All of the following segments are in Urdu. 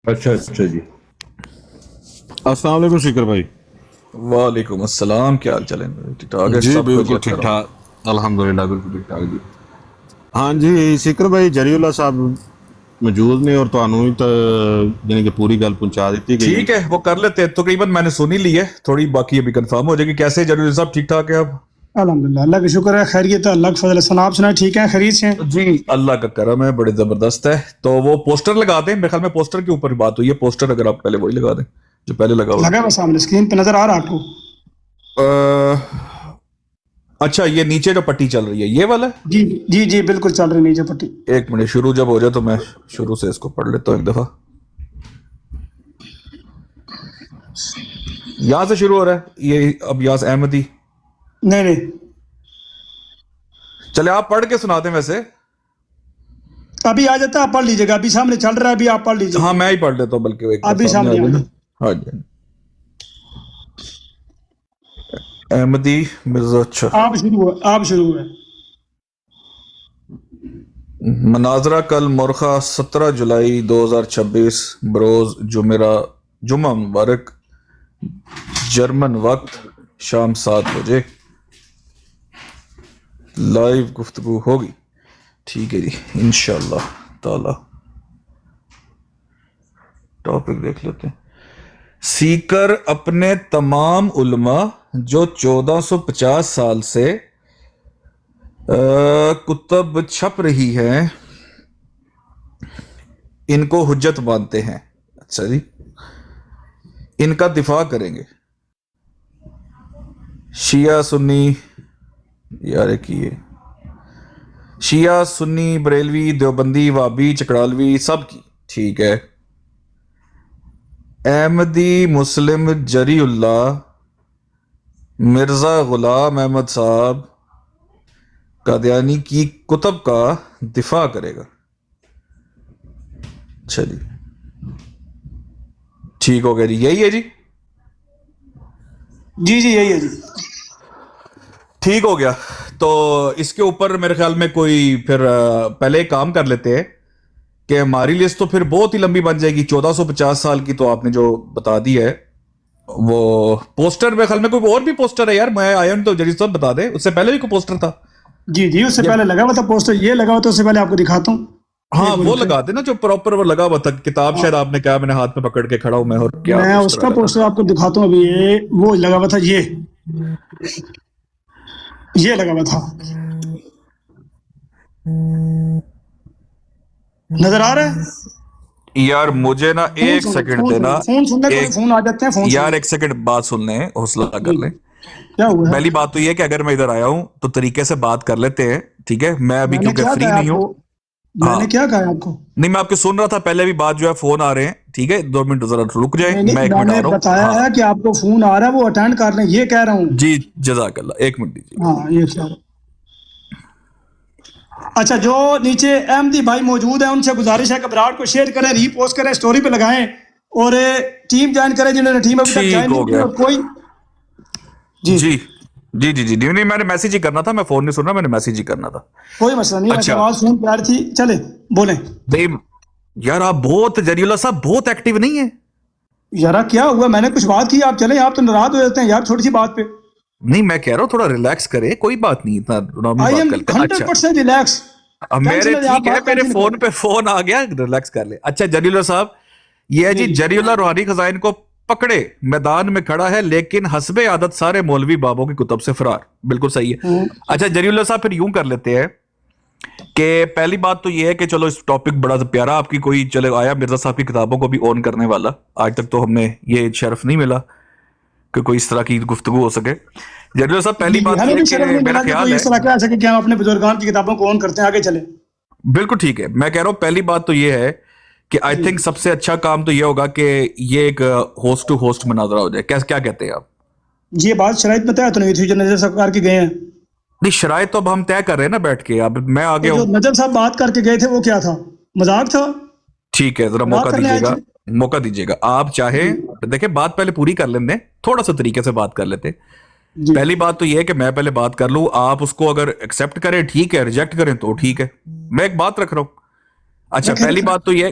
اچھا اچھا جی. السلام علیکم شکر بھائی. وعلیکم السلام. کیا حال چل ہے؟ ٹھیک ٹھاک ہے؟ جی سب بالکل خیریت ٹھیک کرو. ٹھاک الحمدللہ بالکل ٹھیک ٹھاک جی. ہاں جی شکر بھائی جری اللہ صاحب موجود نے اور تانوں ہی یعنی کہ پوری گل پہنچا دیتی گئی. ٹھیک ہے وہ کر لیتے ہیں. تقریباً میں نے سنی لی ہے تھوڑی، باقی ابھی کنفرم ہو جائے گی. کیسے جلیل صاحب؟ ٹھیک ٹھاک ہے اب؟ الحمدللہ اللہ کا شکر ہے، خیریت ہے، اللہ کا فضل ہے. آپ سنائیں ٹھیک ہے، خیریت سے؟ جی اللہ کا کرم ہے، بڑے زبردست ہے. تو وہ پوسٹر لگا دیں، میرے خیال میں پوسٹر کے اوپر بات ہوئی ہے. پوسٹر اگر آپ پہلے وہی لگا دیں جو پہلے لگا ہوا لگا بس سامنے اسکرین پہ نظر آ رہا آپ کو؟ اچھا یہ نیچے جو پٹی چل رہی ہے یہ والا ہے؟ جی جی جی بالکل چل رہی نیچے پٹی. ایک منٹ، شروع جب ہو جائے تو میں شروع سے اس کو پڑھ لیتا ہوں ایک دفعہ. یہاں سے شروع ہو رہا ہے یہ اب یاس احمدی. نہیں نہیں چلے آپ پڑھ کے سنا دیں. ویسے ابھی آ جاتا ہے، آپ پڑھ لیجیے گا. ابھی سامنے چل رہا ہے، ابھی آپ پڑھ لیجیے. ہاں میں ہی پڑھ لیتا ہوں بلکہ ایک بار ابھی سامنے آ سامنے آ جائے نا. جائے. ہاں جی. احمدی مرزا. اچھا آپ شروع ہے. مناظرہ کل مرخہ 17 جولائی 2026 بروز جمعہ مبارک جرمن وقت شام 7 بجے لائیو گفتگو ہوگی. ٹھیک ہے جی انشاءاللہ تعالی. ٹاپک دیکھ لیتے ہیں. سیکر اپنے تمام علماء جو 1450 سال سے کتب چھپ رہی ہیں ان کو حجت مانتے ہیں. اچھا جی، ان کا دفاع کریں گے. شیعہ سنی یار کی شیعہ سنی بریلوی دیوبندی وابی چکڑالوی سب کی. ٹھیک ہے. احمدی مسلم جری اللہ مرزا غلام احمد صاحب قادیانی کی کتب کا دفاع کرے گا. اچھا جی ٹھیک ہو گیا جی. یہی ہے جی. جی جی یہی ہے جی. ٹھیک ہو گیا. تو اس کے اوپر میرے خیال میں کوئی پھر پہلے ایک کام کر لیتے ہیں کہ ہماری لسٹ تو پھر بہت ہی لمبی بن جائے گی. 1450 سال کی تو آپ نے جو بتا دی ہے وہ پوسٹر میرے خیال میں کوئی اور بھی پوسٹر ہے یار. میں آیا ہوں تو جریز صاحب بتا دیں، اس سے پہلے بھی کوئی پوسٹر تھا. جی جی اس سے پہلے لگا ہوا تھا پوسٹر، یہ لگا ہوا تھا. اس سے پہلے آپ کو دکھاتا ہوں. ہاں وہ لگا دیں نا جو پراپر وہ لگا ہوا تھا. کتاب شاید آپ نے کہا میں نے ہاتھ میں پکڑ کے کھڑا ہوں میں، اور کیا میں اس پوسٹر کا لگا پوسٹر آپ کو دکھاتا ہوں. ابھی وہ لگا ہوا تھا، یہ لگا ہوا تھا. نظر آ رہا ہے؟ یار مجھے نا ایک سیکنڈ دینا. فون سننے کو فون آ جاتے ہیں. فون یار ایک سیکنڈ بات سن لیں، حوصلہ کر لیں. کیا ہوا ہے؟ پہلی بات تو یہ کہ اگر میں ادھر آیا ہوں تو طریقے سے بات کر لیتے ہیں. ٹھیک ہے میں ابھی میں نے کیونکہ کیا فری کہا نہیں آپ ہوں. کو؟ میں نے کیا کہا آپ کو؟ نہیں میں آپ کے سن رہا تھا پہلے بھی بات جو ہے فون آ رہے ہیں. ٹھیک ہے 2 منٹ ذرا رک جائیں، میں 1 میں منٹ نے آ رہا ہوں. بتایا ہے کہ آپ کو فون آ رہا ہے، وہ اٹینڈ کر لیں، یہ کہہ رہا ہوں. جی جزاک اللہ. 1 منٹ دیجیے. ہاں یہ کیا. اچھا جو نیچے احمدی بھائی موجود ہیں ان سے گزارش ہے کہ براڈ کو شیئر کریں، ری پوسٹ کریں، سٹوری پہ لگائیں اور ٹیم جوائن کریں جنہوں نے ٹیم ابھی تک ٹھیک جوائن نہیں ہو کی. گیا. اور کوئی جی جی جی جی نہیں میں نے میسج ہی کرنا تھا. میں فون نہیں سن رہا، میں نے میسج ہی کرنا تھا. کوئی مسئلہ نہیں. ویسے اچھا آواز فون پیار تھی. چلے بولیں. یار آپ بہت جری اللہ صاحب بہت ایکٹیو نہیں ہیں یارا کیا ہوا؟ میں نے کچھ بات کی، آپ چلیں. آپ تو ناراض ہو جاتے ہیں یار چھوٹی سی بات پہ. نہیں میں کہہ رہا ہوں تھوڑا ریلیکس کرے، کوئی بات نہیں، اتنا نارمل آئی بات ایم کرتے ہیں. اچھا 100% ریلیکس. میرے ٹھیک ہے میرے فون پہ فون آ گیا، ریلیکس کر لے. اچھا جری اللہ صاحب یہ ہے جی جری اللہ روحانی خزائن کو پکڑے میدان میں کھڑا ہے لیکن حسب عادت سارے مولوی بابوں کی کتب سے فرار. بالکل صحیح ہے. اچھا جری اللہ صاحب پھر یوں کر لیتے ہیں کہ پہلی بات تو یہ ہے کہ چلو اس ٹاپک بڑا پیارا آپ کی کوئی چلے آیا مرزا صاحب کی کتابوں کو بھی اون کرنے والا. آج تک تو ہم نے یہ شرف نہیں ملا کہ کوئی اس طرح کی گفتگو ہو سکے. جری صاحب پہلی بات یہ کہ میرا خیال ہے کہ ہم اپنے بزرگان کی کتابوں کو آن کرتے ہیں. آگے چلیں. بالکل ٹھیک ہے. میں کہہ رہا ہوں پہلی بات تو یہ ہے کہ آئی تھنک سب سے اچھا کام تو یہ ہوگا کہ یہ ایک ہوسٹ ٹو ہوسٹ مناظرہ ہو جائے. کیا کہتے ہیں آپ؟ یہ بات شرائط میں طے تو نہیں تھی جو نظر سرکار کے گئے ہیں. نہیں شرائط تو اب ہم طے کر رہے ہیں نا بیٹھ کے. اب میں آگے جو ہوں. نجم صاحب بات کر کے گئے تھے وہ کیا تھا؟ مذاق تھا؟ ٹھیک ہے ذرا موقع دیجیے گا. موقع دیجیے گا. آپ چاہیں دیکھیں بات پہلے پوری کر لیں دیں، تھوڑا سا طریقے سے بات کر لیتے. پہلی بات تو یہ ہے کہ میں پہلے بات کر لوں، آپ اس کو اگر ایکسیپٹ کریں ٹھیک ہے، ریجیکٹ کریں تو ٹھیک ہے. میں ایک بات رکھ رہا ہوں. اچھا پہلی بات تو یہ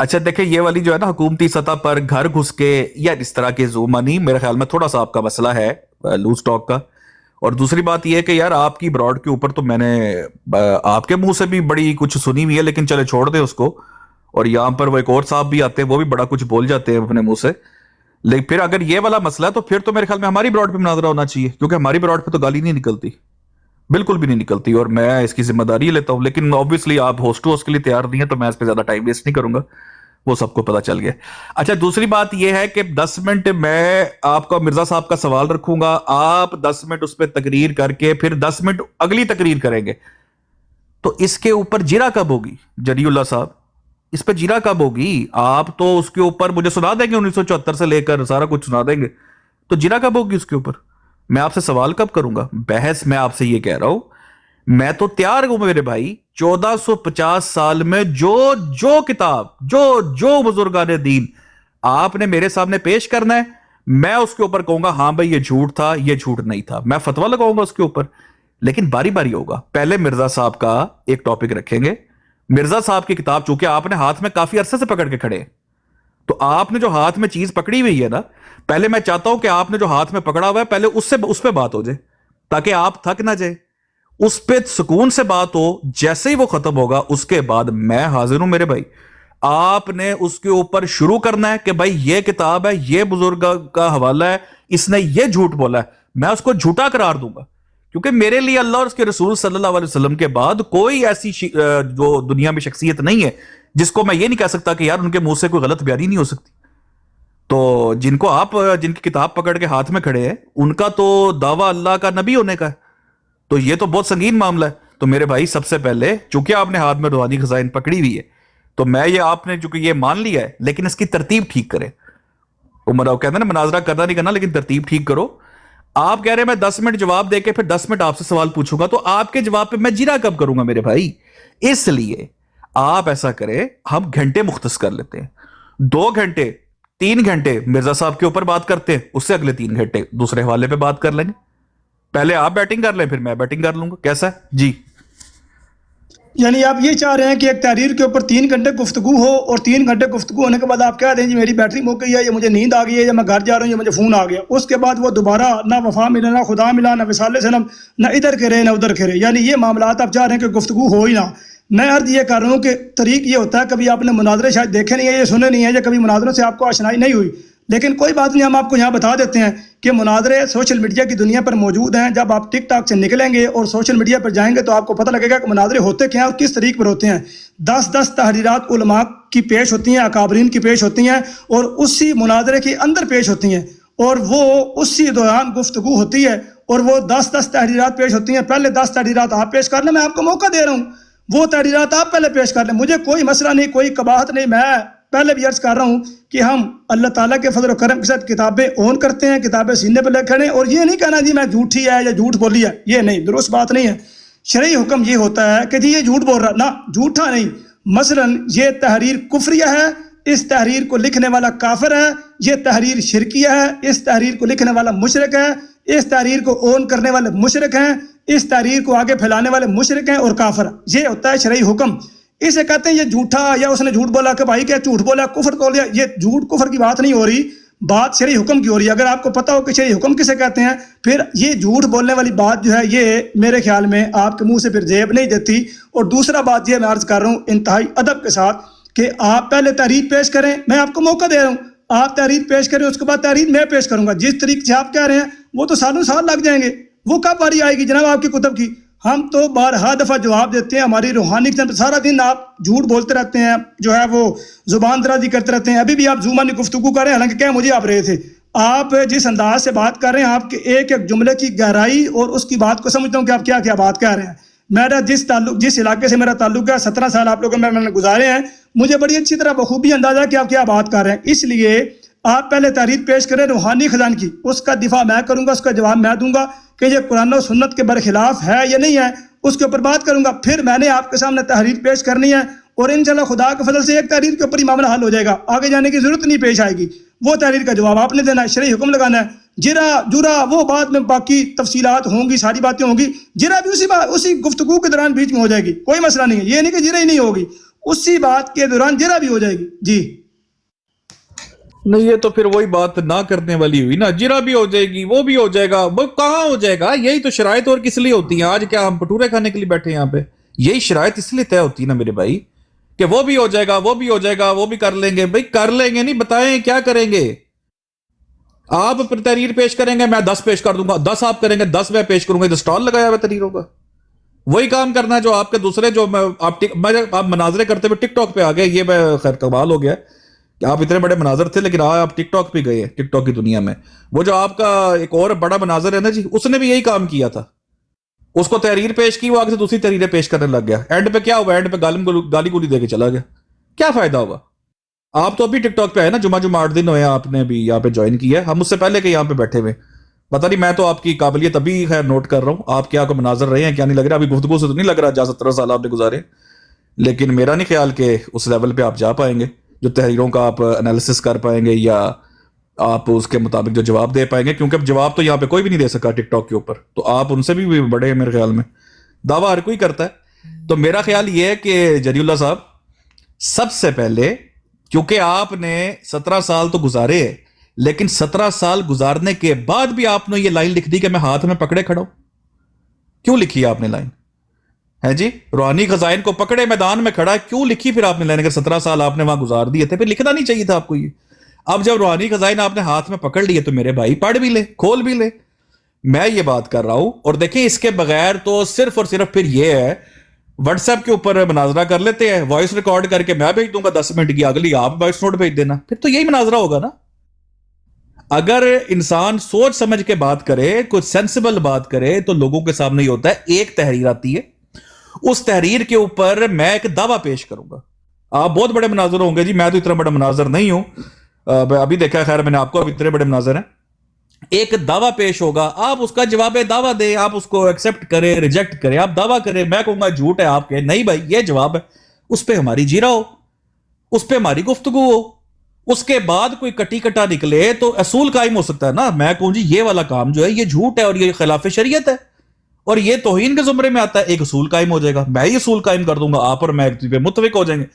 اچھا دیکھیں یہ والی جو ہے نا حکومتی سطح پر گھر گھس کے یا اس طرح کے زوم منی میرے خیال میں تھوڑا سا آپ کا مسئلہ ہے لوز ٹاک کا. اور دوسری بات یہ ہے کہ یار آپ کی براڈ کے اوپر تو میں نے آپ کے منہ سے بھی بڑی کچھ سنی ہوئی ہے, لیکن چلے چھوڑ دیں اس کو. اور یہاں پر وہ ایک اور صاحب بھی آتے ہیں, وہ بھی بڑا کچھ بول جاتے ہیں اپنے منہ سے. لیکن پھر اگر یہ والا مسئلہ ہے تو پھر تو میرے خیال میں ہماری براڈ پہ مناظرہ ہونا چاہیے, کیونکہ ہماری براڈ پہ تو گالی نہیں نکلتی, بالکل بھی نہیں نکلتی, اور میں اس کی ذمہ داری لیتا ہوں. لیکن obviously آپ ہوسٹ ٹو ہوسٹ کے لیے تیار نہیں ہیں تو میں اس پہ زیادہ ٹائم ویسٹ نہیں کروں گا, وہ سب کو پتا چل گیا. اچھا دوسری بات یہ ہے کہ 10 منٹ میں آپ کا مرزا صاحب کا سوال رکھوں گا, آپ 10 منٹ اس پہ تقریر کر کے پھر 10 منٹ اگلی تقریر کریں گے. تو اس کے اوپر جرا کب ہوگی جری اللہ صاحب, اس پہ جرا کب ہوگی؟ آپ تو اس کے اوپر مجھے سنا دیں گے 1974 سے لے کر سارا کچھ سنا دیں گے, تو جرا کب ہوگی اس کے اوپر؟ میں آپ سے سوال کب کروں گا؟ بحث میں آپ سے یہ کہہ رہا ہوں, میں تو تیار ہوں میرے بھائی. 1450 سال میں جو کتاب جو بزرگان دین آپ نے میرے سامنے پیش کرنا ہے, میں اس کے اوپر کہوں گا ہاں بھائی یہ جھوٹ تھا, یہ جھوٹ نہیں تھا, میں فتویٰ لگاؤں گا اس کے اوپر. لیکن باری باری ہوگا. پہلے مرزا صاحب کا ایک ٹاپک رکھیں گے. مرزا صاحب کی کتاب چونکہ آپ نے ہاتھ میں کافی عرصے سے پکڑ کے کھڑے ہیں, تو آپ نے جو ہاتھ میں چیز پکڑی ہوئی ہے نا, پہلے میں چاہتا ہوں کہ آپ نے جو ہاتھ میں پکڑا ہوا ہے پہلے اس پہ بات ہو جائے, تاکہ آپ تھک نہ جائے, اس پہ سکون سے بات ہو. جیسے ہی وہ ختم ہوگا اس کے بعد میں حاضر ہوں میرے بھائی. آپ نے اس کے اوپر شروع کرنا ہے کہ بھائی یہ کتاب ہے, یہ بزرگ کا حوالہ ہے, اس نے یہ جھوٹ بولا ہے, میں اس کو جھوٹا قرار دوں گا. کیونکہ میرے لیے اللہ اور اس کے رسول صلی اللہ علیہ وسلم کے بعد کوئی ایسی جو دنیا میں شخصیت نہیں ہے جس کو میں یہ نہیں کہہ سکتا کہ یار ان کے منہ سے کوئی غلط بیانی نہیں ہو سکتی. تو جن کی کتاب پکڑ کے ہاتھ میں کھڑے ہیں ان کا تو دعویٰ اللہ کا نبی ہونے کا ہے, تو یہ تو بہت سنگین معاملہ ہے. تو میرے بھائی سب سے پہلے چونکہ آپ نے ہاتھ میں روحانی خزائن پکڑی ہوئی ہے, تو میں یہ آپ نے چونکہ یہ مان لیا ہے, لیکن اس کی ترتیب ٹھیک کرے. عمر کہتے ہیں نا مناظرہ کرنا نہیں کرنا, لیکن ترتیب ٹھیک کرو. آپ کہہ رہے ہیں میں 10 منٹ جواب دے کے پھر 10 منٹ آپ سے سوال پوچھوں گا, تو آپ کے جواب پہ میں جرا کب کروں گا میرے بھائی؟ اس لیے آپ ایسا کریں, ہم گھنٹے مختص کر لیتے ہیں, 2 گھنٹے 3 گھنٹے مرزا صاحب کے اوپر بات کرتے ہیں, اس سے اگلے 3 گھنٹے دوسرے حوالے پہ بات کر لیں گے. پہلے آپ بیٹنگ کر لیں پھر میں بیٹنگ کر لوں گا, کیسا ہے جی؟ یعنی آپ یہ چاہ رہے ہیں کہ ایک تحریر کے اوپر 3 گھنٹے گفتگو ہو, اور 3 گھنٹے گفتگو ہونے کے بعد آپ کہہ دیں جی میری بیٹری مک گئی ہے, یا مجھے نیند آ گئی ہے, یا میں گھر جا رہا ہوں, یا مجھے فون آ گیا. اس کے بعد وہ دوبارہ نہ وفا ملا, نہ خدا ملا, نہ وصال سلم, نہ ادھر کے رہے نہ ادھر کے رہے. یعنی یہ معاملات آپ چاہ رہے ہیں کہ گفتگو ہو ہی نہ. میں عرض یہ کر رہا ہوں کہ طریق یہ ہوتا ہے, کبھی آپ نے مناظرے شاید دیکھے نہیں ہیں, یہ سنے نہیں ہیں, یا کبھی مناظروں سے آپ کو آشنائی نہیں ہوئی, لیکن کوئی بات نہیں, ہم آپ کو یہاں بتا دیتے ہیں کہ مناظرے سوشل میڈیا کی دنیا پر موجود ہیں. جب آپ ٹک ٹاک سے نکلیں گے اور سوشل میڈیا پر جائیں گے تو آپ کو پتہ لگے گا کہ مناظرے ہوتے کیا ہیں اور کس طریق پر ہوتے ہیں. 10 تحریرات علماء کی پیش ہوتی ہیں, اکابرین کی پیش ہوتی ہیں, اور اسی مناظرے کے اندر پیش ہوتی ہیں, اور وہ اسی دوران گفتگو ہوتی ہے, اور وہ 10 تحریرات پیش ہوتی ہیں. پہلے 10 تحریرات آپ پیش کر لیں, میں آپ کو موقع دے رہا ہوں, وہ تحریرات آپ پہلے پیش کر لیں, مجھے کوئی مسئلہ نہیں, کوئی قباحت نہیں. میں پہلے بھی عرض کر رہا ہوں کہ ہم اللہ تعالیٰ کے فضل و کرم کے ساتھ کتابیں اون کرتے ہیں, کتابیں سینے پہ لے کھڑے ہیں, اور یہ نہیں کہنا جی میں جھوٹی ہے یا جھوٹ بولی ہے, یہ نہیں, درست بات نہیں ہے. شرعی حکم یہ ہوتا ہے کہ جی یہ جھوٹ بول رہا, نہ جھوٹا نہیں. مثلا یہ تحریر کفریہ ہے, اس تحریر کو لکھنے والا کافر ہے, یہ تحریر شرکیہ ہے, اس تحریر کو لکھنے والا مشرک ہے, اس تحریر کو اون کرنے والے مشرک ہیں, اس تحریر کو آگے پھیلانے والے مشرک ہیں اور کافر. یہ ہوتا ہے شرعی حکم. اسے کہتے ہیں یہ جھوٹا, یا اس نے جھوٹ بولا کہ بھائی کیا جھوٹ بولا, کفر بول دیا. یہ جھوٹ کفر کی بات نہیں ہو رہی, بات شرعی حکم کی ہو رہی ہے. اگر آپ کو پتہ ہو کہ شرعی حکم کسے کہتے ہیں, پھر یہ جھوٹ بولنے والی بات جو ہے یہ میرے خیال میں آپ کے منہ سے پھر زیب نہیں دیتی. اور دوسرا بات یہ میں عرض کر رہا ہوں انتہائی ادب کے ساتھ کہ آپ پہلے تحریر پیش کریں, میں آپ کو موقع دے رہا ہوں, آپ تحریر پیش کریں, اس کے بعد تحریر میں پیش کروں گا. جس طریقے سے آپ کہہ رہے ہیں وہ تو سالوں سال لگ جائیں گے, وہ کب باری آئے گی جناب آپ کی کتب کی؟ ہم تو بارہا دفعہ جواب دیتے ہیں, ہماری روحانی سارا دن آپ جھوٹ بولتے رہتے ہیں, جو ہے وہ زبان درازی کرتے رہتے ہیں. ابھی بھی آپ زومانی گفتگو کر رہے ہیں, حالانکہ کیا مجھے آپ رہے تھے. آپ جس انداز سے بات کر رہے ہیں, آپ کے ایک ایک جملے کی گہرائی اور اس کی بات کو سمجھتا ہوں کہ آپ کیا کیا بات کہہ رہے ہیں. میرا جس علاقے سے میرا تعلق ہے, 17 سال آپ لوگوں میں نے گزارے ہیں, مجھے بڑی اچھی طرح بخوبی اندازہ ہے کہ آپ کیا بات کر رہے ہیں. اس لیے آپ پہلے تحریر پیش کریں روحانی خزان کی, اس کا دفاع میں کروں گا, اس کا جواب میں دوں گا کہ یہ قرآن و سنت کے برخلاف ہے یا نہیں ہے, اس کے اوپر بات کروں گا. پھر میں نے آپ کے سامنے تحریر پیش کرنی ہے, اور انشاءاللہ خدا کے فضل سے ایک تحریر کے اوپر ہی معاملہ حل ہو جائے گا, آگے جانے کی ضرورت نہیں پیش آئے گی. وہ تحریر کا جواب آپ نے دینا ہے, شرعی حکم لگانا ہے. جرا وہ بعد میں باقی تفصیلات ہوں گی, ساری باتیں ہوں گی. جرا بھی اسی گفتگو کے دوران بیچ میں ہو جائے گی, کوئی مسئلہ نہیں ہے. یہ نہیں کہ جرا ہی نہیں ہوگی, اسی بات کے دوران جرا بھی ہو جائے گی. جی نہیں، یہ تو پھر وہی بات نہ کرنے والی ہوئی نا. جرا بھی ہو جائے گی، وہ بھی ہو جائے گا، وہ کہاں ہو جائے گا؟ یہی تو شرائط اور کس لیے ہوتی ہیں. آج کیا ہم بھٹورے کھانے کے لیے بیٹھے ہیں یہاں پہ؟ یہی شرائط اس لیے طے ہوتی ہے نا میرے بھائی، کہ وہ بھی ہو جائے گا، وہ بھی ہو جائے گا، وہ بھی کر لیں گے. بھائی کر لیں گے نہیں، بتائیں کیا کریں گے؟ آپ تحریر پیش کریں گے، میں 10 پیش کر دوں گا. 10 آپ کریں گے، 10 میں پیش کروں گا. تو سٹال لگایا ہوا تحریروں کا. وہی کام کرنا ہے جو آپ کے دوسرے، جو آپ مناظرے کرتے ہوئے ٹک ٹاک پہ آ گئے. یہ میں خیر کمال ہو گیا کہ آپ اتنے بڑے مناظر تھے، لیکن آپ ٹک ٹاک پہ گئے. ٹک ٹاک کی دنیا میں وہ جو آپ کا ایک اور بڑا مناظر ہے نا جی، اس نے بھی یہی کام کیا تھا. اس کو تحریر پیش کی، وہ آگے سے دوسری تحریریں پیش کرنے لگ گیا. اینڈ پہ کیا ہوا؟ اینڈ پہ گالی گولی دے کے چلا گیا. کیا فائدہ ہوگا؟ آپ تو ابھی ٹک ٹاک پہ آئے نا، جمعہ 8 دن ہوئے آپ نے بھی یہاں پہ جوائن کیا ہے. ہم اس سے پہلے کہ یہاں پہ بیٹھے ہوئے. پتہ نہیں، میں تو آپ کی قابلیت ابھی خیر نوٹ کر رہا ہوں. آپ کیا کو مناظر رہے ہیں کیا نہیں لگ رہا. ابھی گفتگو سے تو نہیں لگ رہا جہاں 17 سال آپ نے گزارے، لیکن میرا نہیں خیال کہ اس لیول پہ آپ جا پائیں گے جو تحریروں کا آپ انالیسس کر پائیں گے یا آپ اس کے مطابق جو جواب دے پائیں گے. کیونکہ اب جواب تو یہاں پہ کوئی بھی نہیں دے سکا ٹک ٹاک کے اوپر، تو آپ ان سے بھی بڑے ہیں میرے خیال میں. دعویٰ ہر کوئی کرتا ہے. تو میرا خیال یہ ہے کہ جری اللہ صاحب، سب سے پہلے کیونکہ آپ نے 17 سال تو گزارے ہیں، لیکن 17 سال گزارنے کے بعد بھی آپ نے یہ لائن لکھ دی کہ میں ہاتھ میں پکڑے کھڑا ہوں. کیوں لکھی آپ نے لائن؟ ہے جی، روحانی خزائن کو پکڑے میدان میں کھڑا ہے. کیوں لکھی پھر آپ نے لائن؟ اگر 17 سال آپ نے وہاں گزار دیے تھے، پھر لکھنا نہیں چاہیے تھا آپ کو یہ. اب جب روحانی خزائن آپ نے ہاتھ میں پکڑ لیے تو میرے بھائی پڑھ بھی لے، کھول بھی لے. میں یہ بات کر رہا ہوں. اور دیکھیں اس کے بغیر تو صرف اور صرف پھر یہ ہے، واٹس ایپ کے اوپر مناظرہ کر لیتے ہیں، وائس ریکارڈ کر کے میں بھیج دوں گا 10 منٹ کی، اگلی آپ وائس نوٹ بھیج دینا. پھر تو یہی مناظرہ ہوگا نا. اگر انسان سوچ سمجھ کے بات کرے، کوئی سینسیبل بات کرے، تو لوگوں کے سامنے یہ ہوتا ہے ایک تحریر آتی ہے، اس تحریر کے اوپر میں ایک دعویٰ پیش کروں گا. آپ بہت بڑے مناظر ہوں گے جی، میں تو اتنا بڑا مناظر نہیں ہوں. ابھی دیکھا خیر میں نے آپ کو، ابھی اتنے بڑے مناظر ہیں. ایک دعویٰ پیش ہوگا، آپ اس کا جواب دعویٰ دیں، آپ اس کو ایکسپٹ کریں ریجیکٹ کریں، آپ دعویٰ کریں. میں کہوں گا جھوٹ ہے، آپ کہیں نہیں بھائی یہ جواب ہے، اس پہ ہماری جیرا ہو، اس پہ ہماری گفتگو ہو. اس کے بعد کوئی کٹی کٹا نکلے تو اصول قائم ہو سکتا ہے نا. میں کہوں جی یہ والا کام جو ہے یہ جھوٹ ہے اور یہ خلاف شریعت ہے اور یہ توہین کے زمرے میں آتا ہے. ایک اصول قائم ہو جائے گا، میں یہ اصول قائم کر دوں گا، آپ اور میں ایک دوسرے پہ متفق ہو جائیں گے.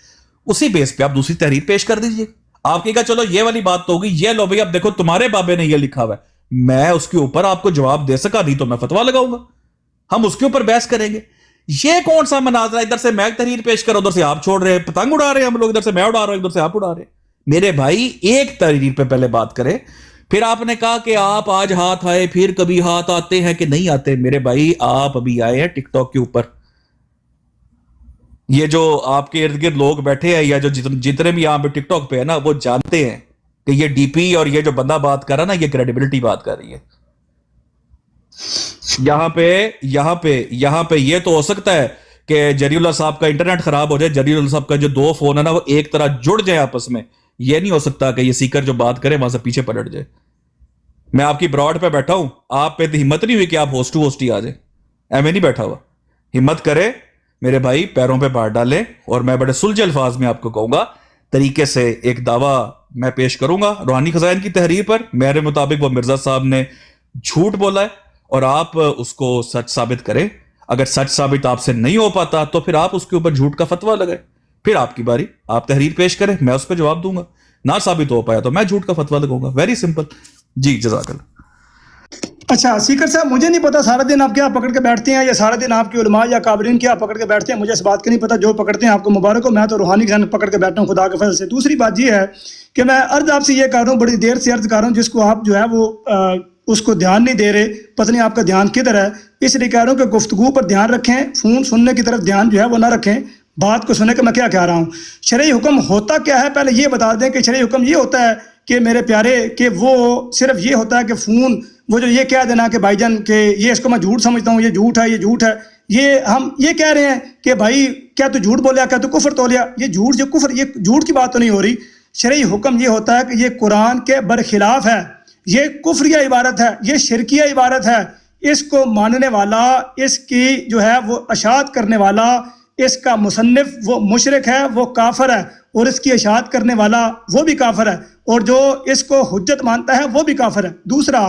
اسی بیس پہ آپ دوسری تحریر پیش کر دیجئے. آپ کہے گا چلو یہ والی بات تو ہوگی، یہ لو بھائی اب دیکھو تمہارے بابے نے یہ لکھا ہوا ہے، میں اس کے اوپر آپ کو جواب دے سکا نہیں تو میں فتویٰ لگاؤں گا، ہم اس کے اوپر بحث کریں گے. یہ کون سا مناظرہ؟ ادھر سے میں تحریر پیش کر، ادھر سے آپ چھوڑ رہے ہیں، پتنگ اڑا رہے ہیں ہم لوگ، ادھر سے میں اڑا رہا ہوں، ادھر سے آپ اڑا رہے ہیں. میرے بھائی ایک تحریر پہ پہلے بات کریں. پھر آپ نے کہا کہ آپ آج ہاتھ آئے، پھر کبھی ہاتھ آتے ہیں کہ نہیں آتے. میرے بھائی آپ ابھی آئے ہیں ٹک ٹاک کے اوپر. یہ جو آپ کے ارد گرد لوگ بیٹھے ہیں یا جو جتنے بھی یہاں پہ ٹک ٹاک پہ ہے نا، وہ جانتے ہیں کہ یہ ڈی پی اور یہ جو بندہ بات کر رہا نا، یہ کریڈیبلٹی بات کر رہی ہے. یہاں پہ یہ تو ہو سکتا ہے کہ جری اللہ صاحب کا انٹرنیٹ خراب ہو جائے، جری اللہ صاحب کا جو 2 فون ہے نا وہ ایک طرح جڑ جائے آپس میں. یہ نہیں ہو سکتا کہ یہ سیکر جو بات کرے وہاں سے پیچھے پلٹ جائے. میں آپ کی براڈ پہ بیٹھا ہوں، آپ پہ تو ہمت نہیں ہوئی کہ آپ ہوسٹ ہی آ جائیں. ایویں نہیں بیٹھا ہوا. ہمت کرے میرے بھائی، پیروں پہ بار ڈالیں. اور میں بڑے سلجھے الفاظ میں آپ کو کہوں گا، طریقے سے ایک دعویٰ میں پیش کروں گا روحانی خزائن کی تحریر پر. میرے مطابق وہ مرزا صاحب نے جھوٹ بولا ہے اور آپ اس کو سچ ثابت کریں. اگر سچ ثابت آپ سے نہیں ہو پاتا تو پھر آپ اس کے اوپر جھوٹ کا فتویٰ لگائیں. پھر آپ کی باری، آپ تحریر پیش کریں، میں اس پہ جواب دوں گا. نہ ثابت ہو پایا تو میں جھوٹ کا فتویٰ لگاؤں گا. Very simple. جی جزاک اللہ. اچھا سیکر صاحب، مجھے نہیں پتا سارا دن آپ کیا پکڑ کے بیٹھتے ہیں یا سارا دن آپ کے علماء یا قابلین کیا پکڑ کے بیٹھتے ہیں، مجھے اس بات کا نہیں پتا. جو پکڑتے ہیں آپ کو مبارک ہو. میں تو روحانی خزائن پکڑ کے بیٹھا ہوں خدا کے فضل سے. دوسری بات یہ ہے کہ میں عرض آپ سے یہ کر رہا ہوں، بڑی دیر سے عرض کر رہا ہوں، جس کو آپ جو ہے وہ اس کو دھیان نہیں دے رہے، پتہ نہیں آپ کا دھیان کدھر ہے. اس لیے کہہ رہا ہوں کہ گفتگو پر دھیان رکھیں، فون سننے کی طرف دھیان جو ہے وہ نہ رکھیں. بات کو سنیں کہ میں کیا کہہ رہا ہوں. شرعی حکم ہوتا کیا ہے پہلے یہ بتا دیں کہ شرعی حکم یہ ہوتا ہے کہ میرے پیارے کہ وہ صرف یہ ہوتا ہے کہ فون وہ جو یہ کہہ دینا کہ بھائی جان کہ یہ اس کو میں جھوٹ سمجھتا ہوں، یہ جھوٹ ہے، یہ جھوٹ ہے. یہ ہم یہ کہہ رہے ہیں کہ بھائی کیا تو جھوٹ بولیا، کیا تو کفر تولیا. یہ جھوٹ جو کفر، یہ جھوٹ کی بات تو نہیں ہو رہی. شرعی حکم یہ ہوتا ہے کہ یہ قرآن کے برخلاف ہے، یہ کفریہ عبارت ہے، یہ شرکیہ عبارت ہے. اس کو ماننے والا، اس کی جو ہے وہ اشاعت کرنے والا، اس کا مصنف وہ مشرک ہے، وہ کافر ہے، اور اس کی اشاعت کرنے والا وہ بھی کافر ہے، اور جو اس کو حجت مانتا ہے وہ بھی کافر ہے. دوسرا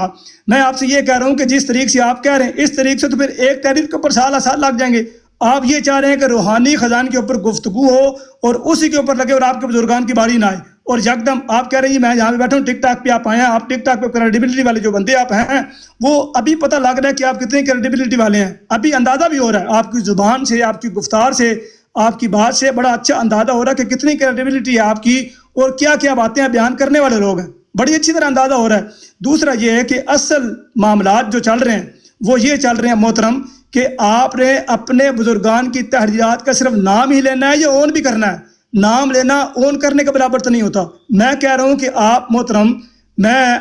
میں آپ سے یہ کہہ رہا ہوں کہ جس طریق سے آپ کہہ رہے ہیں اس طریق سے تو پھر ایک تحریر کے اوپر سال لگ جائیں گے. آپ یہ چاہ رہے ہیں کہ روحانی خزان کے اوپر گفتگو ہو اور اسی کے اوپر لگے اور آپ کے بزرگان کی باری نہ آئے، اور یکدم آپ کہہ رہے ہیں میں یہاں پہ بیٹھا ہوں ٹک ٹاک پہ آپ آئے ہیں، آپ ٹک ٹاک پہ کریڈیبلٹی والے جو بندے آپ ہیں وہ ابھی پتہ لگ رہا ہے کہ آپ کتنے کریڈیبلٹی والے ہیں، ابھی اندازہ بھی ہو رہا ہے آپ کی زبان سے، آپ کی گفتار سے، آپ کی بات سے بڑا اچھا اندازہ ہو رہا ہے کہ کتنی کریڈیبلٹی ہے آپ کی اور کیا کیا باتیں بیان کرنے والے لوگ ہیں، بڑی اچھی طرح اندازہ ہو رہا ہے۔ دوسرا یہ ہے کہ اصل معاملات جو چل رہے ہیں وہ یہ چل رہے ہیں محترم کہ آپ نے اپنے بزرگان کی تحریرات کا صرف نام ہی لینا ہے یا اون بھی کرنا ہے۔ نام لینا اون کرنے کے برابر تو نہیں ہوتا۔ میں کہہ رہا ہوں کہ آپ محترم،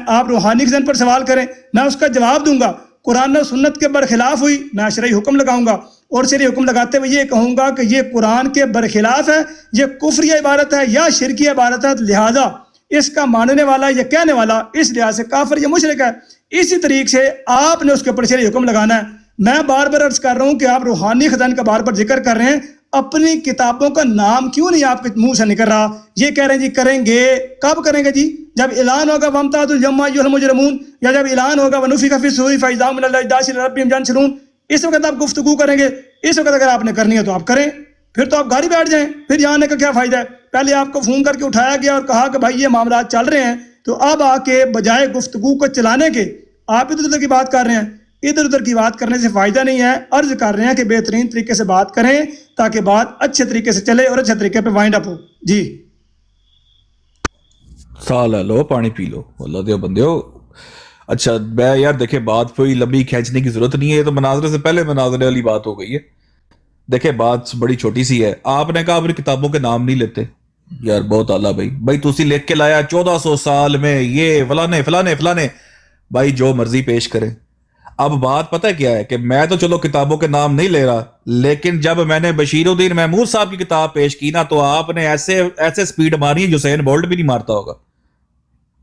آپ روحانی خزان پر سوال کریں، میں اس کا جواب دوں گا۔ قرآن و سنت کے برخلاف ہوئی میں شرعی حکم لگاؤں گا، اور شرعی حکم لگاتے ہوئے یہ کہوں گا کہ یہ قرآن کے برخلاف ہے، یہ کفری عبارت ہے یا شرکی عبارت ہے، لہذا اس کا ماننے والا یا کہنے والا اس لحاظ سے کافر یا مشرک ہے۔ اسی طریقے سے آپ نے اس کے اوپر شرعی حکم لگانا ہے۔ میں بار بار عرض کر رہا ہوں کہ آپ روحانی خزان کا بار بار ذکر کر رہے ہیں، اپنی کتابوں کا نام کیوں نہیں آپ کے منہ سے نکل رہا؟ یہ کہہ رہے ہیں جی کریں گے، کب کریں گے جی؟ جب اعلان ہوگا وَامْتَازُوا الْيَوْمَ أَيُّهَا الْمُجْرِمُونَ، یا جب اعلان ہوگا وَنُفِخَ فِي الصُّورِ فَإِذَا هُمْ مِنَ الْأَجْدَاثِ إِلَىٰ رَبِّهِمْ يَنْسِلُونَ، اس وقت آپ گفتگو کریں گے، اس وقت اگر آپ نے کرنی ہے تو آپ کریں، پھر تو آپ گاڑی بیٹھ جائیں، پھر یہاں آنے کا کیا فائدہ ہے؟ پہلے آپ کو فون کر کے اٹھایا گیا اور کہا کہ بھائی یہ معاملات چل رہے ہیں، تو اب آ کے بجائے گفتگو کو چلانے کے آپ ادھر ادھر کی بات کر رہے ہیں۔ ادھر ادھر کی بات کرنے سے فائدہ نہیں ہے۔ عرض کر رہے ہیں کہ بہترین طریقے سے بات کریں تاکہ بات اچھے طریقے سے چلے اور اچھے طریقے پہ وائنڈ اپ ہو۔ جی سال لو پانی پی لو اللہ دیو بندیو۔ اچھا میں یار دیکھیں بات کوئی لمبی کھینچنے کی ضرورت نہیں ہے، تو مناظرے سے پہلے مناظرے والی بات ہو گئی ہے۔ دیکھیں بات بڑی چھوٹی سی ہے، آپ نے کہا اپنی کتابوں کے نام نہیں لیتے، یار بہت اعلیٰ بھائی تسی لکھ کے لایا 1400 سال میں یہ فلانے فلانے فلانے، بھائی جو مرضی پیش کریں۔ اب بات پتہ کیا ہے کہ میں تو چلو کتابوں کے نام نہیں لے رہا، لیکن جب میں نے بشیر الدین محمود صاحب کی کتاب پیش کی نا تو آپ نے ایسے سپیڈ ماری ہے جو یوسین بولٹ بھی نہیں مارتا ہوگا۔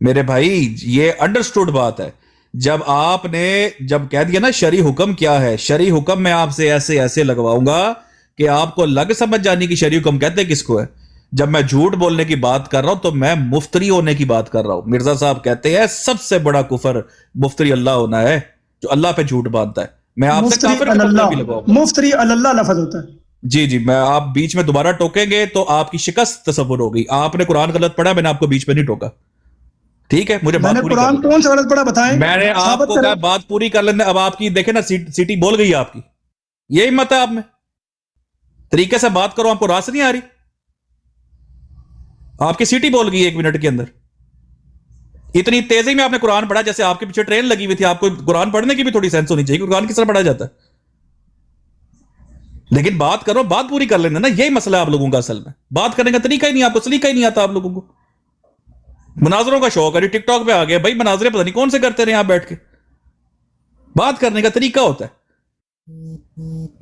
میرے بھائی یہ انڈرسٹوڈ بات ہے۔ جب آپ نے کہہ دیا نا شرعی حکم کیا ہے، شرعی حکم میں آپ سے ایسے لگواؤں گا کہ آپ کو لگ سمجھ جانی کی شرعی حکم کہتے کس کو ہے۔ جب میں جھوٹ بولنے کی بات کر رہا ہوں تو میں مفتری ہونے کی بات کر رہا ہوں۔ مرزا صاحب کہتے ہیں سب سے بڑا کفر مفتری اللہ ہونا ہے، جو اللہ پہ جھوٹ باندھتا ہے۔ میں آپ سے کافر کا مطلب بھی لگاؤں گا۔ مفتری اللہ لفظ ہوتا ہے۔ جی میں آپ بیچ میں دوبارہ ٹوکیں گے تو آپ کی شکست تصور ہوگی۔ آپ نے قرآن غلط پڑھا، میں نے آپ کو بیچ میں نہیں ٹوکا، ٹھیک ہے؟ مجھے بات پوری قرآن کون سا غلط پڑھا بتائیں؟ میں نے آپ کو کہا بات پوری کر لینے۔ اب آپ کی دیکھیں نا سیٹی بول گئی آپ کی، یہ ہمت ہے آپ میں؟ طریقے سے بات کرو، آپ کو راس نہیں آ رہی؟ آپ کی سیٹی بول گئی 1 منٹ کے اندر۔ اتنی تیزی میں آپ نے قرآن پڑھا جیسے آپ کے پیچھے ٹرین لگی ہوئی تھی۔ آپ کو قرآن پڑھنے کی بھی تھوڑی سینس ہونی چاہیے کہ قرآن کس طرح پڑھا جاتا ہے۔ لیکن بات کرو، بات پوری کر لینا نا، یہی مسئلہ ہے آپ لوگوں کا۔ اصل میں بات کرنے کا طریقہ ہی نہیں، آپ کو سلیقہ ہی نہیں آتا آپ لوگوں کو۔ مناظروں کا شوق ہے، ٹک ٹاک پہ آ گیا بھائی، مناظرے پتہ نہیں کون سے کرتے رہے آپ بیٹھ کے۔ بات کرنے کا طریقہ ہوتا ہے۔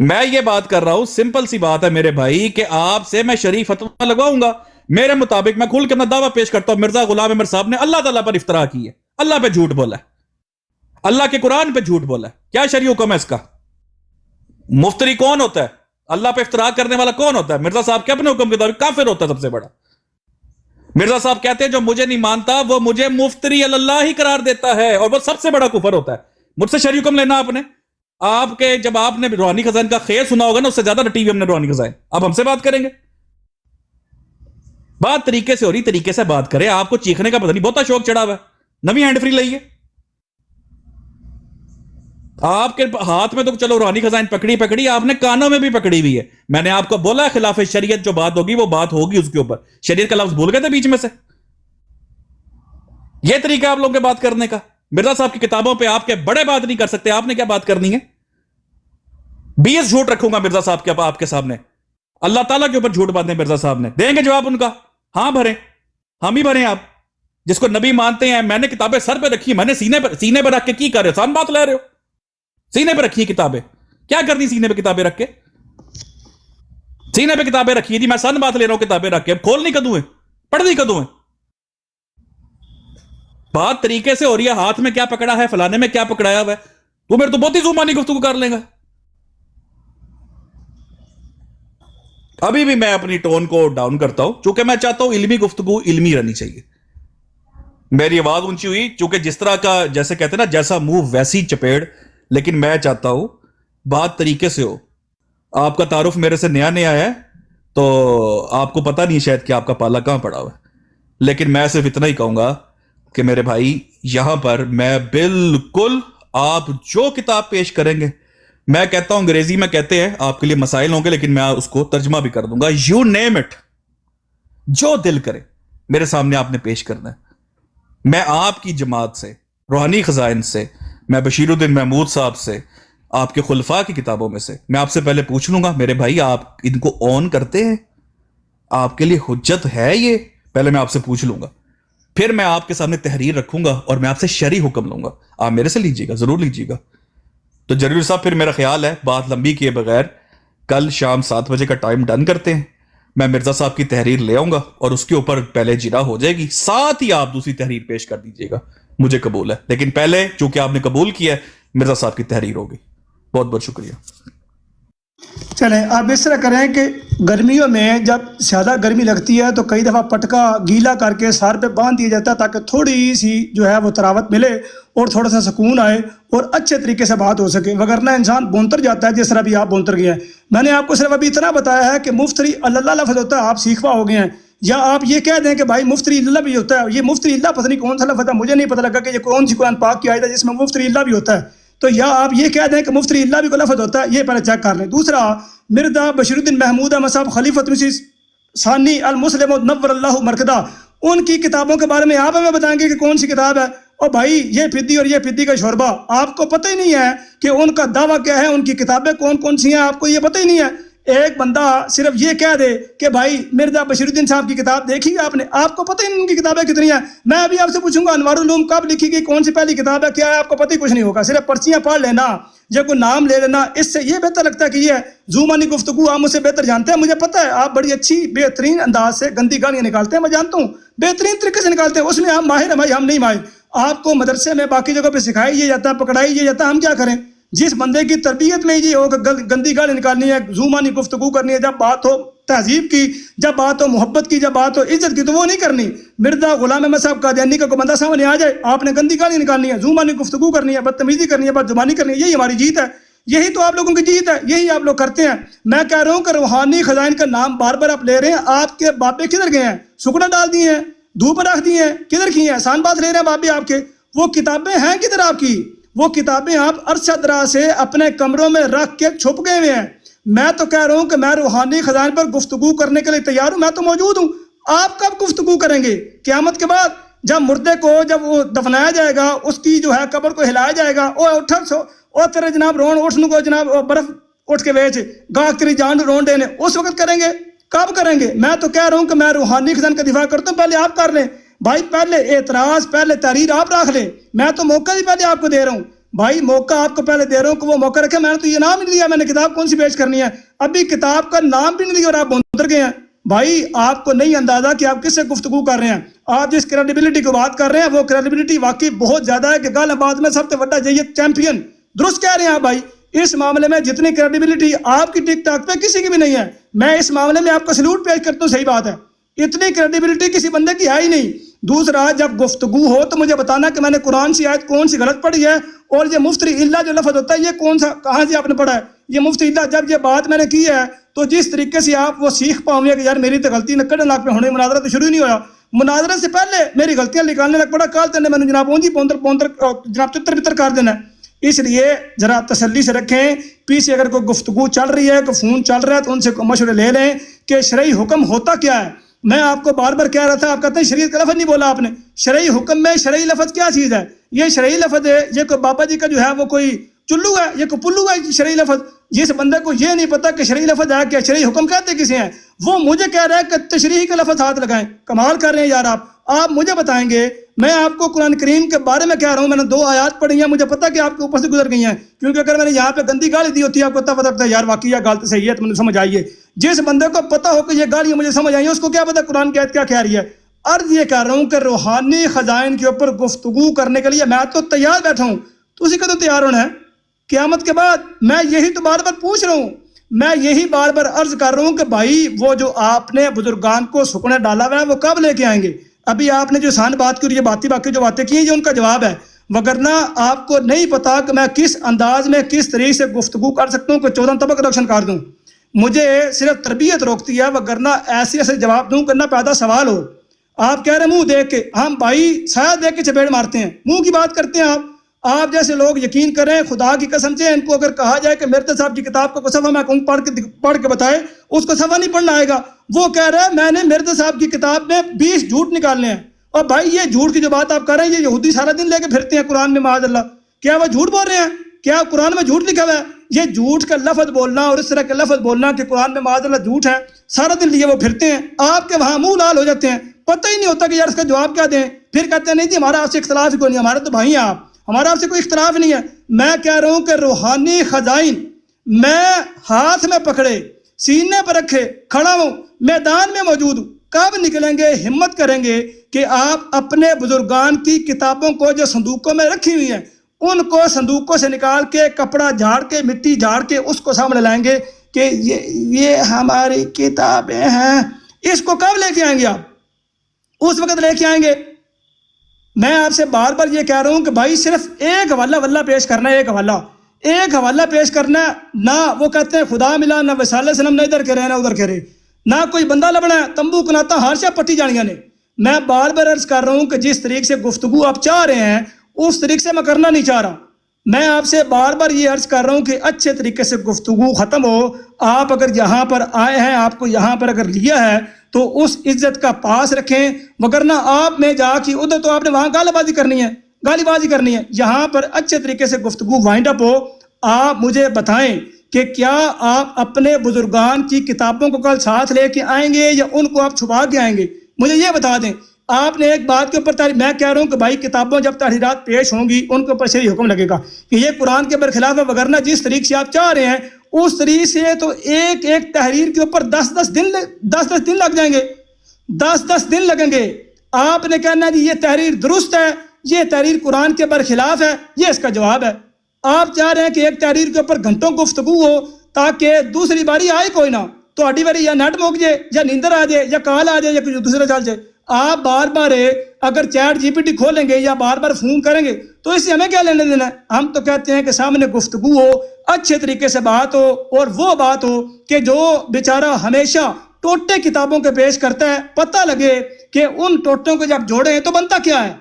میں یہ بات کر رہا ہوں، سمپل سی بات ہے میرے بھائی کہ آپ سے میں شرعی فتویٰ لگواؤں گا، میرے مطابق میں کھل کے اپنا دعویٰ پیش کرتا ہوں مرزا غلام احمد صاحب نے اللہ تعالیٰ پر افتراء کی ہے، اللہ پہ جھوٹ بولا ہے، اللہ کے قرآن پہ جھوٹ بولا ہے۔ کیا شرعی حکم ہے اس کا؟ مفتری کون ہوتا ہے؟ اللہ پہ افتراء کرنے والا کون ہوتا ہے؟ مرزا صاحب کے اپنے حکم کے مطابق کافر ہوتا ہے سب سے بڑا۔ مرزا صاحب کہتے ہیں جو مجھے نہیں مانتا وہ مجھے مفتری اللہ ہی قرار دیتا ہے، اور وہ سب سے بڑا کفر ہوتا ہے۔ مجھ سے شرعی حکم لینا آپ نے، آپ کے جب آپ نے روحانی خزائن کا خیر سنا ہوگا نا، اس سے زیادہ رٹی ہوئی ہم نے روحانی خزائن۔ اب ہم سے بات کریں گے، بات طریقے سے ہو رہی، طریقے سے بات کریں۔ آپ کو چیخنے کا پتہ نہیں بہت شوق چڑھا ہوا ہے، نوی ہینڈ فری لائیے۔ آپ کے ہاتھ میں تو چلو روحانی خزائن پکڑی، آپ نے کانوں میں بھی پکڑی ہوئی ہے۔ میں نے آپ کو بولا خلاف شریعت جو بات ہوگی وہ بات ہوگی اس کے اوپر۔ شریعت کا لفظ بھول گئے تھے بیچ میں سے؟ یہ طریقہ آپ لوگوں کے بات کرنے کا۔ مرزا صاحب کی کتابوں پہ آپ کے بڑے بات نہیں کر سکتے، آپ نے کیا بات کرنی ہے؟ 20 جھوٹ رکھوں گا مرزا صاحب کے آپ کے سامنے، اللہ تعالیٰ کے اوپر جھوٹ باندھے مرزا صاحب نے، دیں گے جواب ان کا؟ ہاں بھریں، ہم ہی بھریں۔ آپ جس کو نبی مانتے ہیں، میں نے کتابیں سر پہ رکھی، میں نے سینے پہ رکھ کے کی کر رہے ہو؟ سان بات لے رہے ہو؟ سینے پہ رکھی کتابیں، کیا کرنی سینے پہ کتابیں رکھ کے؟ سینے پہ کتابیں رکھی تھی، میں سن بات لے رہا ہوں کتابیں رکھ کے، اب کھولنی کدوں ہے، پڑھنی کدوں ہے؟ بات طریقے سے ہو رہی ہے، ہاتھ میں کیا پکڑا ہے، فلانے میں کیا پکڑایا ہوا ہے، تو میرے تو بہت ہی زبانی گفتگو کر لیں گا۔ ابھی بھی میں اپنی ٹون کو ڈاؤن کرتا ہوں، چونکہ میں چاہتا ہوں علمی گفتگو علمی رہنی چاہیے۔ میری آواز اونچی ہوئی چونکہ جس طرح کا، جیسے کہتے ہیں نا جیسا منہ ویسی چپیڑ، لیکن میں چاہتا ہوں بات طریقے سے ہو۔ آپ کا تعارف میرے سے نیا نیا ہے تو آپ کو پتہ نہیں شاید کہ آپ کا پالا کہاں پڑا ہوا ہے، لیکن میں صرف اتنا ہی کہوں گا کہ میرے بھائی یہاں پر میں بالکل آپ جو کتاب پیش کریں گے، میں کہتا ہوں انگریزی میں کہتے ہیں آپ کے لیے مسائل ہوں گے لیکن میں اس کو ترجمہ بھی کر دوں گا، یو نیم اٹ، جو دل کرے میرے سامنے آپ نے پیش کرنا ہے۔ میں آپ کی جماعت سے، روحانی خزائن سے، میں بشیر الدین محمود صاحب سے، آپ کے خلفاء کی کتابوں میں سے میں آپ سے پہلے پوچھ لوں گا میرے بھائی آپ ان کو آن کرتے ہیں؟ آپ کے لیے حجت ہے یہ؟ پہلے میں آپ سے پوچھ لوں گا، پھر میں آپ کے سامنے تحریر رکھوں گا اور میں آپ سے شرعی حکم لوں گا، آپ میرے سے لیجیے گا، ضرور لیجیے گا۔ تو جلیل صاحب پھر میرا خیال ہے بات لمبی کیے بغیر کل شام 7 بجے کا ٹائم ڈن کرتے ہیں، میں مرزا صاحب کی تحریر لے آؤں گا اور اس کے اوپر پہلے جرا ہو جائے گی، ساتھ ہی آپ دوسری تحریر پیش کر دیجیے گا، مجھے قبول ہے، لیکن پہلے چونکہ آپ نے قبول کیا ہے مرزا صاحب کی تحریر ہوگی۔ بہت بہت شکریہ۔ چلیں آپ اس طرح کریں کہ گرمیوں میں جب زیادہ گرمی لگتی ہے تو کئی دفعہ پٹکا گیلا کر کے سر پہ باندھ دیا جاتا ہے تاکہ تھوڑی سی جو ہے وہ تراوت ملے اور تھوڑا سا سکون آئے اور اچھے طریقے سے بات ہو سکے، وگرنہ انسان بونتر جاتا ہے جس طرح بھی آپ بونتر گئے ہیں۔ میں نے آپ کو صرف ابھی اتنا بتایا ہے کہ مفتری اللہ لفظ ہوتا ہے، آپ سیکھوا ہو گئے ہیں، یا آپ یہ کہہ دیں کہ بھائی مفتری اللہ بھی ہوتا ہے، یہ مفتری اللہ پتہ نہیں کون سا لفظ ہے، مجھے نہیں پتہ لگا کہ یہ کون سی قرآن پاک کی آیت ہے جس میں مفتری اللہ بھی ہوتا ہے، تو یا آپ یہ کہہ دیں کہ مفتری اللہ بھی کوئی لفظ ہوتا ہے، یہ پہلے چیک کر لیں۔ دوسرا، مرزا بشیر الدین محمود احمد صاحب خلیفۃ مسیح ثانی المسلم نور اللہ مرکدہ، ان کی کتابوں کے بارے میں آپ ہمیں بتائیں گے کہ کون سی کتاب ہے؟ اور بھائی یہ پھدی اور یہ پھدی کا شوربہ، آپ کو پتہ ہی نہیں ہے کہ ان کا دعویٰ کیا ہے، ان کی کتابیں کون کون سی ہیں، آپ کو یہ پتہ ہی نہیں ہے۔ ایک بندہ صرف یہ کہہ دے کہ بھائی مرزا بشیر الدین صاحب کی کتاب دیکھی آپ نے، آپ کو پتہ ہی نہیں ان کی کتابیں کتنی ہیں۔ میں ابھی آپ سے پوچھوں گا انوار العلوم کب لکھی گئی، کون سی پہلی کتاب ہے، کیا ہے، آپ کو پتہ ہی کچھ نہیں ہوگا، صرف پرچیاں پڑھ لینا یا کوئی نام لے لینا، اس سے یہ بہتر لگتا ہے کہ یہ زومانی گفتگو آپ مجھ سے بہتر جانتے ہیں، مجھے پتہ ہے آپ بڑی اچھی بہترین انداز سے گندی گالیاں نکالتے ہیں، میں جانتا ہوں بہترین طریقے سے نکالتے ہیں، اس میں ہم ماہر ہیں، ہم نہیں ماہر۔ آپ کو مدرسے میں باقی جگہ پہ سکھائی یہ جاتا ہے، پکڑائی یہ جاتا ہے، ہم کیا کریں؟ جس بندے کی تربیت میں یہ ہو کہ گندی گالی نکالنی ہے، زومانی گفتگو کرنی ہے، جب بات ہو تہذیب کی، جب بات ہو محبت کی، جب بات ہو عزت کی، تو وہ نہیں کرنی۔ مرزا غلام احمد صاحب قادیانی کا کوئی بندہ سامنے آ جائے، آپ نے گندی گالی نکالنی ہے، زومانی گفتگو کرنی ہے، بدتمیزی کرنی ہے، بدزبانی کرنی ہے، یہی ہماری جیت ہے، یہی تو آپ لوگوں کی جیت ہے، یہی آپ لوگ کرتے ہیں۔ میں کہہ رہا ہوں کہ روحانی خزائن کا نام بار بار آپ لے رہے ہیں، آپ کے بابے کدھر گئے ہیں؟ سکڑا ڈال دیے ہیں، دھوپ رکھ دی ہیں، کدھر کی ہیں؟ احسان بات لے رہے ہیں بابے آپ کے، وہ کتابیں ہیں کدھر آپ کی؟ وہ کتابیں آپ عرصہ دراز سے اپنے کمروں میں رکھ کے چھپ گئے ہوئے ہیں۔ میں تو کہہ رہا ہوں کہ میں روحانی خزائن پر گفتگو کرنے کے لیے تیار ہوں، میں تو موجود ہوں، آپ کب گفتگو کریں گے؟ قیامت کے بعد جب مردے کو جب وہ دفنایا جائے گا، اس کی جو ہے قبر کو ہلایا جائے گا، او اٹھا سو او تیرے جناب رون اٹھن کو جناب برف اٹھ کے ویچ گاہ تیری جان رون دینے، اس وقت کریں گے؟ کب کریں گے؟ میں تو کہہ رہا ہوں کہ میں روحانی خزائن کا دفاع کرتا ہوں، پہلے آپ کر لیں بھائی، پہلے اعتراض، پہلے تحریر آپ رکھ لیں، میں تو موقع ہی پہلے آپ کو دے رہا ہوں بھائی، موقع آپ کو پہلے دے رہا ہوں کہ وہ موقع رکھے۔ میں نے تو یہ نام ہی نہیں دیا میں نے کتاب کون سی پیش کرنی ہے، ابھی کتاب کا نام بھی نہیں دیا اور آپ بونتر گئے ہیں۔ بھائی آپ کو نہیں اندازہ کہ آپ کس سے گفتگو کر رہے ہیں، آپ جس کریڈیبلٹی کو بات کر رہے ہیں وہ کریڈیبلٹی واقعی بہت زیادہ ہے کہ گال آباد میں سب سے بڑا جیت چیمپئن، درست کہہ رہے ہیں آپ بھائی۔ اس معاملے میں جتنی کریڈیبلٹی آپ کی ٹک ٹاک پہ کسی کی بھی نہیں ہے، میں اس معاملے میں آپ کو سلوٹ پیش کرتا ہوں، صحیح بات ہے، اتنی کریڈیبلٹی کسی بندے کی ہے ہی نہیں۔ دوسرا، جب گفتگو ہو تو مجھے بتانا کہ میں نے قرآن سی آیت کون سی غلط پڑھی ہے، اور یہ مفتری اللہ جو لفظ ہوتا ہے یہ کون سا کہاں سے آپ نے پڑھا ہے، یہ مفتی اللہ جب یہ بات میں نے کی ہے تو جس طریقے سے آپ وہ سیکھ پاؤں گے کہ یار میری تو غلطی نکڑ لاکھ پہ ہونے، مناظرہ تو شروع ہی نہیں ہوا، مناظرہ سے پہلے میری غلطیاں نکالنے لگ پڑا، کال تنے میں نے جناب اونجی پونتر جناب چتر بتر کر دینا ہے۔ اس لیے ذرا تسلی سے رکھیں، پیچھے اگر کوئی گفتگو چل رہی ہے، کوئی فون چل رہا ہے تو ان سے مشورے لے لیں کہ شرعی حکم ہوتا کیا ہے۔ میں آپ کو بار بار کہہ رہا تھا، آپ کہتے ہیں شریعت کا لفظ نہیں بولا آپ نے، شرعی حکم میں شرعی لفظ کیا چیز ہے؟ یہ شرعی لفظ ہے، یہ کوئی بابا جی کا جو ہے وہ کوئی چلو ہے، یہ کوئی پلو ہے شرعی لفظ؟ جس بندے کو یہ نہیں پتا کہ شرعی لفظ ہے کیا، شرعی حکم کہتے کسے ہیں، وہ مجھے کہہ رہا ہے کہ تشریح کا لفظ ہاتھ لگائیں، کمال کر رہے ہیں یار آپ مجھے بتائیں گے۔ میں آپ کو قرآن کریم کے بارے میں کہہ رہا ہوں، میں نے 2 آیات پڑھی ہیں، مجھے پتا کہ آپ کے اوپر سے گزر گئی ہیں، کیونکہ اگر میں نے یہاں پہ گندی گالی دی ہوتی ہے آپ کو تب پتا ہے یار واقعی یہ غلط صحیح ہے، تو مجھے سمجھ آئیے۔ جس بندے کو پتا ہو کہ یہ گالیاں مجھے سمجھ آئی ہیں، اس کو کیا پتا قرآن کی آیت کیا کہہ رہی ہے۔ عرض یہ کر رہا ہوں کہ روحانی خزائن کے اوپر گفتگو کرنے کے لیے میں تو تیار بیٹھا ہوں، تو اسی کا تو تیار ہونا ہے قیامت کے بعد۔ میں یہی تو بار بار پوچھ رہا ہوں، میں یہی بار بار عرض کر رہا ہوں کہ بھائی وہ جو آپ نے بزرگان کو سکنے ڈالا ہوا ہے وہ کب لے کے آئیں گے؟ ابھی آپ نے جو آسان بات کی اور یہ باقی جو باتیں کی ہیں یہ ان کا جواب ہے، وگرنہ آپ کو نہیں پتا کہ میں کس انداز میں کس طریقے سے گفتگو کر سکتا ہوں کہ 14 طبق رکشن کر دوں۔ مجھے صرف تربیت روکتی ہے، وگرنہ ایسے ایسے جواب دوں کرنا پیدا سوال ہو. آپ کہہ رہے ہیں منہ دیکھ کے، ہم بھائی سایہ دیکھ کے چپیڑ مارتے ہیں، منہ کی بات کرتے ہیں. آپ جیسے لوگ یقین کریں، خدا کی قسم سے ان کو اگر کہا جائے کہ مرزا صاحب کی کتاب کو صفحہ میں کہوں پڑھ کے بتائے، اس کو صفحہ نہیں پڑھنا آئے گا. وہ کہہ رہا ہے میں نے مرزا صاحب کی کتاب میں 20 جھوٹ نکالنے ہیں. اور بھائی یہ جھوٹ کی جو بات آپ کر رہے ہیں، یہ یہودی سارا دن لے کے پھرتے ہیں قرآن میں، معاذ اللہ. کیا وہ جھوٹ بول رہے ہیں؟ کیا قرآن میں جھوٹ لکھا ہوا ہے؟ یہ جھوٹ کا لفظ بولنا اور اس طرح کا لفظ بولنا کہ قرآن میں معاذ اللہ جھوٹ ہے، سارا دن لیے وہ پھرتے ہیں. آپ کے وہاں منہ لال ہو جاتے ہیں، پتہ ہی نہیں ہوتا کہ یار اس کا جواب کیا دیں. پھر کہتے ہیں نہیں جی ہمارا آپ سے اختلاف ہی کوئی نہیں، ہمارے تو بھائی ہیں آپ، ہمارا آپ سے کوئی اختلاف نہیں ہے. میں کہہ رہا ہوں کہ روحانی خزائن میں ہاتھ میں پکڑے، سینے پر رکھے کھڑا ہوں، میدان میں موجود ہوں. کب نکلیں گے، ہمت کریں گے کہ آپ اپنے بزرگان کی کتابوں کو جو صندوقوں میں رکھی ہوئی ہیں، ان کو صندوقوں سے نکال کے کپڑا جھاڑ کے مٹی جھاڑ کے اس کو سامنے لائیں گے کہ یہ ہماری کتابیں ہیں. اس کو کب لے کے آئیں گے آپ؟ اس وقت لے کے آئیں گے. میں آپ سے بار بار یہ کہہ رہا ہوں کہ بھائی صرف ایک حوالہ واللہ پیش کرنا ہے، ایک حوالہ پیش کرنا ہے. نہ وہ کہتے ہیں خدا ملا، نہ وصال علیہ السلام، نہ ادھر کے رہے نہ ادھر کے رہے، نہ کوئی بندہ لبنا ہے، تمبو کناتا ہر شاہ پٹی جانیاں نے. میں بار بار عرض کر رہا ہوں کہ جس طریقے سے گفتگو آپ چاہ رہے ہیں اس طریقے سے میں کرنا نہیں چاہ رہا. میں آپ سے بار بار یہ عرض کر رہا ہوں کہ اچھے طریقے سے گفتگو ختم ہو. آپ اگر یہاں پر آئے ہیں، آپ کو یہاں پر اگر لیا ہے تو اس عزت کا پاس رکھیں، وگرنہ آپ میں جا کے ادھر تو آپ نے وہاں گالی بازی کرنی ہے. یہاں پر اچھے طریقے سے گفتگو وائنڈ اپ ہو. آپ مجھے بتائیں کہ کیا آپ اپنے بزرگان کی کتابوں کو کل ساتھ لے کے آئیں گے یا ان کو آپ چھپا کے آئیں گے؟ مجھے یہ بتا دیں. آپ نے ایک بات کے اوپر میں کہہ رہا ہوں کہ بھائی کتابوں جب تحریرات پیش ہوں گی ان کے اوپر شرعی حکم لگے گا کہ یہ قرآن کے برخلاف ہے، وگرنہ جس طریقے سے آپ چاہ رہے ہیں اس طریقے سے تو ایک ایک تحریر کے اوپر 10 دن لگ جائیں گے، 10 دن لگیں گے. آپ نے کہنا جی یہ تحریر درست ہے، یہ تحریر قرآن کے برخلاف ہے، یہ اس کا جواب ہے. آپ چاہ رہے ہیں کہ ایک تحریر کے اوپر گھنٹوں گفتگو ہو تاکہ دوسری باری آئے کوئی نہ، تو اڈی باری یا نیٹ موک جائے یا نیندر آ جائے یا کال آ جائے یا کچھ دوسرا چل جائے. آپ بار بار اگر چیٹ جی پی ٹی کھولیں گے یا بار بار فون کریں گے تو اس سے ہمیں کیا لینے دینا ہے؟ ہم تو کہتے ہیں کہ سامنے گفتگو ہو، اچھے طریقے سے بات ہو، اور وہ بات ہو کہ جو بیچارہ ہمیشہ ٹوٹے کتابوں کے پیش کرتا ہے پتہ لگے کہ ان ٹوٹوں کو جب جوڑیں تو بنتا کیا ہے،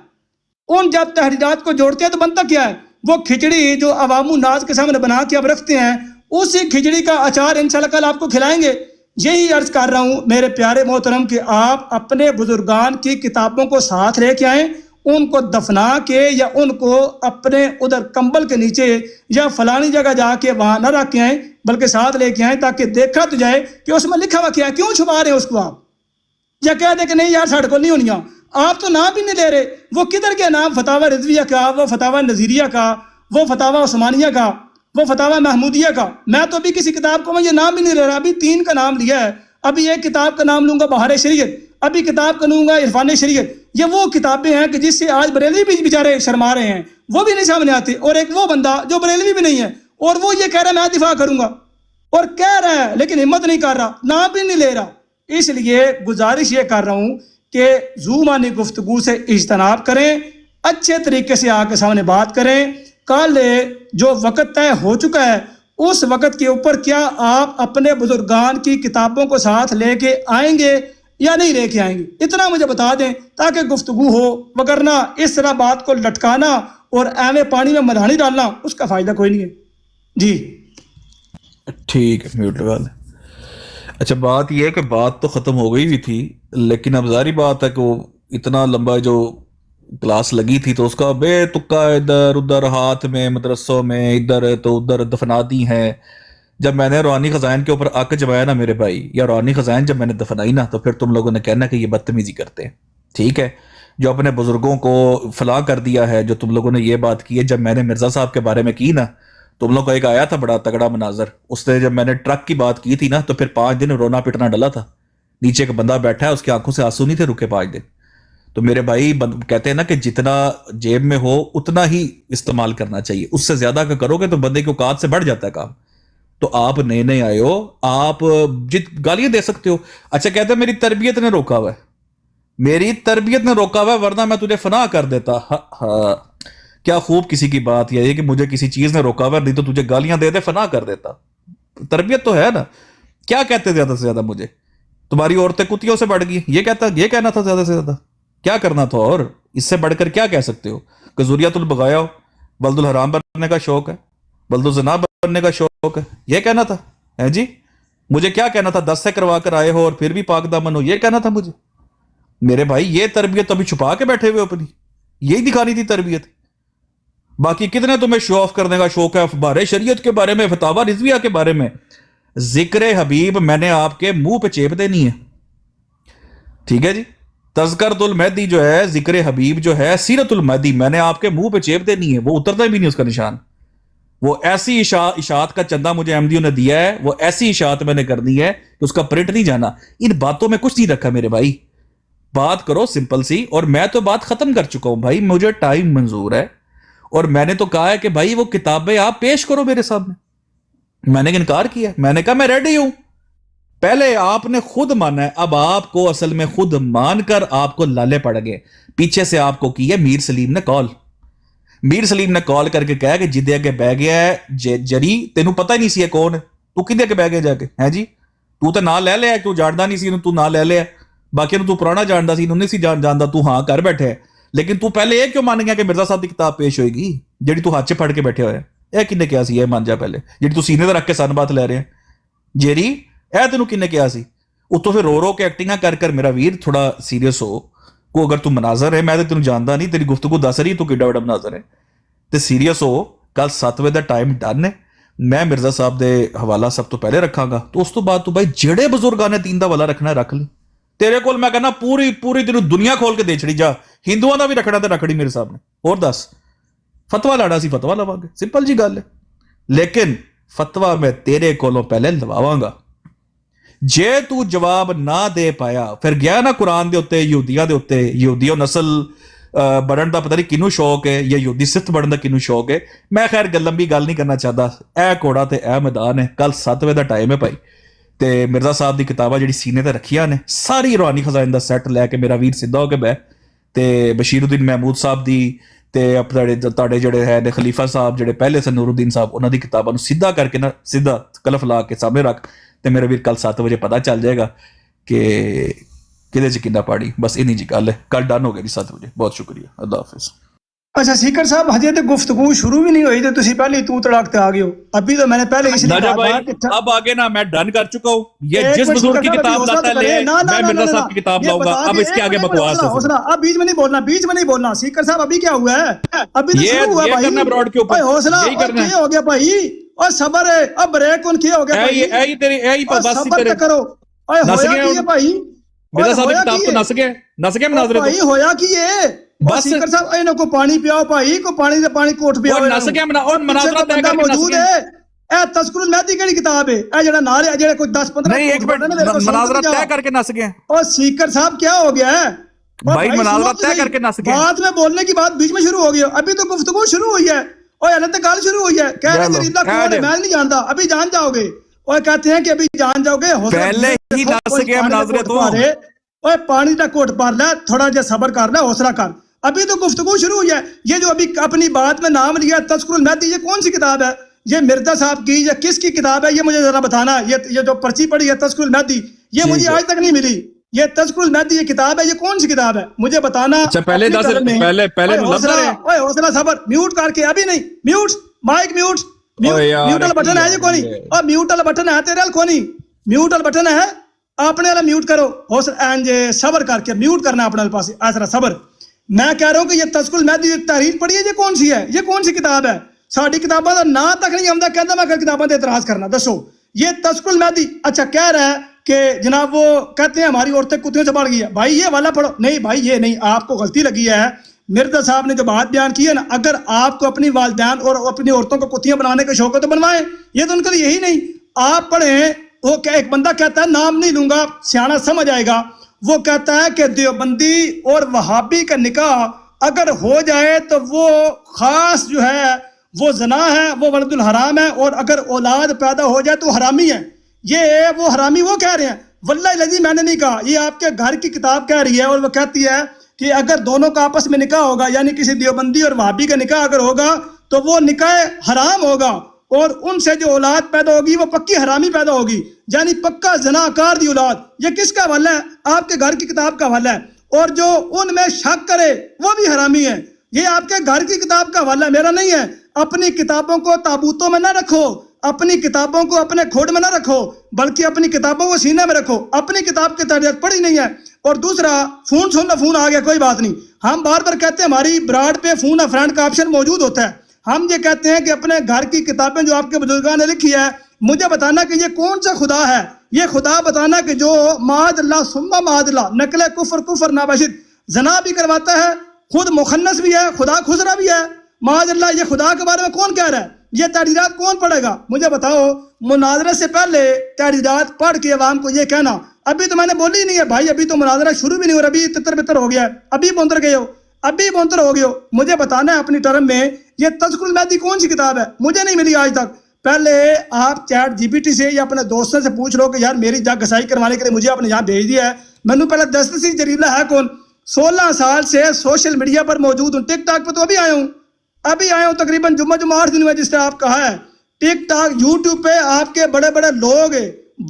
ان جب تحریرات کو جوڑتے ہیں تو بنتا کیا ہے. وہ کھچڑی جو عوام الناس کے سامنے بنا کے اب رکھتے ہیں، اسی کھچڑی کا اچار انشاءاللہ کل آپ کو کھلائیں گے. یہی عرض کر رہا ہوں میرے پیارے محترم کہ آپ اپنے بزرگان کی کتابوں کو ساتھ لے کے آئیں، ان کو دفنا کے یا ان کو اپنے ادھر کمبل کے نیچے یا فلانی جگہ جا کے وہاں نہ رکھ کے آئیں، بلکہ ساتھ لے کے آئیں تاکہ دیکھا تو جائے کہ اس میں لکھا ہوا کیا ہے. کیوں چھپا رہے ہیں اس کو آپ؟ یا کہہ دیں کہ نہیں یار ساڑھے کو نہیں ہونی. آپ تو نام بھی نہیں لے رہے. وہ کدھر کے نام؟ فتاوی رضویہ کا، وہ فتاوی نظیریہ کا، وہ فتاوی عثمانیہ کا، وہ فتاوی محمودیہ کا. میں تو ابھی کسی کتاب کو میں یہ نام بھی نہیں لے رہا، ابھی 3 کا نام لیا ہے. ابھی ایک کتاب کا نام لوں گا بہار شریعت، ابھی کتاب کا لوں گا عرفان شریعت. یہ وہ کتابیں ہیں کہ جس سے آج بریلوی بھی بیچارے شرما رہے ہیں، وہ بھی نہیں سامنے آتے. اور ایک وہ بندہ جو بریلوی بھی نہیں ہے اور وہ یہ کہہ رہا ہے میں دفاع کروں گا، اور کہہ رہا ہے لیکن ہمت نہیں کر رہا، نام بھی نہیں لے رہا. اس لیے گزارش یہ کر رہا ہوں کہ زومانی گفتگو سے اجتناب کریں، اچھے طریقے سے آ کے سامنے بات کریں. کل جو وقت طے ہو چکا ہے اس وقت کے اوپر کیا آپ اپنے بزرگان کی کتابوں کو ساتھ لے کے آئیں گے یا نہیں لے کے آئیں گے؟ اتنا مجھے بتا دیں تاکہ گفتگو ہو، وگرنہ اس طرح بات کو لٹکانا اور ایویں پانی میں مدھانی ڈالنا اس کا فائدہ کوئی نہیں ہے. جی ٹھیک ہے، میوٹ لگا لیں. اچھا بات یہ ہے کہ بات تو ختم ہو گئی بھی تھی، لیکن اب ظاہری بات ہے کہ وہ اتنا لمبا جو کلاس لگی تھی تو اس کا بے تکا ادھر ادھر ہاتھ میں مدرسوں میں ادھر تو ادھر دفنا دی ہیں. جب میں نے روحانی خزائن کے اوپر آکے جمایا نا میرے بھائی، یا روحانی خزائن جب میں نے دفنائی نا، تو پھر تم لوگوں نے کہنا کہ یہ بدتمیزی کرتے ہیں. ٹھیک ہے، جو اپنے بزرگوں کو فلاں کر دیا ہے، جو تم لوگوں نے یہ بات کی ہے. جب میں نے مرزا صاحب کے بارے میں کی نا، تم لوگ کا ایک آیا تھا بڑا تگڑا مناظر، اس نے جب میں نے ٹرک کی بات کی تھی نا تو پھر 5 دن رونا پٹنا ڈلا تھا. نیچے ایک بندہ بیٹھا ہے، اس کی آنکھوں سے آنسو نہیں تھے رکے 5 دن. تو میرے بھائی کہتے ہیں نا کہ جتنا جیب میں ہو اتنا ہی استعمال کرنا چاہیے، اس سے زیادہ کا کرو گے تو بندے کی اوقات سے بڑھ جاتا ہے کام. تو آپ نئے آئے ہو، آپ گالیاں دے سکتے ہو. اچھا کہتے ہیں میری تربیت نے روکا ہوا ہے، میری تربیت نے روکا ہوا ہے، ورنہ میں تجھے فنا کر دیتا. ہاں کیا خوب کسی کی بات یہ ہے کہ مجھے کسی چیز نے روکا ہوا ہے، نہیں تو تجھے گالیاں دے دے فنا کر دیتا. تربیت تو ہے نا. کیا کہتے زیادہ سے زیادہ مجھے؟ تمہاری عورتیں کتیوں سے بڑھ گئی، یہ کہنا تھا زیادہ سے زیادہ؟ کیا کرنا تھا؟ اور اس سے بڑھ کر کیا کہہ سکتے ہو؟ کہ ذریۃ البغایا ہو، ولد الحرام بننے کا شوق ہے، ولد الزنا بننے کا شوق ہے، یہ کہنا تھا ہے جی؟ مجھے کیا کہنا تھا؟ 10 سے کروا کر آئے ہو اور پھر بھی پاک دامن ہو، یہ کہنا تھا مجھے؟ میرے بھائی یہ تربیت ابھی چھپا کے بیٹھے ہوئے اپنی، یہی دکھانی تھی تربیت۔ باقی کتنے تمہیں شو آف کرنے کا شوق ہے اخبار شریعت کے بارے میں، فتاوی رضویہ کے بارے میں، ذکر حبیب میں نے آپ کے منہ پہ چیپ دینی ہے، ٹھیک ہے جی؟ تذکرۃ المہدی جو ہے، ذکر حبیب جو ہے، سیرت المہدی میں نے آپ کے منہ پہ چیپ دینی ہے، وہ اترتا بھی نہیں اس کا نشان۔ وہ ایسی اشاعت کا چندہ مجھے احمدیوں نے دیا ہے، وہ ایسی اشاعت میں نے کرنی ہے کہ اس کا پرنٹ نہیں جانا۔ ان باتوں میں کچھ نہیں رکھا میرے بھائی، بات کرو سمپل سی۔ اور میں تو بات ختم کر چکا ہوں بھائی، مجھے ٹائم منظور ہے، اور میں نے تو کہا ہے کہ بھائی وہ کتابیں آپ پیش کرو میرے سامنے۔ میں نے انکار کیا، میں نے کہا میں ریڈی ہوں۔ پہلے آپ نے خود مانا ہے، اب آپ کو اصل میں خود مان کر آپ کو لالے پڑ گئے۔ پیچھے سے آپ کو کی ہے میر سلیم نے کال، میر سلیم نے کال کر کے کہا کہ جدے کے بہ گیا ہے جری، تینوں پتہ ہی نہیں سی کون ہے، تو کدے کے بہ گیا جا کے ہے جی؟ تو تے نہ لے لیا، تو جاندا نہیں سی، تو نہ لے لیا، باقی تو پرانا جاندا سی، انہوں نے سی جاندا، تو ہاں کر بیٹھے ہے۔ لیکن تو پہلے یہ کیوں مان گیا کہ مرزا صاحب کی کتاب پیش ہوئے گی جڑی تو ہاتھ چ پھڑ کے بیٹھے ہوئے؟ اے کنے کیا سی؟ یہ مان جا پہلے، جڑی تو سینے تے رکھ کے سن بات لے رہے ہیں جیری، اے تینوں کنے کیا سی؟ اتوں پھر رو رو کے ایکٹنگاں کر میرا ویر تھوڑا سیریس ہو کو، اگر تو مناظر ہے، میں تو تینوں جاندا نہیں، تیری گفتگو دس رہی تو کیڈا بڑا مناظر ہے، تے سیریس ہو۔ کل 7 بجے دا ٹائم ڈن ہے، میں مرزا صاحب دے حوالہ سب تو پہلے رکھاں گا، تو اس تو بعد تو بھائی جڑے بزرگاں نے دین دا والا رکھنا ہے رکھ لی، تیرے کول میں کہنا پوری تینوں دنیا کھول کے دے چھڑی جا، ہندوؤں دا بھی رکھنا تے رکھڑی میرے صاحب نے، اور دس فتوا لاڑا سی فتوا لوا گے، سمپل جی گل ہے۔ لیکن فتوا میں تیرے کولوں پہلے لواواں گا، جے تو جواب نہ دے پایا پھر گیا نا قرآن دے اتے، یہودیاں دے اتے، یہودیوں نسل بڑھن دا پتہ نہیں کنوں شوق ہے، یا یہودی صفت بڑھن دا کنوں شوق ہے، میں خیر لمبی گل نہیں کرنا چاہتا، اے کوڑا تے اے میدان ہے۔ کل 7 بجے دا ٹائم ہے بھائی، تے مرزا صاحب دی کتاباں جڑی سینے تے رکھیاں نے ساری روحانی خزائن دا سیٹ لے کے میرا ویر سیدھا ہو کے بہ، تے بشیر الدین محمود صاحب دی تے تاڑے جڑے ہے نے خلیفہ صاحب جڑے پہلے سے نور الدین صاحب، انہاں دی کتاباں نو سیدھا کر کے نا سیدھا کلف لا کے سامنے رکھ، تے میرا ویر کل 7 بجے پتہ چل جائے گا کہ کدے چ کندا پاڑی۔ بس اینی جی گل ہے، کل ڈن ہو گیا جی 7 بجے۔ بہت شکریہ، اللہ حافظ۔ اچھا سیکر صاحب، ہجے تو گفتگو شروع بھی نہیں ہوئی تو تسی پہلے تو تڑاکتے آ گئے ہو۔ ابھی تو میں نے پہلے اس لیے کہا کہ اب آگے نا میں ڈن کر چکا ہوں، یہ جس بزرگ کی کتاب لاتا ہے لے، میں مرزا صاحب کی کتاب لاؤں گا، اب اس کے آگے بکواس ہے۔ اب بیچ میں نہیں بولنا سیکر صاحب، ابھی کیا ہوا ہے؟ ابھی تو شروع ہوا بھائی، کرنا براڈ کے اوپر حوصلہ کیا ہو گیا بھائی، اور صبر ہے، اب بریک کون کیا ہو گیا بھائی، صبر کرو، ہویا کی ہے بھائی؟ مرزا صاحب کی کتاب تو نس گیا مناظرے بھائی، ہویا کی ہے؟ بس سیکر صاحب اینو کو پانی پیاؤ بھائی، کو پانی سے پانی کوٹ پیاؤ، نس گیا مناظرہ طے کر کے نس موجود گیا۔ ہے۔ اے تذکر المہدی کیڑی کتاب ہے؟ اے جڑا نال ہے، جڑے کوئی 10-15 نہیں ایک منٹ، مناظرہ طے کر کے نس گیا۔ اور سیکر صاحب کیا ہو گیا ہے بھائی مناظرہ طے کر کے نس گیا، بعد میں بولنے کی بات بیچ میں شروع ہو گئی، ابھی تو گفتگو شروع ہوئی ہے، اور اللہ تک گل شروع ہوئی ہے، کہہ رہے ہیں جریلا کون ہے، میں نہیں جانتا، ابھی جان جاؤ گے، اور کہتے ہیں کہ ابھی جان جاؤ گے، پہلے ہی نس گیا مناظرے تو۔ اوے پانی کا کوٹ پار لے، تھوڑا جا صبر کر لے، حوصلہ کر، ابھی تو گفتگو شروع ہوئی ہے۔ یہ جو ابھی اپنی بات میں نام لیا تذکر المہدی، یہ کون سی کتاب ہے؟ یہ مرزا صاحب کی یا کس کی کتاب ہے؟ یہ مجھے ذرا بتانا۔ یہ جو پرچی پڑی ہے تذکر المہدی، یہ مجھے آج تک نہیں ملی۔ یہ تذکر المہدی یہ کتاب ہے، یہ کون سی کتاب ہے؟ مجھے بتانا۔ پہلے حوصلہ صبر، میوٹ کر کے، ابھی نہیں، میوٹ مائک، میوٹ والا بٹن ہے، یہ کونی، اور میوٹ والا بٹن ہے تیرے کونی، میوٹ والا بٹن ہے اپنے والا، میوٹ کرو، حوصلہ صبر کر کے میوٹ کرنا اپنے پاس، ایسا صبر۔ میں کہہ رہا ہوں کہ یہ تذکر المہدی تحریر پڑھی ہے، یہ کون سی ہے؟ یہ کون سی کتاب ہے؟ ساری کتابوں کا نام تک نہیں آتا، کہتا میں کتابوں سے اعتراض کرنا، دسو یہ تذکر المہدی۔ اچھا کہہ رہا ہے کہ جناب وہ کہتے ہیں ہماری عورتیں کتوں سے بڑھ گئی ہے، بھائی یہ والا پڑھو، نہیں بھائی یہ نہیں، آپ کو غلطی لگی ہے۔ مرزا صاحب نے جو بات بیان کی ہے نا، اگر آپ کو اپنی والدین اور اپنی عورتوں کو کتیاں بنانے کا شوق ہے تو بنوائیں، یہ تو ان کے لیے یہی نہیں۔ آپ پڑھیں، وہ ایک بندہ کہتا ہے نام نہیں لوں گا، سیانا سمجھ آئے گا، وہ کہتا ہے کہ دیوبندی اور وہابی کا نکاح اگر ہو جائے تو وہ خاص جو ہے وہ زنا ہے، وہ ولد الحرام ہے، اور اگر اولاد پیدا ہو جائے تو حرامی ہے۔ یہ وہ حرامی وہ کہہ رہے ہیں، واللہ الذی میں نے نہیں کہا، یہ آپ کے گھر کی کتاب کہہ رہی ہے، اور وہ کہتی ہے کہ اگر دونوں کا آپس میں نکاح ہوگا، یعنی کسی دیوبندی اور وہابی کا نکاح اگر ہوگا تو وہ نکاح حرام ہوگا، اور ان سے جو اولاد پیدا ہوگی وہ پکی حرامی پیدا ہوگی، یعنی پکا زناکار دی اولاد۔ یہ کس کا حوالہ ہے؟ آپ کے گھر کی کتاب کا حوالہ ہے۔ اور جو ان میں شک کرے وہ بھی حرامی ہے۔ یہ آپ کے گھر کی کتاب کا حوالہ ہے، میرا نہیں ہے۔ اپنی کتابوں کو تابوتوں میں نہ رکھو، اپنی کتابوں کو اپنے کھوڑ میں نہ رکھو، بلکہ اپنی کتابوں کو سینے میں رکھو۔ اپنی کتاب کی ترجیحات پڑھی نہیں ہے۔ اور دوسرا، فون سن لو، فون آ گیا کوئی بات نہیں، ہم بار بار کہتے ہیں ہماری براڈ پہ فون اے فرینڈ کا آپشن موجود ہوتا ہے۔ ہم یہ کہتے ہیں کہ اپنے گھر کی کتابیں جو آپ کے بزرگان نے لکھی ہے، مجھے بتانا کہ یہ کون سا خدا ہے، یہ خدا بتانا کہ جو معاذ اللہ ثم معاذ اللہ نقل کفر نابشد زنا بھی کرواتا ہے، خود مخنث بھی ہے، خدا خسرا بھی ہے، معاذ اللہ، یہ خدا کے بارے میں کون کہہ رہا ہے؟ یہ تحریرات کون پڑھے گا؟ مجھے بتاؤ، مناظرے سے پہلے تحریرات پڑھ کے عوام کو یہ کہنا، ابھی تو میں نے بولی نہیں ہے بھائی، ابھی تو مناظرہ شروع بھی نہیں ہو رہا، ابھی تتر بتر ہو گیا ہے، ابھی بونتر گئے ہو، ابھی بونتر ہو گئے ہو۔ مجھے بتانا ہے اپنی ٹرم میں یہ تذکر المہدی کون سی کتاب ہے؟ مجھے نہیں ملی آج تک۔ پہلے آپ چیٹ جی پی ٹی سے یا اپنے دوستوں سے پوچھ لو کہ یار میری جگ گسائی کروانے کے لیے مجھے آپ نے یہاں بھیج دیا ہے، میں پہلے دسترسی جریب اللہ ہے کون؟ 16 سال سے سوشل میڈیا پر موجود ہوں، ٹک ٹاک پہ تو ابھی آیا ہوں تقریباً جمعہ 8 دن ہوئے جس نے آپ کہا ہے۔ ٹک ٹاک یوٹیوب پہ آپ کے بڑے بڑے لوگ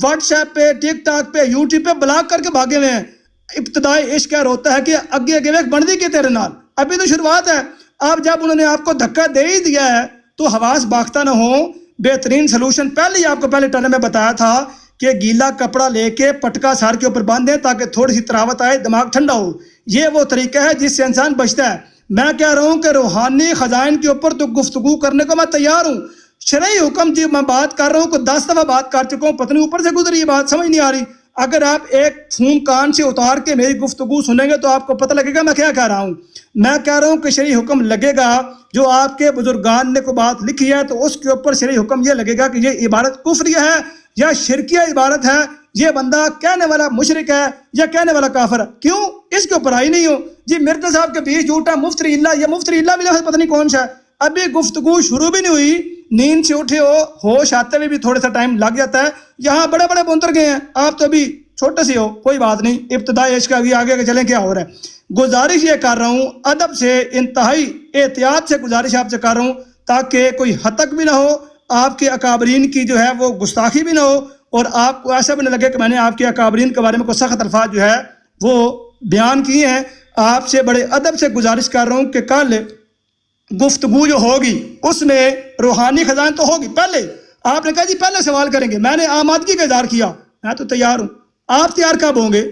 واٹس ایپ پہ ٹک ٹاک پہ یوٹیوب پہ بلاک کر کے بھاگے ہوئے ہیں۔ ابتدائی عشق ہوتا ہے کہ اگے ویک بندی کے تیرے نال، ابھی تو شروعات ہے۔ اب جب انہوں نے آپ کو دھکا دے ہی دیا ہے تو حواس باختہ نہ ہو۔ بہترین سلوشن پہلے ہی آپ کو پہلے ٹرم میں بتایا تھا کہ گیلا کپڑا لے کے پٹکا سار کے اوپر باندھ دیں تاکہ تھوڑی سی تراوت آئے، دماغ ٹھنڈا ہو۔ یہ وہ طریقہ ہے جس سے انسان بچتا ہے۔ میں کہہ رہا ہوں کہ روحانی خزائن کے اوپر تو گفتگو کرنے کو میں تیار ہوں۔ شرعی حکم جی میں بات کر رہا ہوں، کوئی 10 دفعہ بات کر چکا ہوں، پتہ اوپر سے گزری یہ بات سمجھ نہیں آ رہی۔ اگر آپ ایک فون کان سے اتار کے میری گفتگو سنیں گے تو آپ کو پتہ لگے گا میں کیا کہہ رہا ہوں۔ میں کہہ رہا ہوں کہ شرعی حکم لگے گا، جو آپ کے بزرگان نے کوئی بات لکھی ہے تو اس کے اوپر شرعی حکم یہ لگے گا کہ یہ عبارت کفریہ ہے یا شرکیہ عبارت ہے، یہ بندہ کہنے والا مشرک ہے یا کہنے والا کافر ہے۔ کیوں؟ اس کے اوپر آئی نہیں ہو جی۔ مرزا صاحب کے بیچ جھوٹا مفتری اللہ، یہ مفتری اللہ بھی لفظ پتہ نہیں کون سا ہے۔ ابھی گفتگو شروع بھی نہیں ہوئی، نیند سے اٹھے ہو، ہوش آتے ہوئے بھی تھوڑا سا ٹائم لگ جاتا ہے۔ یہاں بڑے بڑے بونتر گئے ہیں، آپ تو ابھی چھوٹے سے ہو، کوئی بات نہیں، ابتدائی عشق آگے کے چلیں کیا ہو رہا ہے۔ گزارش یہ کر رہا ہوں ادب سے، انتہائی احتیاط سے گزارش آپ سے کر رہا ہوں تاکہ کوئی حتک بھی نہ ہو، آپ کے اکابرین کی جو ہے وہ گستاخی بھی نہ ہو، اور آپ کو ایسا بھی نہ لگے کہ میں نے آپ کے اکابرین کے بارے میں کوئی سخت الفاظ جو ہے وہ بیان کیے ہیں۔ آپ سے بڑے ادب سے گزارش کر رہا ہوں کہ کل گفتگو جو ہوگی اس میں روحانی خزائن تو ہوگی۔ پہلے آپ نے کہا جی پہلے سوال کریں گے، میں نے آمادگی کا اظہار کیا، میں تو تیار ہوں۔ آپ تیار کب ہوں گے؟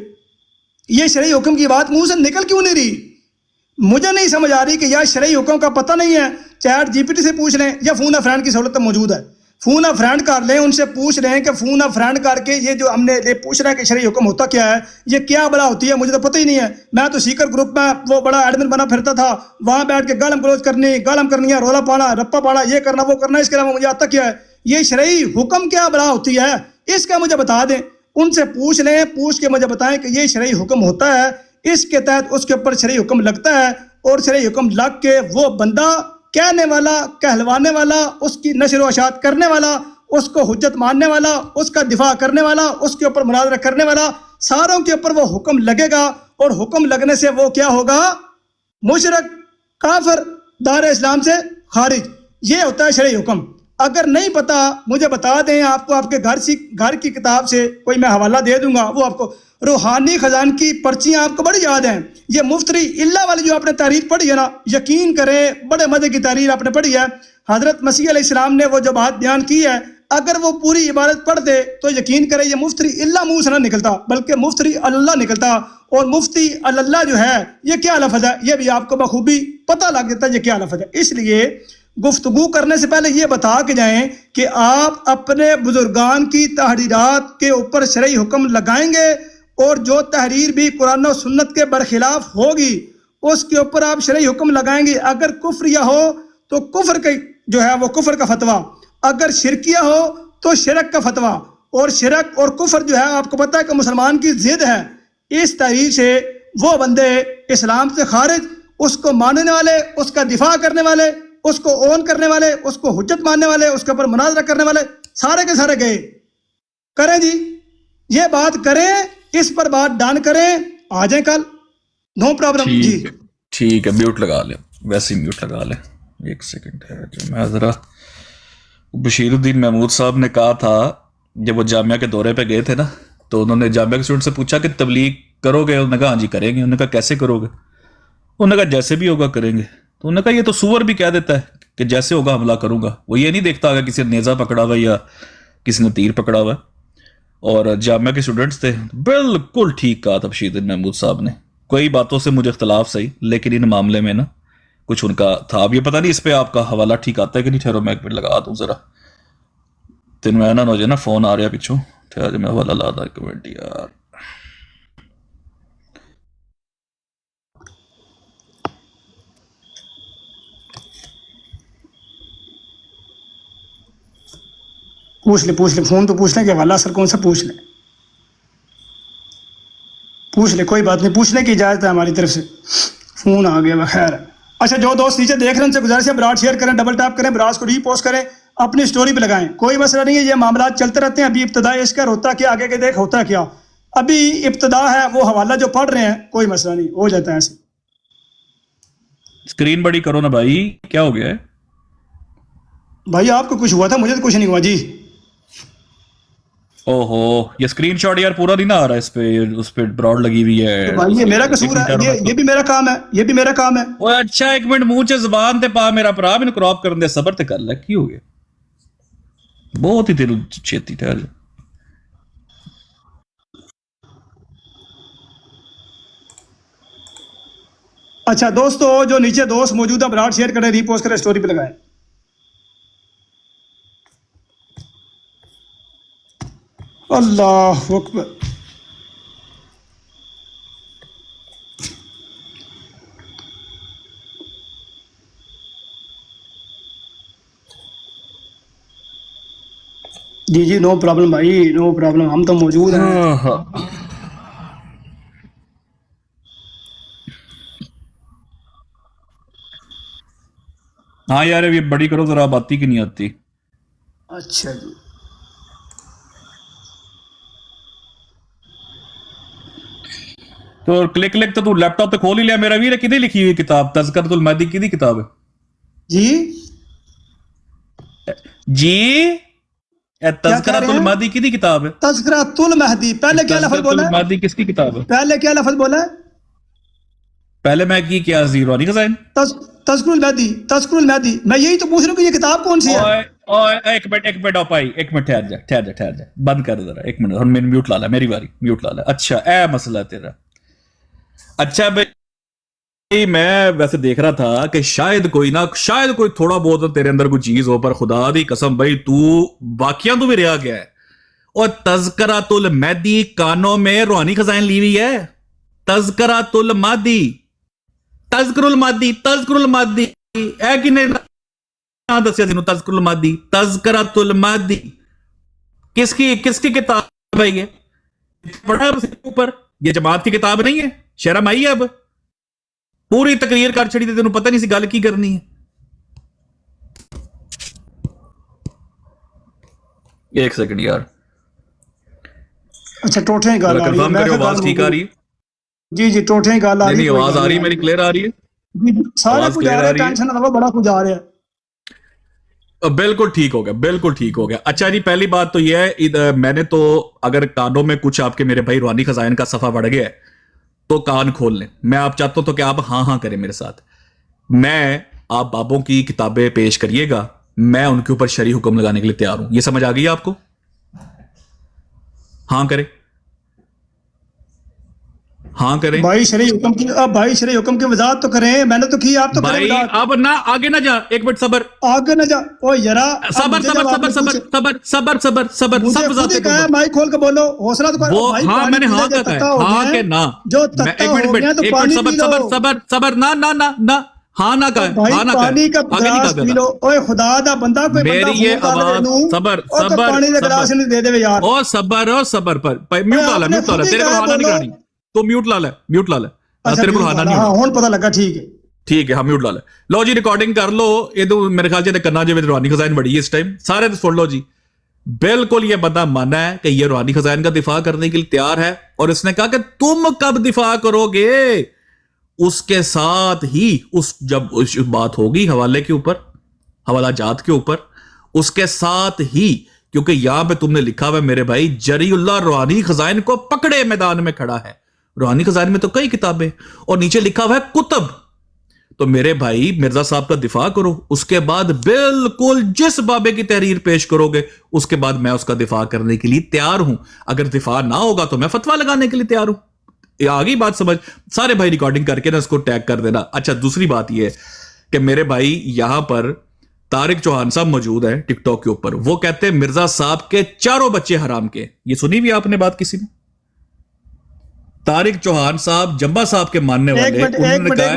یہ شرعی حکم کی بات منہ سے نکل کیوں نہیں رہی؟ مجھے نہیں سمجھ آ رہی کہ یا شرعی حکم کا پتہ نہیں ہے، چیٹ جی پی ٹی سے پوچھ لیں یا فون اے فرینڈ کی سہولت موجود ہے، فون اے فرینڈ کر لیں، ان سے پوچھ لیں کہ فون اے فرینڈ کر کے یہ جو ہم نے پوچھ رہے ہیں کہ شرعی حکم ہوتا کیا ہے، یہ کیا بلا ہوتی ہے، مجھے تو پتہ ہی نہیں ہے۔ میں تو سیکر گروپ میں وہ بڑا ایڈمن بنا پھرتا تھا، وہاں بیٹھ کے گالم گلوچ کرنی ہے، رولا پانا، رپا پانا، یہ کرنا وہ کرنا، اس کے علاوہ مجھے آتا کیا ہے؟ یہ شرعی حکم کیا بلا ہوتی ہے اس کا مجھے بتا دیں۔ ان سے پوچھ لیں، پوچھ کے مجھے بتائیں کہ یہ شرعی حکم ہوتا ہے، اس کے تحت اس کے اوپر شرعی حکم لگتا ہے، اور شرعی حکم لگ کے وہ بندہ کہنے والا، کہلوانے والا، اس کی نشر و اشاعت کرنے والا، اس کو حجت ماننے والا، اس کا دفاع کرنے والا، اس کے اوپر مناظرہ کرنے والا، ساروں کے اوپر وہ حکم لگے گا، اور حکم لگنے سے وہ کیا ہوگا؟ مشرک، کافر، دار اسلام سے خارج۔ یہ ہوتا ہے شرعی حکم۔ اگر نہیں پتا مجھے بتا دیں، آپ کو آپ کے گھر کی کتاب سے کوئی میں حوالہ دے دوں گا، وہ آپ کو روحانی خزان کی پرچیاں آپ کو بڑی یاد ہیں۔ یہ مفتری اللہ والی جو آپ نے تحریر پڑھی ہے نا، یقین کریں بڑے مزے کی تحریر آپ نے پڑھی ہے۔ حضرت مسیح علیہ السلام نے وہ جو بات بیان کی ہے، اگر وہ پوری عبارت پڑھ دے تو یقین کریں یہ مفتری اللہ منہ سے نہ نکلتا، بلکہ مفتری اللہ نکلتا۔ اور مفتی اللہ جو ہے یہ کیا لفظ ہے، یہ بھی آپ کو بخوبی پتہ لگ جاتا ہے یہ کیا لفظ ہے۔ اس لیے گفتگو کرنے سے پہلے یہ بتا کے جائیں کہ آپ اپنے بزرگان کی تحریرات کے اوپر شرعی حکم لگائیں گے، اور جو تحریر بھی قرآن و سنت کے برخلاف ہوگی اس کے اوپر آپ شرعی حکم لگائیں گے۔ اگر کفریہ ہو تو کفر کا جو ہے وہ کفر کا فتویٰ، اگر شرکیہ ہو تو شرک کا فتویٰ، اور شرک اور کفر جو ہے آپ کو پتہ ہے کہ مسلمان کی ضد ہے۔ اس تحریر سے وہ بندے اسلام سے خارج، اس کو ماننے والے، اس کا دفاع کرنے والے، اس کو اون کرنے والے، اس کو حجت ماننے والے، اس کے اوپر مناظرہ کرنے والے سارے کے سارے گئے۔ کریں جی یہ بات کریں، اس پر بات ڈان کریں، آ جائیں کل، نو پرابلم جی۔ ٹھیک ہے، میوٹ لگا لیں، ویسے ہی میوٹ لگا لیں، ایک سیکنڈ ہے جو میں ذرا بشیر الدین محمود صاحب نے کہا تھا جب وہ جامعہ کے دورے پہ گئے تھے نا, تو انہوں نے جامعہ کے اسٹوڈنٹ سے پوچھا کہ تبلیغ کرو گے؟ انہوں نے کہا ہاں جی کریں گے. انہوں نے کہا کیسے کرو گے؟ انہوں نے کہا جیسے بھی ہوگا کریں گے. تو انہوں نے کہا یہ تو سور بھی کہہ دیتا ہے کہ جیسے ہوگا حملہ کروں گا, وہ یہ نہیں دیکھتا کہ کسی نے نیزہ پکڑا ہوا یا کسی نے تیر پکڑا ہوا. اور جامعہ کے اسٹوڈنٹس تھے, بالکل ٹھیک کہا تھا بشیر الدین محمود صاحب نے. کوئی باتوں سے مجھے اختلاف صحیح, لیکن ان معاملے میں نا کچھ ان کا تھا. اب یہ پتہ نہیں اس پہ آپ کا حوالہ ٹھیک آتا ہے کہ نہیں. ٹھہرو میں ایک منٹ لگا دوں ذرا, تین میں نہ ہو جائے نا فون آ رہا پچھوں. ٹھہر میں حوالہ لا دا ایک منٹ یار. پوچھ لے فون تو پوچھ لیں کہ حوالہ سر کون سا پوچھ لے کوئی بات نہیں, پوچھنے کی اجازت ہے ہماری طرف سے. فون آ گیا بخیر. اچھا جو دوست نیچے دیکھ رہے ہیں ان سے گزارش ہے برات شیئر کریں, ڈبل ٹیپ کریں, براز کو ری پوسٹ کریں, اپنی سٹوری پہ لگائیں. کوئی مسئلہ نہیں ہے, یہ معاملات چلتے رہتے ہیں. ابھی ابتدا اس کا ہوتا کیا, آگے کے دیکھ ہوتا کیا. ابھی ابتدا ہے, وہ حوالہ جو پڑھ رہے ہیں کوئی مسئلہ نہیں, ہو جاتا ہے ایسے. اسکرین بڑی کرو نا بھائی, کیا ہو گیا ہے بھائی آپ کو کچھ ہوا تھا, مجھے تو کچھ نہیں ہوا جی. او ہو, یہ اسکرین شاٹ یار پورا نہیں نہ آ رہا اس پہ, اس پہ براڈ لگی ہوئی ہے. بھائی یہ میرا قصور ہے, یہ بھی میرا کام ہے, یہ بھی میرا کام ہے. اوے اچھا ایک منٹ منہ چ زبان تے پا میرا بھرا, مینوں کراپ کرن دے, صبر تے کر لے. کی ہو گیا بہت ہی تینوں چھیتی ٹھہر. اچھا دوستو جو نیچے دوست موجود ہیں براڈ شیئر کریں, ری پوسٹ کریں, سٹوری پہ لگائیں. اللہ اکبر. جی نو پرابلم بھائی, نو پرابلم, ہم تو موجود ہیں. ہاں یار یہ بڑی کرو ذرا, آتی کی نہیں آتی. اچھا جی تو کلک تو لیپ ٹاپ تو کھول ہی لیا میرا ویر. کدی لکھی ہوئی کتاب تذکرۃ المہدی, کدی کتاب ہے جی جی؟ تذکرۃ المہدی کدی کتاب ہے؟ تذکرۃ المہدی. پہلے کیا لفظ بولا ہے؟ المہدی کس کی کتاب ہے؟ پہلے کیا لفظ بولا ہے؟ پہلے میں کی کیا زیروانی خزائن. تذکر المہدی, تذکر المہدی. میں یہی تو پوچھ رہا ہوں کہ یہ کتاب کون سی ہے. ایک منٹ اوپائی, ایک منٹ ٹھہر جا, بند کر ذرا ایک منٹ. میں میوٹ لا لا, میری باری میوٹ لا لا. اچھا اے مسئلہ تیرا. اچھا بھائی میں ویسے دیکھ رہا تھا کہ شاید کوئی تھوڑا بہت تیرے اندر کوئی چیز ہو, پر خدا دی قسم بھائی تو واقعہ تو بھی رہا گیا ہے. اور تذکرۃ المہدی کانوں میں روحانی خزائن لی ہوئی ہے. تذکرۃ المہدی, تذکر المہدی اے کنے دسیا تینوں تذکر المہدی؟ تذکرۃ المہدی کس کی کتاب ہے؟ یہ پڑھا ہے اوپر, یہ جماعت کی کتاب نہیں ہے, شرم آئی ہے؟ اب پوری تقریر کر چھڑی, تینوں پتہ نہیں سی گل کی کرنی ہے. ایک سیکنڈ یار. اچھا ٹوٹے ہی گل آ رہی ہے, آواز ٹھیک آ رہی ہے؟ جی ٹوٹے ہی گل آ رہی ہے. آواز آ رہی ہے میری, کلیئر آ رہی ہے؟ سارا کچھ آ رہا ہے, ٹینشن نہ لو, بڑا کچھ آ رہا ہے. بالکل ٹھیک ہو گیا. اچھا جی پہلی بات تو یہ ہے, میں نے تو اگر کانوں میں کچھ آپ کے میرے بھائی روحانی خزائن کا صفحہ بڑھ گیا ہے تو کان کھول لیں. میں آپ چاہتا ہوں تو کہ آپ ہاں کریں میرے ساتھ. میں آپ بابوں کی کتابیں پیش کریے گا, میں ان کے اوپر شرعی حکم لگانے کے لیے تیار ہوں. یہ سمجھ آ گئی آپ کو؟ ہاں کریں بھائی شرعی حکم کی وضاحت تو کریں. میں نے تو کی, آپ تو کریں بھائی. اب نہ آگے نہ جا, ایک منٹ صبر, آگے نہ جا. او یارا صبر سب وضاحت کہا ہے مائک کھول کے بولو, حوصلہ تو کرو. ہاں میں نے ہاں کہا ہے, ہاں کہ نہ. جو تتا ہو گیا تو پانی پی لو. صبر نہ ہاں نہ کہا, ہاں نہ کہا, پانی کا گلاس پی لو. اوے خدا دا بندہ, کوئی بندہ میری یہ آواز. صبر پانی کا گلاس نہیں دے دے یار. او صبر پر میوٹ لا لے, تیرے کو ہانا نہیں کرانی, تو میوٹ لا لے. تیرے کو ہانا نہیں, ہاں پتہ لگا. ٹھیک ہے ہاں میوٹ لا لے. لو جی ریکارڈنگ کر لو. یہ تو میرے خیال سے کرنا جو روحانی خزائن بڑی ہے اس ٹائم, سارے سن لو جی. بالکل یہ بندہ مانا ہے کہ یہ روحانی خزائن کا دفاع کرنے کے لیے تیار ہے, اور اس نے کہا کہ تم کب دفاع کرو گے. اس کے ساتھ ہی جب بات ہوگی حوالے کے اوپر, حوالہ جات کے اوپر, اس کے ساتھ ہی کیونکہ یہاں پہ تم نے لکھا ہوا ہے میرے بھائی جری اللہ روحانی خزائن کو پکڑے میدان میں کھڑا ہے. روحانی خزائن میں تو کئی کتابیں اور نیچے لکھا ہوا ہے کتب. تو میرے بھائی مرزا صاحب کا دفاع کرو, اس کے بعد بالکل جس بابے کی تحریر پیش کرو گے اس کے بعد میں اس کا دفاع کرنے کے لیے تیار ہوں. اگر دفاع نہ ہوگا تو میں فتویٰ لگانے کے لیے تیار ہوں. آگئی بات سمجھ؟ سارے بھائی ریکارڈنگ کر کے نا اس کو ٹیگ کر دینا. اچھا دوسری بات یہ ہے کہ میرے بھائی یہاں پر طارق چوہان صاحب موجود ہے ٹک ٹاک کے اوپر, وہ کہتے ہیں مرزا صاحب کے چاروں بچے حرام کے. یہ سنی بھی آپ نے بات کسی نے؟ طارق چوہان صاحب جمبا صاحب کے ماننے والے, انہوں نے کہا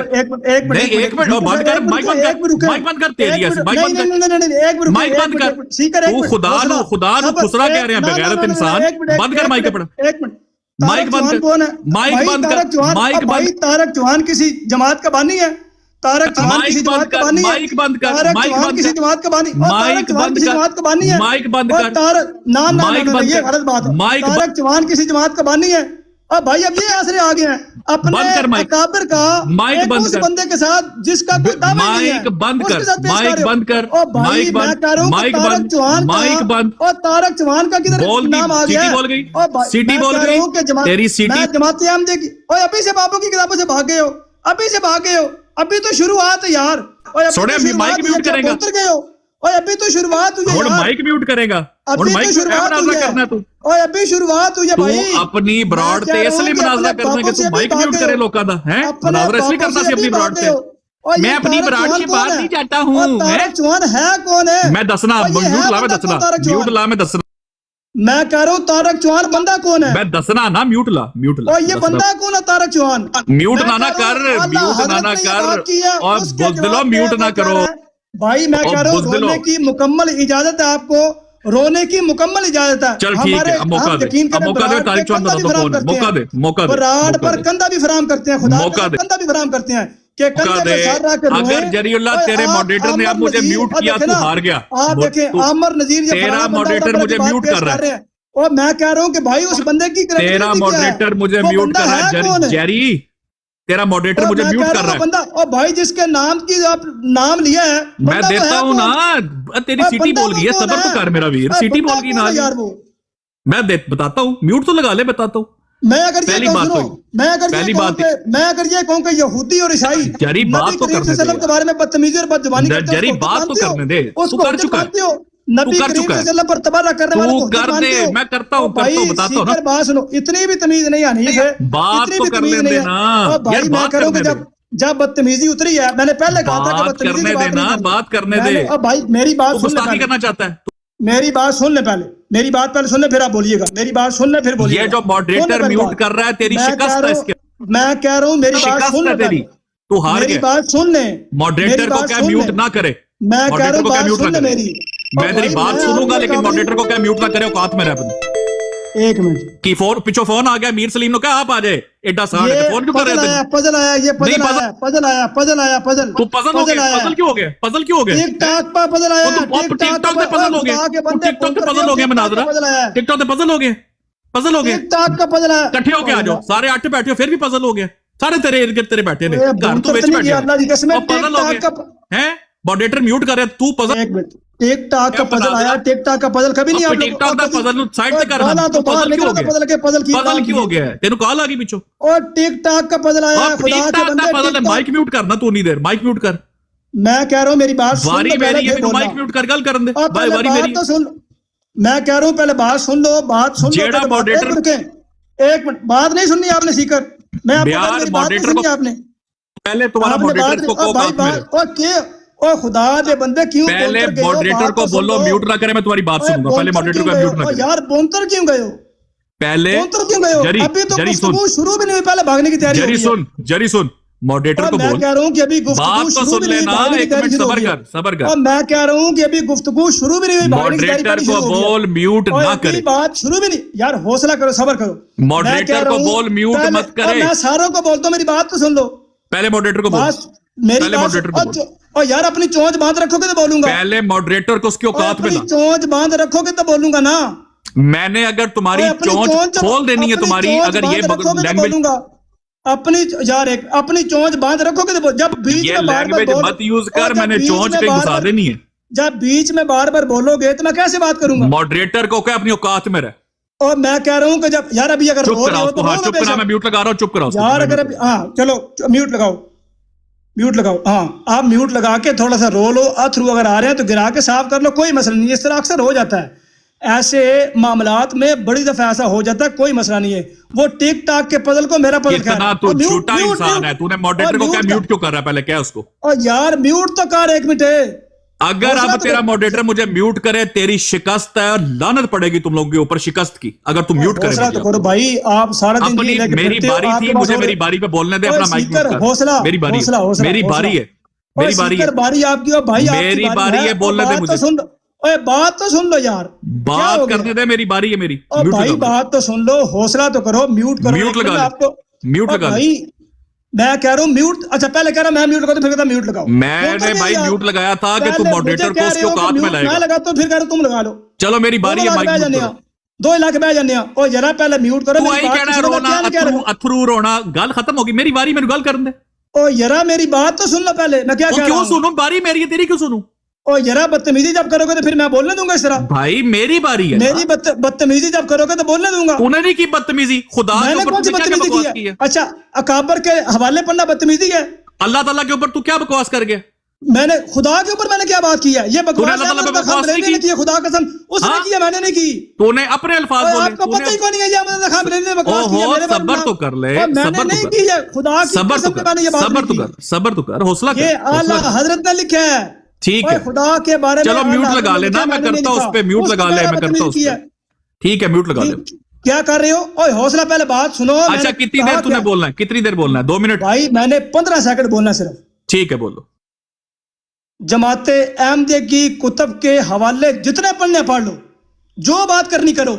نہیں ایک منٹ بند کر, مائک بند کر, تیری ایسے مائک بند کر, تو خدا نو خسرا کہہ رہے ہیں بغیرت انسان, بند کر مائک اپنا, مائک بند کر, مائک بند کر, مائک بند. طارق چوہان کسی جماعت کا بانی ہے؟ طارق چوہان کسی جماعت کا بانی ہے؟ مائک بند کر, طارق چوہان کسی جماعت کا بانی ہے؟ مائک بند کر, مائک بند کر, طارق یہ غلط بات ہے. طارق چوہان کسی جماعت کا بانی ہے؟ اب بھائی اب یہ آسرے آ گئے ہیں اپنے اکابر کا ایک اس بندے کے ساتھ جس کا کوئی دعوی نہیں ہے, مائک بند کر, مائک بند کر, بھائی میں کہہ رہا ہوں طارق چوہان مائک بند, اور طارق چوہان کا کدھر نام آ گیا ہے؟ بول گئی, سیٹی بول گئی, تیری سیٹی. جماعت احمدیہ کی اور ابھی سے بابو کی کتابوں سے بھاگے ہو, ابھی سے بھاگے ہو, ابھی تو شروعات ہے یار. سوڑے مائک میوٹ کرے گا, گئے ہو اور ابھی تو شروعات ہوئی ہے, مائک میوٹ کرے گا, ابھی تو شروعات ہوئی ہے, اور ابھی شروعات ہوئی ہے بھائی. اپنی براڈ تے اس لیے مناظرہ کرنا کہ تو مائک میوٹ کرے لوکاں دا ہیں, مناظرہ اس لیے کرنا سی اپنی براڈ تے. میں اپنی براڈ سے باہر نہیں جاتا ہوں. طارق چوہان ہے کون ہے؟ میں دسنا, میوٹ لا میں دسنا, میوٹ لا میں دسنا, میں کہہ رہا ہوں طارق چوہان بندہ کون ہے؟ میں دسنا نا, میوٹ لا, میوٹ لا. اور یہ بندہ کون ہے طارق چوہان؟ میوٹ نہ کر, میوٹ نہ کر, اور بزدلو میوٹ نہ کرو بھائی. میں کہہ رہا ہوں رونے کی مکمل اجازت ہے آپ کو, رونے کی مکمل اجازت ہے. چل ٹھیک ہے, موقع دے, موقع دے, طارق چوہان بتا دو کون, موقع دے, موقع دے, براڈ پر کندھا بھی فراہم کرتے ہیں, خدا کندھا بھی فراہم کرتے ہیں کہ کندھے پہ سر رکھ کے روئیں. اگر جری اللہ تیرے ماڈریٹر نے اب مجھے میوٹ کیا تو ہار گیا. آپ دیکھیں عامر نذیر تیرا ماڈریٹر مجھے میوٹ کر رہا ہے, اور میں کہہ رہا ہوں کہ بھائی اس بندے کی تیرا ماڈریٹر مجھے میوٹ کر رہا ہے. جیری تیرا ماڈریٹر مجھے میوٹ کر رہا ہے. اور بھائی جس کے نام کی آپ نام لیا ہے میں دیتا ہوں نا, تیری سیٹی بول گئی ہے, صبر تو کر میرا ویر, سیٹی بول گئی نا یار, میں بتاتا ہوں, میوٹ تو لگا لے, بتاتا ہوں. میں اگر یہ کہوں کہ یہودی اور عیسائی جری بات تو کرنے دے, کے بارے میں بدتمیزی اور بدزبانی کرتے ہیں, جری بات تو کرنے دے, تو کر چکا ہے, نبی کریم صلی اللہ علیہ وسلم پر تبرہ کرنے والوں کو کر دے. میں کرتا ہوں, بتاتا ہوں نا. بات سنو, اتنی بھی تمیز نہیں آنی ہے, بات تو کر لیں دینا بھائی. میں کہہ رہا ہوں کہ جب بدتمیزی اتری ہے, میں نے پہلے کہا تھا کہ بدتمیزی بات کرنے دے. بھائی میری بات سن لے, کرنا چاہتا ہے میری بات سن لے پہلے, میری بات پہلے سن لے پھر آپ بولیے گا, میری بات سن لے پھر بولیے گا. یہ جو ماڈریٹر میوٹ کر رہا ہے تیری شکست ہے, اس کے میں کہہ رہا ہوں میری بات سن لے تیری, تو ہار گیا. میری بات سن لے, ماڈریٹر کو کیا میوٹ نہ کرے, میں کہہ رہا ہوں بات سن لے میری, میں تیری بات سنوں گا لیکن ماڈریٹر کو کیا میوٹ نہ کرے, اوقات میں رہ. ایک منٹ کی پیچھو فون آ گیا, میر سلیم نے کہا آپ آ جائے, ایڈا ساڑھ ہے, فون کیوں کر رہے ہیں؟ پزل آیا, یہ پزل آیا, تو پزل ہو گیا, پزل کیوں ہو گیا, پزل کیوں ہو گیا, ٹک ٹاک پہ پزل آیا, ٹک ٹاک پہ پزل ہو گیا, ٹک ٹاک پہ پزل ہو گیا, مناظرہ ٹک ٹاک پہ پزل ہو گیا, پزل ہو گیا, ٹک ٹاک کا پزل آیا, کٹھے ہو کے آ جاؤ, سارے آٹھ بیٹھے ہو, پھر بھی پزل ہو گیا, سارے تیرے ارد گرد تیرے بیٹھے نے, گھر تو بیچ بیٹھے ہیں, پزل ہو گیا ہے, ماڈریٹر میوٹ کر رہا ہے, تو پزل. ایک منٹ, ٹک ٹاک کا پزل آیا, ٹک ٹاک کا پزل کبھی نہیں, آپ ٹک ٹاک کا پزل سائڈ سے کر رہا, تو پزل کیوں ہو گیا, پزل کیوں ہو گیا ہے, تینوں کال آ گئی پیچھو, اور ٹک ٹاک کا پزل آیا, خدا کے بندے پزل ہے, مائک میوٹ کرنا تو نہیں دیر, مائک میوٹ کر. میں کہہ رہا ہوں میری بات سن واری میری ہے, تو مائک میوٹ کر گل کرن دے, بھائی واری میری تو سن, میں کہہ رہا ہوں پہلے بات سن لو, بات سن لو, جیڑا ماڈریٹر, ایک منٹ, بات نہیں سننی آپ نے سیکر, میں آپ کو میری بات نہیں سننی آپ نے, پہلے تمہارا ماڈریٹر کو کو بات میں, او خدا دے بندے کیوں پہلے ماڈریٹر کو بولو میوٹ نہ کرے, میں تمہاری بات سنوں گا, پہلے ماڈریٹر کو میوٹ نہ کرے. یار بونتر کیوں گئے ہو, پہلے بونتر کیوں گئے ہو, ابھی تو گفتگو شروع بھی نہیں ہوئی, پہلے بھاگنے کی تیاری ہو رہی ہے. جری سن, ماڈریٹر کو بول, میں کہہ رہا ہوں کہ ابھی گفتگو شروع بھی نہیں ہوئی, ایک منٹ صبر کر, صبر کر, اور میں کہہ رہا ہوں کہ ابھی گفتگو شروع بھی نہیں ہوئی, ماڈریٹر کو بول میوٹ نہ کرے, بات شروع بھی نہیں, یار حوصلہ کرو, صبر کرو, ماڈریٹر کو بول میوٹ مت کرے, میں ساروں کو بولتا ہوں, میری بات تو سن لو, پہلے ماڈریٹر کو بول, میری بات, اور یار اپنی چونچ باندھ رکھو گے تو بولوں گا, پہلے ماڈریٹر کو اس کی اوقات میں لا, چونچ باندھ رکھو گے تو بولوں گا نا, میں نے اگر تمہاری چونچ کھول دینی ہے تمہاری, اگر یہ لینگویج اپنی, یار ایک اپنی چونچ باندھ رکھو گے تو جب بیچ یہ لینگویج مت یوز کر, میں نے چونچ کہیں گھسا دینی ہے, جب بیچ میں بار بار بولو گے تو میں کیسے بات کروں گا؟ ماڈریٹر کو کہ اپنی اوقات میں رہ. اور میں کہہ رہا ہوں کہ جب یار ابھی اگر چپ کراؤ اس کو. ہاں چپ کرا, میں میوٹ لگا رہا ہوں. چپ کراؤ یار اگر ہاں چلو میوٹ لگاؤ ہاں آپ میوٹ لگا کے تھوڑا سا رو لو, تھرو اگر آ رہے ہیں تو گرا کے صاف کر لو, کوئی مسئلہ نہیں. اس طرح اکثر ہو جاتا ہے ایسے معاملات میں, بڑی دفعہ ایسا ہو جاتا ہے, کوئی مسئلہ نہیں ہے. وہ ٹک ٹاک کے پزل کو میرا پزل کہہ رہا ہے. تو جھوٹا انسان ہے, تو نے ماڈریٹر کو کیا میوٹ کیوں کر رہا ہے؟ پہلے کیا اس کو. اور یار میوٹ تو کر, ایک منٹ. اگر اب تیرا ماڈریٹر مجھے میوٹ کرے, تیری شکست ہے, اور لعنت پڑے گی تم لوگوں کے اوپر شکست کی, اگر تم میوٹ کرے. حوصلہ تو کرو بھائی, آپ سارا دن اپنی میری باری تھی, مجھے میری باری پہ بولنے دے, اپنا مائک میوٹ کر. حوصلہ, میری باری میری باری ہے, میری باری ہے, باری آپ کی, بھائی میری باری ہے, بولنے دے مجھے. اوے بات تو سن لو یار, بات کرنے دے, میری باری ہے, میری. بھائی بات تو سن لو, حوصلہ تو کرو, میوٹ کرو. میوٹ لگا آپ کو میوٹ لگا. بھائی میں کہہ رہا ہوں میوٹ, اچھا پہلے کہہ رہا میں میوٹ لگا تو پھر کہتا میوٹ لگاؤ. میں نے بھائی میوٹ لگایا تھا کہ تم ماڈریٹر کو اس کے اوقات میں لائے گا. میں لگاتا ہوں, پھر کہہ رہا تم لگا لو. چلو میری باری ہے, مائک میوٹ کرو. 2 علاقے بہ جانے ہیں. او ذرا پہلے میوٹ کرو. تو آئی کہنا ہے رونا, اتھرو رونا, گل ختم ہوگی. میری باری, میری گل کرن دے. او یرا میری بات تو سن لو پہلے, میں کیا کہہ رہا ہوں. کیوں سنوں؟ باری میری ہے, تیری کیوں سنوں؟ او یرا بدتمیزی جب کرو گے تو پھر میں بولنے دوں گا اس طرح. بھائی میری باری ہے, میری بدتمیزی جب کرو گے تو بولنے دوں گا. تو نے نہیں کی بدتمیزی, خدا میں نے کون سی بدتمیزی کی ہے؟ اچھا اکابر کے حوالے پڑھنا بدتمیزی ہے؟ اللہ تعالیٰ کے اوپر تو کیا بکواس کر گیا؟ میں نے خدا کے اوپر میں نے کیا بات کی ہے؟ یہ بکواس ہے کی, خدا قسم اس نے کی ہے, میں نے نہیں کی. تو نے اپنے الفاظ بولے, آپ کو پتہ ہی کون نہیں ہے یہ احمد خان بریلوی نے بکواس کی ہے میرے بارے میں. صبر تو کر لے, میں نے نہیں کی ہے, خدا کی قسم سے میں نے یہ بات نہیں کی. صبر تو کر, حوصلہ کر. یہ اعلیٰ حضرت نے لکھا ہے. ٹھیک ہے, خدا کے بارے میں چلو میوٹ لگا لینا, میں کرتا ہوں اس پہ, میوٹ لگا لے, میں کرتا ہوں اس پہ. ٹھیک ہے میوٹ لگا لے. کیا کر رہے ہو؟ اوے حوصلہ پہلے بات سنو. اچھا کتنی دیر تم نے بولنا ہے, کتنی دیر بولنا ہے؟ 2 منٹ. بھائی میں نے 15 سیکنڈ بولنا صرف. ٹھیک ہے بولو. جماعت احمدیہ کی کتب کے حوالے جتنے پڑھنے پڑھ لو, جو بات کرنی کرو.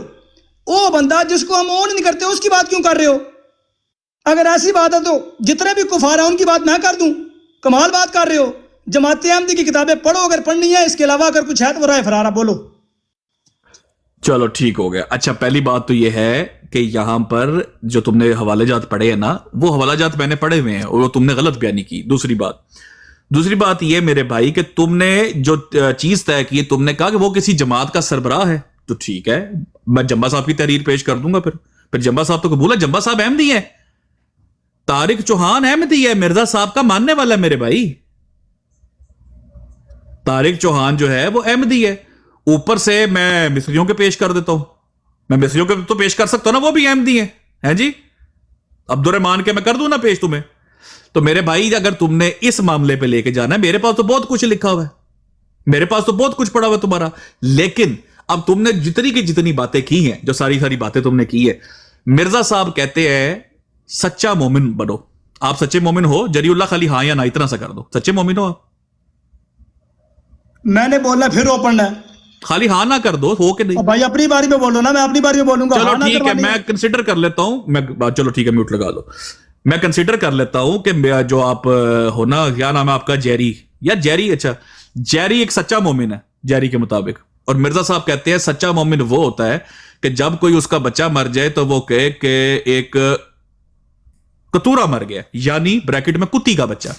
وہ بندہ جس کو ہم اون نہیں کرتے اس کی بات کیوں کر رہے ہو؟ اگر ایسی بات ہے تو جتنے بھی کفار ہیں ان کی بات میں کر دوں. کمال بات کر رہے ہو. جماعت احمدیہ کی کتابیں پڑھو اگر پڑھنی ہے, اس کے علاوہ اگر کچھ ہے تو رائے فرارا بولو. چلو ٹھیک ہو گیا. اچھا پہلی بات تو یہ ہے کہ یہاں پر جو تم نے حوالے جات پڑھے ہیں نا, وہ حوالے جات میں نے پڑھے ہوئے ہیں, اور وہ تم نے غلط بیانی کی. دوسری بات یہ میرے بھائی کہ تم نے جو چیز طے کی, تم نے کہا کہ وہ کسی جماعت کا سربراہ ہے, تو ٹھیک ہے, میں جمبا صاحب کی تحریر پیش کر دوں گا. پھر جمبا صاحب تو قبول ہے, جمبا صاحب احمدی ہے, طارق چوہان احمدی ہے, مرزا صاحب کا ماننے والا ہے میرے بھائی. طارق چوہان جو ہے وہ احمدی ہے. اوپر سے میں مصریوں کے پیش کر دیتا ہوں, میں مصریوں کے تو پیش کر سکتا ہوں نا, وہ بھی احمدی ہیں جی. عبد الرحمان کے میں کر دوں نا پیش تمہیں. تو میرے بھائی اگر تم نے اس معاملے پہ لے کے جانا ہے, میرے پاس تو بہت کچھ لکھا ہوا ہے, میرے پاس تو بہت کچھ پڑا ہوا ہے تمہارا. لیکن اب تم نے جتنی کی جتنی باتیں کی ہیں, جو ساری باتیں تم نے کی ہے, مرزا صاحب کہتے ہیں سچا مومن بنو. آپ سچے مومن ہو؟ جری اللہ خالی ہاں یا نہ اتنا سا کر دو, سچے مومن ہو آپ؟ میں نے بولنا پھر وہ پڑھنا ہے, خالی ہاں نہ کر دو, ہو کہ نہیں. بھائی اپنی باری میں بولو نا, میں اپنی باری میں بولوں گا. چلو ٹھیک ہے, میں کنسیڈر کر لیتا ہوں, چلو ٹھیک ہے میوٹ لگا لو. میں کنسیڈر کر لیتا ہوں کہ جو آپ ہو نا, کیا نام ہے آپ کا, جیری یا جیری, اچھا جیری ایک سچا مومن ہے جیری کے مطابق. اور مرزا صاحب کہتے ہیں سچا مومن وہ ہوتا ہے کہ جب کوئی اس کا بچہ مر جائے تو وہ کہے کہ ایک کتورا مر گیا, یعنی بریکٹ میں کتی کا بچہ.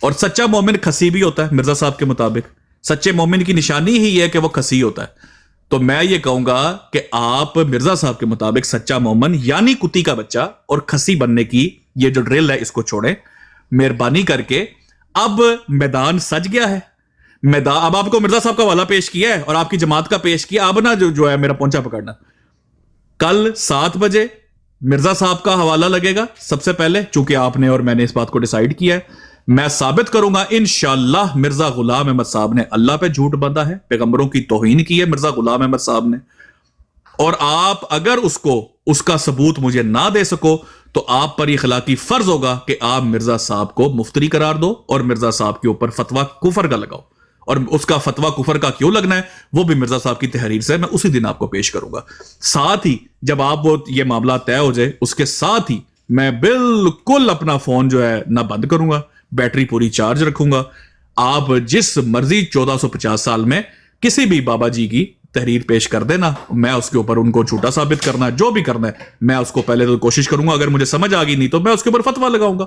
اور سچا مومن کھسی بھی ہوتا ہے مرزا صاحب کے مطابق. سچے مومن کی نشانی ہی ہے کہ وہ کھسی ہوتا ہے. تو میں یہ کہوں گا کہ آپ مرزا صاحب کے مطابق سچا مومن یعنی کتی کا بچہ اور کھسی بننے کی یہ جو ڈرل ہے اس کو چھوڑیں مہربانی کر کے. اب میدان سج گیا ہے, اب آپ کو مرزا صاحب کا حوالہ پیش کیا ہے اور آپ کی جماعت کا پیش کیا. اب نا جو ہے میرا پونچا پکڑنا, کل 7 بجے مرزا صاحب کا حوالہ لگے گا سب سے پہلے, چونکہ آپ نے اور میں نے اس بات کو ڈیسائیڈ کیا ہے. میں ثابت کروں گا انشاءاللہ مرزا غلام احمد صاحب نے اللہ پہ جھوٹ باندھا ہے, پیغمبروں کی توہین کی ہے مرزا غلام احمد صاحب نے. اور آپ اگر اس کا ثبوت مجھے نہ دے سکو تو آپ پر یہ اخلاقی فرض ہوگا کہ آپ مرزا صاحب کو مفتری قرار دو اور مرزا صاحب کے اوپر فتویٰ کفر کا لگاؤ. اور اس کا فتویٰ کفر کا کیوں لگنا ہے وہ بھی مرزا صاحب کی تحریر سے میں اسی دن آپ کو پیش کروں گا. ساتھ ہی جب آپ وہ یہ معاملہ طے ہو جائے اس کے ساتھ ہی میں بالکل اپنا فون جو ہے نہ بند کروں گا, بیٹری پوری چارج رکھوں گا. آپ جس مرضی 1450 سال میں کسی بھی بابا جی کی تحریر پیش کر دینا, میں اس کے اوپر ان کو جھوٹا ثابت کرنا جو بھی کرنا ہے میں اس کو پہلے تو کوشش کروں گا, اگر مجھے سمجھ آ گئی نہیں تو میں اس کے اوپر فتویٰ لگاؤں گا.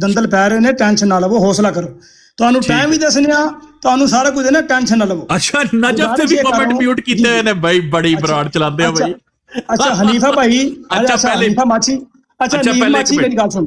ਦੰਦਲ ਪੈ ਰਹੇ ਨੇ, ਟੈਨਸ਼ਨ ਨਾ ਲਵੋ, ਹੌਸਲਾ ਕਰੋ। ਤੁਹਾਨੂੰ ਟਾਈਮ ਵੀ ਦੱਸਣੇ ਆ, ਤੁਹਾਨੂੰ ਸਾਰਾ ਕੁਝ ਦੇਣਾ, ਟੈਨਸ਼ਨ ਨਾ ਲਵੋ। ਅੱਛਾ ਨਜਫ ਤੇ ਵੀ ਕਮੈਂਟ ਮਿਊਟ ਕੀਤੇ ਨੇ ਭਾਈ, ਬੜੀ ਬਰਾੜ ਚਲਾਉਂਦੇ ਆ ਭਾਈ। ਅੱਛਾ ਹਨੀਫਾ ਭਾਈ, ਅੱਛਾ ਪਹਿਲੇ ਹਨੀਫਾ ਮਾਛੀ, ਅੱਛਾ ਨੀਮ ਮਾਛੀ ਮੇਰੀ ਗੱਲ ਸੁਣ।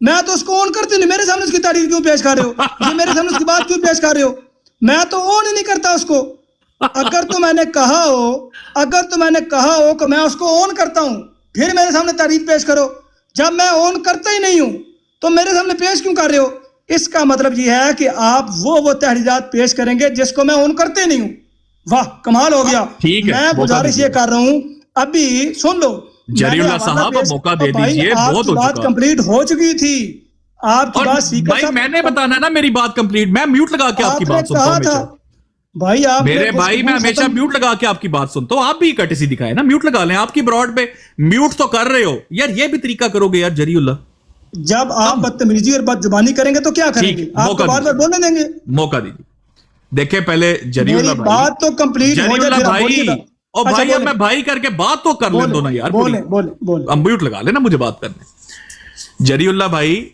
میں تو اس کو آن کرتی نہیں, میرے سامنے اس کی تعریف کیوں پیش کر رہے ہو, یہ میرے سامنے اس کی بات کیوں پیش کر رہے ہو, میں تو آن ہی نہیں کرتا اس کو. اگر تو میں نے کہا ہو کہ میں اس کو آن کرتا ہوں پھر میرے سامنے تعریف پیش کرو, جب میں آن کرتا ہی نہیں ہوں تو میرے سامنے پیش کیوں کر رہے ہو. اس کا مطلب یہ ہے کہ آپ وہ تحریرات پیش کریں گے جس کو میں آن کرتے نہیں ہوں. واہ کمال ہو گیا. میں گزارش یہ کر رہا ہوں, ابھی سن لو جری اللہ صاحب موقع دے دیجئے, بہت ہو چکا. بات کمپلیٹ ہو چکی تھی آپ کی بات. بھائی میں نے بتانا نا میری بات کمپلیٹ, میں میوٹ لگا کے آپ کی بات سنتا ہوں ہمیشہ. بھائی آپ میرے بھائی میں ہمیشہ میوٹ لگا کے آپ کی بات سنتا ہوں, آپ بھی کٹسی دکھائے نا, میوٹ لگا لیں. آپ کی براڈ پہ میوٹ تو کر رہے ہو یار, یہ بھی طریقہ کرو گے یار جری اللہ. جب آپ بدتمیزی اور بد زبانی کریں گے تو کیا کریں گے, آپ کو بار بار بولنے دیں گے. موقع دیجیے. دیکھیں پہلے جری اللہ بھائی, بات تو کمپلیٹ ہو جائے بھائی, اور بھائی اب میں بھائی کر کے بات تو کر لیں دو نا یار. اب میوٹ لگا لینا مجھے بات کرنے. جری اللہ بھائی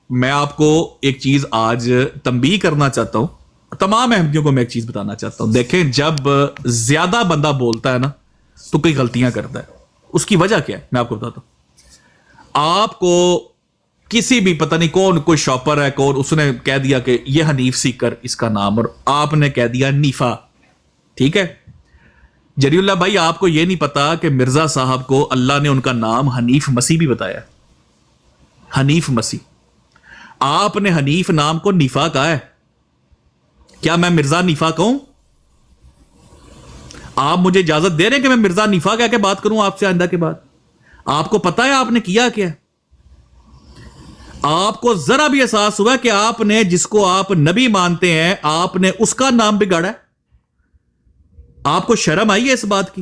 میں آپ کو ایک چیز آج تنبیہ کرنا چاہتا ہوں, تمام احمدیوں کو میں ایک چیز بتانا چاہتا ہوں. دیکھیں جب زیادہ بندہ بولتا ہے نا تو کئی غلطیاں کرتا ہے. اس کی وجہ کیا ہے میں آپ کو بتاتا ہوں. آپ کو کسی بھی پتہ نہیں کون, کوئی شاپر ہے کون, اس نے کہہ دیا کہ یہ حنیف سیکر اس کا نام, اور آپ نے کہہ دیا نیفا. ٹھیک ہے جری اللہ بھائی, آپ کو یہ نہیں پتا کہ مرزا صاحب کو اللہ نے ان کا نام حنیف مسیح بھی بتایا. حنیف مسیح, آپ نے حنیف نام کو نیفا کہا ہے. کیا میں مرزا نیفا کہوں؟ آپ مجھے اجازت دے رہے ہیں کہ میں مرزا نیفا کہہ کے بات کروں آپ سے آئندہ کے بعد؟ آپ کو پتا ہے آپ نے کیا کیا؟ آپ کو ذرا بھی احساس ہوا کہ آپ نے جس کو آپ نبی مانتے ہیں آپ نے اس کا نام بگاڑا ہے؟ آپ کو شرم آئی ہے اس بات کی؟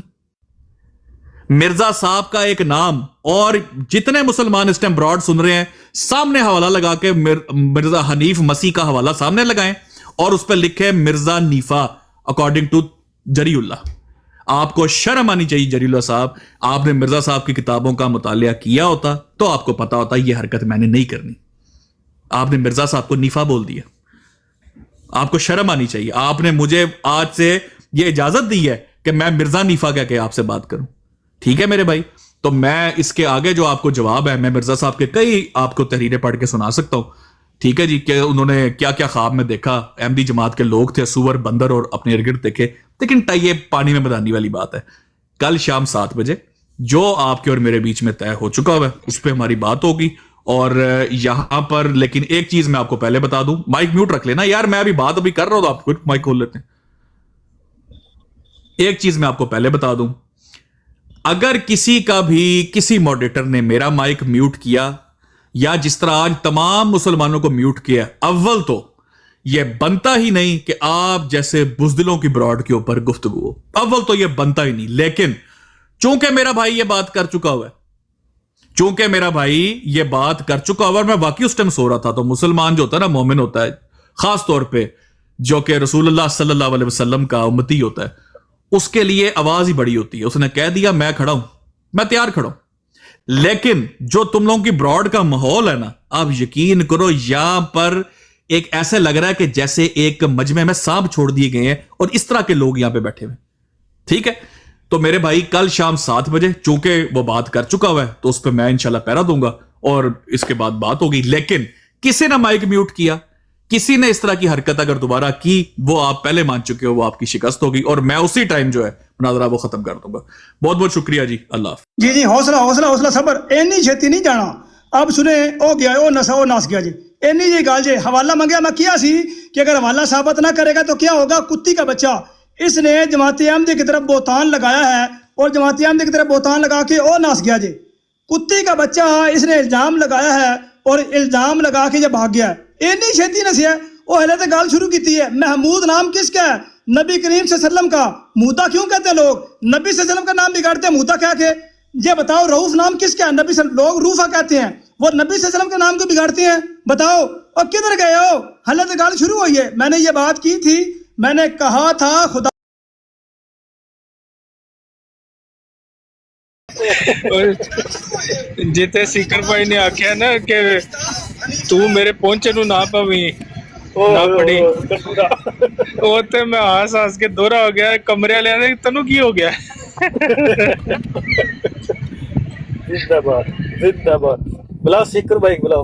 مرزا صاحب کا ایک نام, اور جتنے مسلمان اس ٹائم براڈ سن رہے ہیں سامنے حوالہ لگا کے مرزا حنیف مسیح کا حوالہ سامنے لگائیں اور اس پہ لکھے مرزا نیفا اکارڈنگ ٹو جری اللہ. آپ کو شرم آنی چاہیے جری اللہ صاحب. آپ نے مرزا صاحب کی کتابوں کا مطالعہ کیا ہوتا تو آپ کو پتا ہوتا یہ حرکت میں نے نہیں کرنی. آپ نے مرزا صاحب کو نیفا بول دیا. آپ کو شرم آنی چاہیے. آپ نے مجھے آج سے یہ اجازت دی ہے کہ میں مرزا نیفا کہہ کے آپ سے بات کروں. ٹھیک ہے میرے بھائی, تو میں اس کے آگے جو آپ کو جواب ہے, میں مرزا صاحب کے کئی آپ کو تحریریں پڑھ کے سنا سکتا ہوں. ٹھیک ہے جی, کہ انہوں نے کیا کیا خواب میں دیکھا. احمدی جماعت کے لوگ تھے, سور بندر اور اپنے ارد گرد دیکھے. لیکن یہ پانی میں بدانی والی بات ہے. کل شام 7 بجے جو آپ کے اور میرے بیچ میں طے ہو چکا ہوا ہے اس پہ ہماری بات ہوگی. اور یہاں پر لیکن ایک چیز میں آپ کو پہلے بتا دوں, مائک میوٹ رکھ لینا یار, میں ابھی بات ابھی کر رہا ہوں تو آپ مائک کھول لیتے ہیں. ایک چیز میں آپ کو پہلے بتا دوں, اگر کسی کا بھی کسی ماڈریٹر نے میرا مائک میوٹ کیا یا جس طرح آج تمام مسلمانوں کو میوٹ کیا, اول تو یہ بنتا ہی نہیں کہ آپ جیسے بزدلوں کی براڈ کے اوپر گفتگو ہو. اول تو یہ بنتا ہی نہیں. لیکن چونکہ میرا بھائی یہ بات کر چکا ہوا ہے, چونکہ میرا بھائی یہ بات کر چکا ہوا, اور میں واقعی اس ٹائم سو رہا تھا, تو مسلمان جو ہوتا ہے نا, مومن ہوتا ہے خاص طور پہ جو کہ رسول اللہ صلی اللہ علیہ وسلم کا امتی ہوتا ہے, اس کے لیے آواز ہی بڑی ہوتی ہے. اس نے کہہ دیا میں کھڑا ہوں, میں تیار کھڑا ہوں. لیکن جو تم لوگوں کی براڈ کا ماحول ہے نا, آپ یقین کرو یہاں پر ایک ایسے لگ رہا ہے کہ جیسے ایک مجمع میں سانپ چھوڑ دیے گئے ہیں اور اس طرح کے لوگ یہاں پہ بیٹھے ہوئے. ٹھیک ہے, تو میرے بھائی کل شام 7 بجے چونکہ وہ بات کر چکا ہوا ہے تو اس پہ میں انشاءاللہ پہرا دوں گا اور اس کے بعد بات ہوگی. لیکن کسی نے مائک میوٹ کیا, کسی نے اس طرح کی حرکت اگر دوبارہ کی, وہ آپ پہلے مان چکے ہو, وہ آپ کی شکست ہوگی, اور میں اسی ٹائم جو ہے مناظرہ وہ ختم کر دوں گا. بہت بہت شکریہ جی, اللہ حافظ. جی حوصلہ حوصلہ حوصلہ صبر, اینی چھتی نہیں جانا. اب سنیں او گیا او نسا او ناس گیا جی, اینی جی گال جی حوالہ منگیا میں کیا سی کہ اگر حوالہ ثابت نہ کرے گا تو کیا ہوگا. کتی کا بچہ اس نے جماعت احمدی کی طرف بہتان لگایا ہے اور جماعت احمدی کی طرف بہتان لگا کے او ناس گیا جی. کتی کا بچہ اس نے الزام لگایا ہے اور الزام لگا کے یہ بھاگ گیا ہے. اینی چھتی نسی ہے وہ حالت گال شروع کی ہے. محمود نام کس کا ہے؟ نبی کریم صلی اللہ علیہ وسلم کا. موتا کیوں کہتے ہیں لوگ؟ نبی صلی اللہ علیہ وسلم کا نام بگاڑتے ہیں موتا کہہ کے. یہ بتاؤ رؤوف نام کس کا ہے؟ نبی صلی لوگ روفا کہتے ہیں, وہ نبی صلی اللہ علیہ وسلم کا نام کو بگاڑتے ہیں. بتاؤ اور کدھر گئے ہو؟ حالت گال شروع ہوئی ہے. میں نے یہ بات کی تھی, میں نے کہا تھا خدا جیتے سیکر بھائی نے آخیا نا کہ تو میرے پہنچے نو نہ پوی نہ پڑی, وہ تے میں ہاس ہاس کے دورا ہو گیا. کمرے والے نے تینوں کی ہو گیا؟ زندہ باد زندہ باد. بلاؤ سیکر بھائی بلاؤ.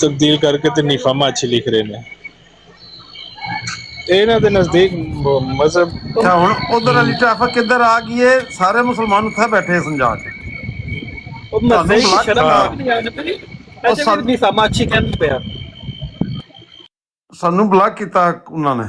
ਤਬਦੀਲ ਕਰਕੇ ਤੇ ਨੀਫਾ ਮਾਛੀ ਲਿਖ ਰਹੇ ਨੇ। ਇਹਨਾਂ ਦੇ ਨਜ਼ਦੀਕ ਮਜ਼ਹਬ ਅੱਛਾ ਹੁਣ ਉਧਰ ਵਾਲੀ ਟ੍ਰੈਫਿਕ ਕਿੱਧਰ ਆ ਗਈ ਏ? ਸਾਰੇ ਮੁਸਲਮਾਨ ਉੱਥੇ ਬੈਠੇ ਸਮਝਾ ਕੇ ਉਹ ਮਸਲੇ ਦੀ ਸ਼ਰਮ ਹਾਂ। ਨਹੀਂ ਆਉਂਦੀ ਐਸੇ ਵੀ ਨੀਫਾ ਮਾਛੀ ਕਹਿੰਦੇ ਪਿਆ। ਸਾਨੂੰ ਬਲਾਕ ਕੀਤਾ ਉਹਨਾਂ ਨੇ।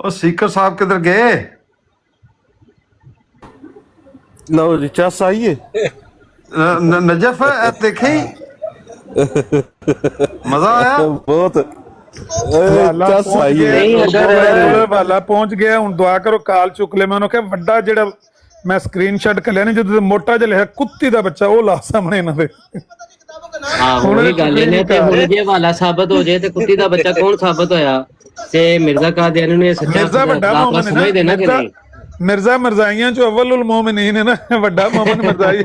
ਉਹ ਸੀਕਰ ਸਾਹਿਬ ਕਿੱਧਰ ਗਏ? ਲਓ ਜੀ ਚੱਸ ਆਈਏ ਨਜਫ ਦੇਖੀ ਮਜ਼ਾ ਆਇਆ ਬਹੁਤ ਚੱਸ ਆਈਏ। ਵਾਲਾ ਪਹੁੰਚ ਗਿਆ। ਹੁਣ ਦੁਆ ਕਰੋ ਕਾਲ ਚੁੱਕ ਲੈ। ਮੈਂ ਉਹਨੂੰ ਕਿਹਾ ਵੱਡਾ ਜਿਹੜਾ ਮੈਂ ਸਕਰੀਨਸ਼ਾਟ ਕਰ ਲਿਆ ਨਾ, ਜਦੋਂ ਮੋਟਾ ਜਿਹਾ ਲਿਖਿਆ ਕੁੱਤੀ ਦਾ ਬੱਚਾ, ਉਹ ਲਾ ਸਾਹਮਣੇ ਇਹਨਾਂ ਦੇ। ਉਹੀ ਗੱਲ ਨੇ ਤੇ ਹੁਣ ਜੇ ਵਾਲਾ ਸਾਬਤ ਹੋ ਜਾਏ ਤੇ ਕੁੱਤੀ ਦਾ ਬੱਚਾ ਕੌਣ ਸਾਬਤ ਹੋਇਆ? ਤੇ ਮਿਰਜ਼ਾ ਕਾਦੀਆਨੀ ਨੇ ਸੱਚਾ ਮਿਰਜ਼ਾ ਵੱਡਾ ਮੋਮਨ ਸਮਝਦੇ ਨਾ ਕਿ ਨਹੀਂ? ਮਿਰਜ਼ਾ ਮਿਰਜ਼ਾਈਆਂ ਚੋਂ ਅਵਲੁਲ ਮੋਮਿਨੀਨ ਹੈ ਨਾ, ਵੱਡਾ ਮੋਮਨ ਮਿਰਜ਼ਾਈ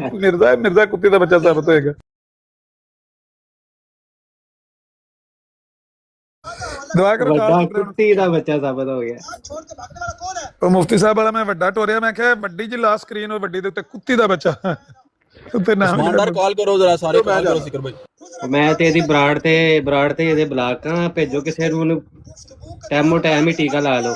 ਮਿਰਜ਼ਾ ਕੁੱਤੀ ਦਾ ਬੱਚਾ ਸਾਬਤ ਹੋਏਗਾ। ਦੁਆ ਕਰੋ ਕੁੱਤੀ ਦਾ ਬੱਚਾ ਸਾਬਤ ਹੋ ਗਿਆ। ਉਹ ਮੁਫਤੀ ਸਾਹਿਬ ਵਾਲਾ ਮੈਂ ਵੱਡਾ ਟੋਰਿਆ, ਮੈਂ ਕਿਹਾ ਵੱਡੀ ਜੀ ਲਾਸਟ ਸਕਰੀਨ ਉਹ ਵੱਡੀ ਦੇ ਉੱਤੇ ਕੁੱਤੀ ਦਾ ਬੱਚਾ ਤੇ ਨਾਮ ਕਾਲ ਕਰੋ ਜਰਾ ਸਾਰੇ, ਕਾਲ ਕਰੋ ਸਿਕਰ ਭਾਈ। ਮੈਂ ਤੇ ਇਹਦੀ ਬਰਾੜ ਤੇ ਇਹਦੇ ਬਲਾਕਾਂ ਭੇਜੋ ਕਿਸੇ ਨੂੰ, ਟਾਈਮੋ ਟਾਈਮ ਹੀ ਟੀਕਾ ਲਾ ਲਓ।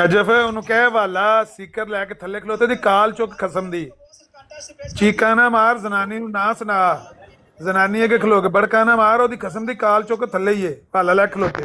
ਨਜਫ ਉਹਨੂੰ ਕਹਿ ਵਾਲਾ ਸੀਕਰ ਲੈ ਕੇ ਥੱਲੇ ਖਲੋਤੇ ਦੀ ਕਾਲ ਚੁੱਕ ਖਸਮ ਦੀ ਚੀਕਾਂ ਨਾ ਮਾਰ, ਜ਼ਨਾਨੀ ਨੂੰ ਨਾ ਸੁਣਾ, ਜ਼ਨਾਨੀ ਅੱਗੇ ਖਲੋ ਕੇ ਬੜਕਾ ਨਾ ਮਾਰ, ਉਹਦੀ ਖਸਮ ਦੀ ਕਾਲ ਚੁੱਕ ਥੱਲੇ ਹੀ ਹੈ ਭਾਲਾ ਲੈ ਖਲੋਤੇ।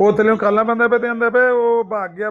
ਉਹ ਥੱਲੇ ਕਾਲਾਂ ਬੰਦਾ ਪਏ ਤੇ ਆਂਦਾ ਪਏ ਉਹ ਭਾਗ ਗਿਆ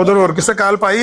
ਉਧਰ ਹੋਰ ਕਿਸੇ ਕਾਲ ਪਾਈ?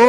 ਲਓ।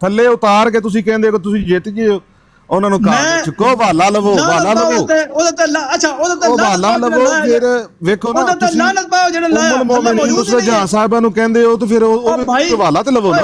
ਥੱਲੇ ਉਤਾਰ ਕੇ ਤੁਸੀਂ ਕਹਿੰਦੇ ਹੋ ਤੁਸੀਂ ਜਿੱਤ ਗਏ ਹੋ, ਉਹਨਾਂ ਨੂੰ ਕਾਲ ਚੁੱਕੋ, ਹਵਾਲਾ ਲਵੋ, ਹਵਾਲਾ ਲਵੋ, ਅੱਛਾ ਉਹ ਹਵਾਲਾ ਲਵੋ। ਫਿਰ ਵੇਖੋ ਨਾ ਤੁਸੀਂ ਲਾਨਤ ਪਾਓ ਜਿਹੜਾ ਲਾਇਆ ਦੂਸਰੇ ਜਹਾਂ ਸਾਹਿਬਾਂ ਨੂੰ ਕਹਿੰਦੇ ਹੋ ਤੇ ਫਿਰ ਉਹ ਹਵਾਲਾ ਤੇ ਲਵੋ ਨਾ।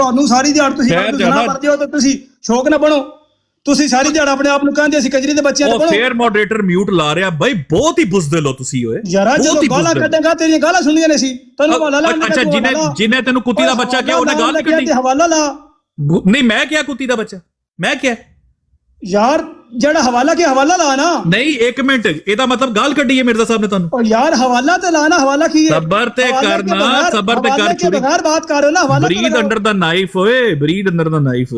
ਤੁਹਾਨੂੰ ਸਾਰੀ ਦਿਹਾੜ ਤੁਸੀਂ ਜਨਾ ਕਰਦੇ ਹੋ ਤੇ ਤੁਸੀਂ ਸ਼ੌਕ ਨਾ ਬਣੋ। ਤੁਸੀਂ ਸਾਰੀ ਦਿਹਾੜ ਆਪਣੇ ਆਪ ਨੂੰ ਕਹਿੰਦੇ ਅਸੀਂ ਕੰਜਰੀ ਦੇ ਬੱਚਿਆਂ ਨੂੰ ਬਣੋ। ਫੇਰ ਮੋਡਰੇਟਰ ਮਿਊਟ ਲਾ ਰਿਹਾ ਬਾਈ, ਬਹੁਤ ਹੀ ਬੁਜ਼ਦਿਲ ਹੋ ਤੁਸੀਂ ਓਏ ਯਾਰਾ, ਜਦੋਂ ਗਾਲਾਂ ਕੱਢੇਗਾ ਤੇਰੀਆਂ ਗਾਲਾਂ ਸੁਣੀਆਂ ਨੇ ਸੀ, ਤੈਨੂੰ ਹਵਾਲਾ ਲਾ। ਅੱਛਾ ਜਿਹਨੇ ਤੈਨੂੰ ਕੁੱਤੀ ਦਾ ਬੱਚਾ ਕਿਹਾ ਉਹਨੇ ਗਾਲ ਕੱਢੀ, ਹਵਾਲਾ ਲਾ। ਨਹੀਂ ਮੈਂ ਕਿਹਾ ਕੁੱਤੀ ਦਾ ਬੱਚਾ, ਮੈਂ ਕਿਹਾ ਯਾਰ ਜਿਹੜਾ ਹਵਾਲਾ ਕੀ ਹਵਾਲਾ ਲਾ ਨਾ। ਨਹੀਂ ਇੱਕ ਮਿੰਟ, ਇਹਦਾ ਮਤਲਬ ਗਾਲ ਕੱਢੀ ਹੈ ਮਿਰਜ਼ਾ ਸਾਹਿਬ ਨੇ ਤੁਹਾਨੂੰ। ਓ ਯਾਰ ਹਵਾਲਾ ਤੇ ਲਾਣਾ, ਹਵਾਲਾ ਕੀ ਹੈ? ਸਬਰ ਤੇ ਕਰਨਾ, ਸਬਰ ਤੇ ਕਰ, ਛੁਰੀ ਬਗੈਰ ਬਾਤ ਕਰ ਰਹੇ ਹੋ ਨਾ, ਹਵਾਲਾ ਬਰੀਦ ਅੰਡਰ ਦਾ ਨਾਈਫ ਓਏ, ਬਰੀਦ ਅੰਡਰ ਦਾ ਨਾਈਫ,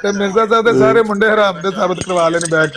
ਤੇ ਮਿਰਜ਼ਾ ਸਾਹਿਬ ਦੇ ਸਾਰੇ ਮੁੰਡੇ ਹਰਾਮ ਦੇ ਸਾਬਤ ਕਰਵਾ ਲੈਣੇ ਬੈਠ।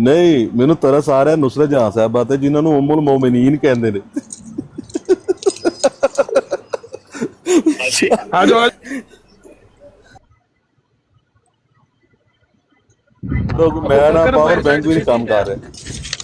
ਨਹੀਂ, ਮੈਨੂੰ ਤਰਸ ਆ ਰਿਹਾ ਨੁਸਰਤ ਜਹਾਂ ਸਾਹਿਬ ਤੇ ਜਿਨ੍ਹਾਂ ਨੂੰ ਉਮੁਲ ਮੋਮਿਨੀਨ ਕਹਿੰਦੇ ਨੇ। ਆ ਜਾਓ ਲੋਕ ਮੈਂ ਨਾ ਪਾਵਰ ਬੈਂਕ ਵੀ ਨਹੀਂ ਕੰਮ ਕਰ ਰਿਹਾ।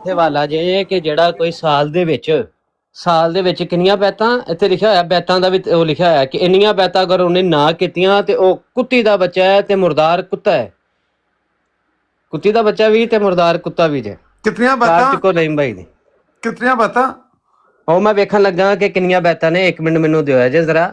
ਇਹ ਵਾਲਾ ਜੇ ਕਿ ਜਿਹੜਾ ਕੋਈ ਸਾਲ ਦੇ ਵਿੱਚ ਕਿੰਨੀਆਂ ਬੈਤਾਂ ਇੱਥੇ ਲਿਖਿਆ ਹੋਇਆ, ਬੈਤਾਂ ਦਾ ਵੀ ਉਹ ਲਿਖਿਆ ਹੋਇਆ ਕਿ ਇੰਨੀਆਂ ਬੈਤਾਂ ਅਗਰ ਉਹਨੇ ਨਾ ਕੀਤੀਆਂ ਤੇ ਉਹ ਕੁੱਤੀ ਦਾ ਬੱਚਾ ਹੈ ਤੇ ਮੁਰਦਾਰ ਕੁੱਤਾ ਹੈ। ਕੁੱਤੀ ਦਾ ਬੱਚਾ ਵੀ ਤੇ ਮੁਰਦਾਰ ਕੁੱਤਾ ਵੀ ਜੇ। ਕਿਤਨੀਆਂ ਕੋ ਨਹੀਂ ਭਾਈ ਨੇ ਕਿਤਨੀਆਂ ਬਾਤਾਂ ਉਹ ਮੈਂ ਵੇਖਣ ਲੱਗਾ ਕਿ ਕਿੰਨੀਆਂ ਬੈਤਾਂ ਨੇ। 1 ਮਿੰਟ ਮੈਨੂੰ ਦਿਓ ਜੇ ਜ਼ਰਾ।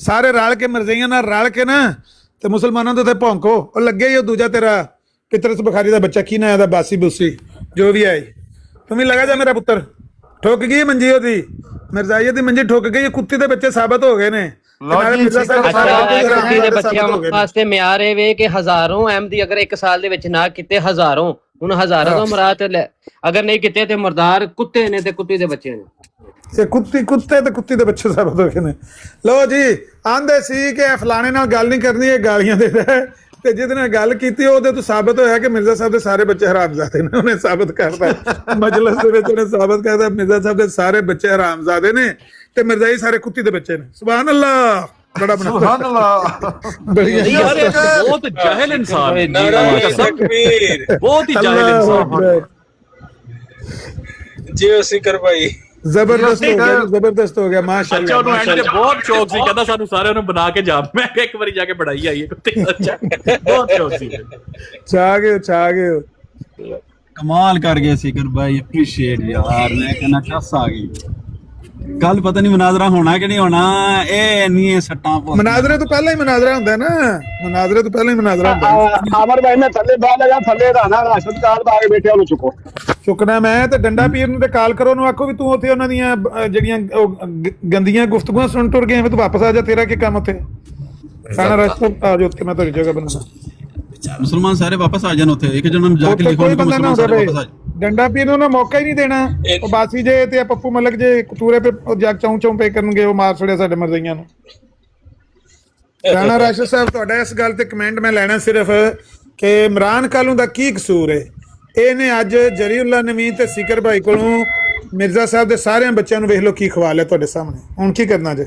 ਸਾਰੇ ਰਲ ਕੇ ਮਰਜ਼ਈਆਂ ਨਾਲ ਰਲ ਕੇ ਨਾ ਤੇ ਮੁਸਲਮਾਨਾਂ ਦੇ ਉੱਤੇ ਭੌਂਕੋ। ਉਹ ਲੱਗੇ ਹੀ ਉਹ ਦੂਜਾ ਤੇਰਾ ਪਿਤਰਸ ਬੁਖਾਰੀ ਦਾ ਬੱਚਾ ਕੀ ਨਾ ਇਹਦਾ, ਬਾਸੀ ਬੂਸੀ ਜੋ ਵੀ ਆਈ, ਤੂੰ ਵੀ ਲਗਾ ਜਾ ਮੇਰਾ ਪੁੱਤਰ। ਠੁੱਕ ਗਈ ਮੰਜੀ ਉਹਦੀ, ਮਿਰਜ਼ਾਈਏ ਦੀ ਮੰਜੀ ਠੁੱਕ ਗਈ। ਕੁੱਤੀ ਦੇ ਬੱਚੇ ਸਾਬਤ ਹੋ ਗਏ ਨੇ। ਅੱਛਾ ਕੁੱਤੀ ਦੇ ਬੱਚਿਆਂ ਵਾਸਤੇ ਮਿਆਰ ਇਹ ਵੇ ਕਿ ਹਜ਼ਾਰੋਂ ਅਹਿਮਦੀ ਅਗਰ 1 ਸਾਲ ਦੇ ਵਿੱਚ ਨਾ ਕੀਤੇ ਹਜ਼ਾਰੋਂ, ਹੁਣ ਹਜ਼ਾਰਾਂ ਤੋਂ ਮੁਰਾਦ ਅਗਰ ਨਹੀਂ ਕੀਤੇ ਤੇ ਮੁਰਦਾਰ ਕੁੱਤੇ ਨੇ ਤੇ ਕੁੱਤੀ ਦੇ ਬੱਚੇ ਨੇ। ਇਹ ਕੁੱਤੇ ਤੇ ਕੁੱਤੀ ਦੇ ਬੱਚੇ ਸਾਬਤ ਹੋ ਗਏ ਨੇ। ਲਓ ਜੀ, ਆਂਦੇ ਸੀ ਕਿ ਫਲਾਣੇ ਨਾਲ ਗੱਲ ਨਹੀਂ ਕਰਨੀ, ਇਹ ਗਾਲੀਆਂ ਦੇਦਾ ਤੇ ਜਿਹਦੇ ਨਾਲ ਗੱਲ ਕੀਤੀ ਉਹਦੇ ਤੋਂ ਸਾਬਤ ਹੋਇਆ ਕਿ ਮਿਰਜ਼ਾ ਸਾਹਿਬ ਦੇ ਸਾਰੇ ਬੱਚੇ ਹਰਾਮਜ਼ਾਦੇ ਨੇ। ਉਹਨੇ ਸਾਬਤ ਕਰਤਾ ਮਜਲਿਸ ਦੇ ਵਿੱਚ, ਉਹਨੇ ਸਾਬਤ ਕਰਤਾ ਮਿਰਜ਼ਾ ਸਾਹਿਬ ਦੇ ਸਾਰੇ ਬੱਚੇ ਹਰਾਮਜ਼ਾਦੇ ਨੇ ਤੇ ਮਿਰਜ਼ਾਈ ਸਾਰੇ ਕੁੱਤੀ ਦੇ ਬੱਚੇ ਨੇ। ਸੁਭਾਨ ਅੱਲਾਹ, ਬੜਾ ਬਣਾ ਸੁਭਾਨ ਅੱਲਾਹ, ਬਹੁਤ ਜਾਹਿਲ ਇਨਸਾਨ, ਬਹੁਤ ਹੀ ਜਾਹਿਲ ਇਨਸਾਨ ਜੀ ਸਿਕਰ ਭਾਈ। ਜ਼ਬਰਦਸਤ ਹੋ ਗਿਆ ਮਾਸ਼ਾਅੱਲਾ। ਅੱਛਾ, ਉਹਨੂੰ ਐਂਡ ਤੇ ਬਹੁਤ ਸ਼ੌਕ ਸੀ, ਕਹਿੰਦਾ ਸਾਨੂੰ ਸਾਰਿਆਂ ਨੂੰ ਬਣਾ ਕੇ ਜਾ, ਮੈਂ ਇੱਕ ਵਾਰੀ ਜਾ ਕੇ ਪੜਾਈ ਆਈ ਹੈ ਕੁੱਤੇ ਦਾ। ਅੱਛਾ, ਬਹੁਤ ਸ਼ੌਕ ਸੀ। ਛਾ ਗਏ ਕਮਾਲ ਕਰ ਗਏ ਸਿਕਰ ਭਾਈ, ਐਪਰੀਸ਼ੀਏਟ ਯਾਰ। ਮੈਂ ਕਹਿੰਦਾ ਟਸ ਆ ਗਈ। ਕੱਲ ਪਤਾ ਨਹੀਂ ਮਨਾਜ਼ਰਾ ਹੋਣਾ ਕਿ ਨਹੀਂ ਹੋਣਾ, ਇਹ ਇੰਨੀ ਸੱਟਾਂ ਮਨਾਜ਼ਰੇ ਤੋਂ ਪਹਿਲਾਂ ਹੀ ਮਨਾਜ਼ਰਾ ਹੁੰਦਾ ਨਾ, ਮਨਾਜ਼ਰੇ ਤੋਂ ਪਹਿਲਾਂ ਹੀ ਮਨਾਜ਼ਰਾ ਹੁੰਦਾ। ਆਮਰ ਭਾਈ ਮੈਂ ਥੱਲੇ ਬਾਹਰ ਲਗਾ, ਥੱਲੇ ਰਹਿਣਾ, ਰਾਸ਼ਦ ਕਾਲ ਬਾਗੇ ਬੈਠੇ ਉਹਨੂੰ ਚੁੱਕੋ। ਚੁੱਕਣਾ ਮੈਂ ਤੇ ਡੰਡਾ ਪੀਰ ਨੂੰ ਤੇ ਕਾਲ ਕਰੋ, ਉਹਨੂੰ ਆਖੋ ਵੀ ਤੂੰ ਉੱਥੇ ਉਹਨਾਂ ਦੀਆਂ ਜਿਹੜੀਆਂ ਗੰਦੀਆਂ ਗੁਫ਼ਤਗੂਆਂ ਸੁਣ ਟੁਰ ਗਏ, ਤੂੰ ਵਾਪਸ ਆ ਜਾ, ਤੇਰਾ ਕੀ ਕੰਮ ਉੱਥੇ। ਖਾਣਾ ਰਾਸ਼ਦ ਆ ਜਾ ਉੱਥੇ, ਮੈਂ ਤੁਹਾਡੀ ਜਗ੍ਹਾ ਬਣਾਉਣਾ। ਮੁਸਲਮਾਨ ਸਾਰੇ ਵਾਪਸ ਆ ਜਾਣ ਉੱਥੇ, ਇੱਕ ਜਣਾ ਨੂੰ ਜਾ ਕੇ ਲਿਖੋ ਕਿ ਮੁਸਲਮਾਨ ਸਾਰੇ ਵਾਪਸ ਆ ਜਾਣ। ਡੰਡਾ ਪੀਰ ਨੂੰ ਮੌਕਾ ਹੀ ਨਹੀਂ ਦੇਣਾ। ਉਹ ਬਾਸੀ ਜੇ ਤੇ ਪੱਪੂ ਮਲਕ ਜੇ ਕਤੂਰੇ ਪੇ ਜਾ ਚੌਂ ਪੇ ਕਰਨਗੇ, ਉਹ ਮਾਰ ਛੜਿਆ ਸਾਡੇ ਮਰਜ਼ਈਆਂ ਨੂੰ। ਰਾਣਾ ਰਾਸ਼ਦ ਸਾਹਿਬ, ਤੁਹਾਡਾ ਇਸ ਗੱਲ ਤੇ ਕਮੈਂਟ ਮੈਂ ਲੈਣਾ ਸਿਰਫ ਕਿ ਇਮਰਾਨ ਕਾਲੂ ਦਾ ਕੀ ਕਸੂਰ ਹੈ। ਇਹਨੇ ਅੱਜ ਜਰੀਉੱਲਾ ਨਵੀਂ ਤੇ ਸਿਕਰ ਭਾਈ ਕੋਲੋਂ ਮਿਰਜ਼ਾ ਸਾਹਿਬ ਦੇ ਸਾਰਿਆਂ ਬੱਚਿਆਂ ਨੂੰ ਵੇਖ ਲਓ ਕੀ ਖਵਾ ਲਿਆ ਤੁਹਾਡੇ ਸਾਹਮਣੇ। ਹੁਣ ਕੀ ਕਰਨਾ ਜੇ?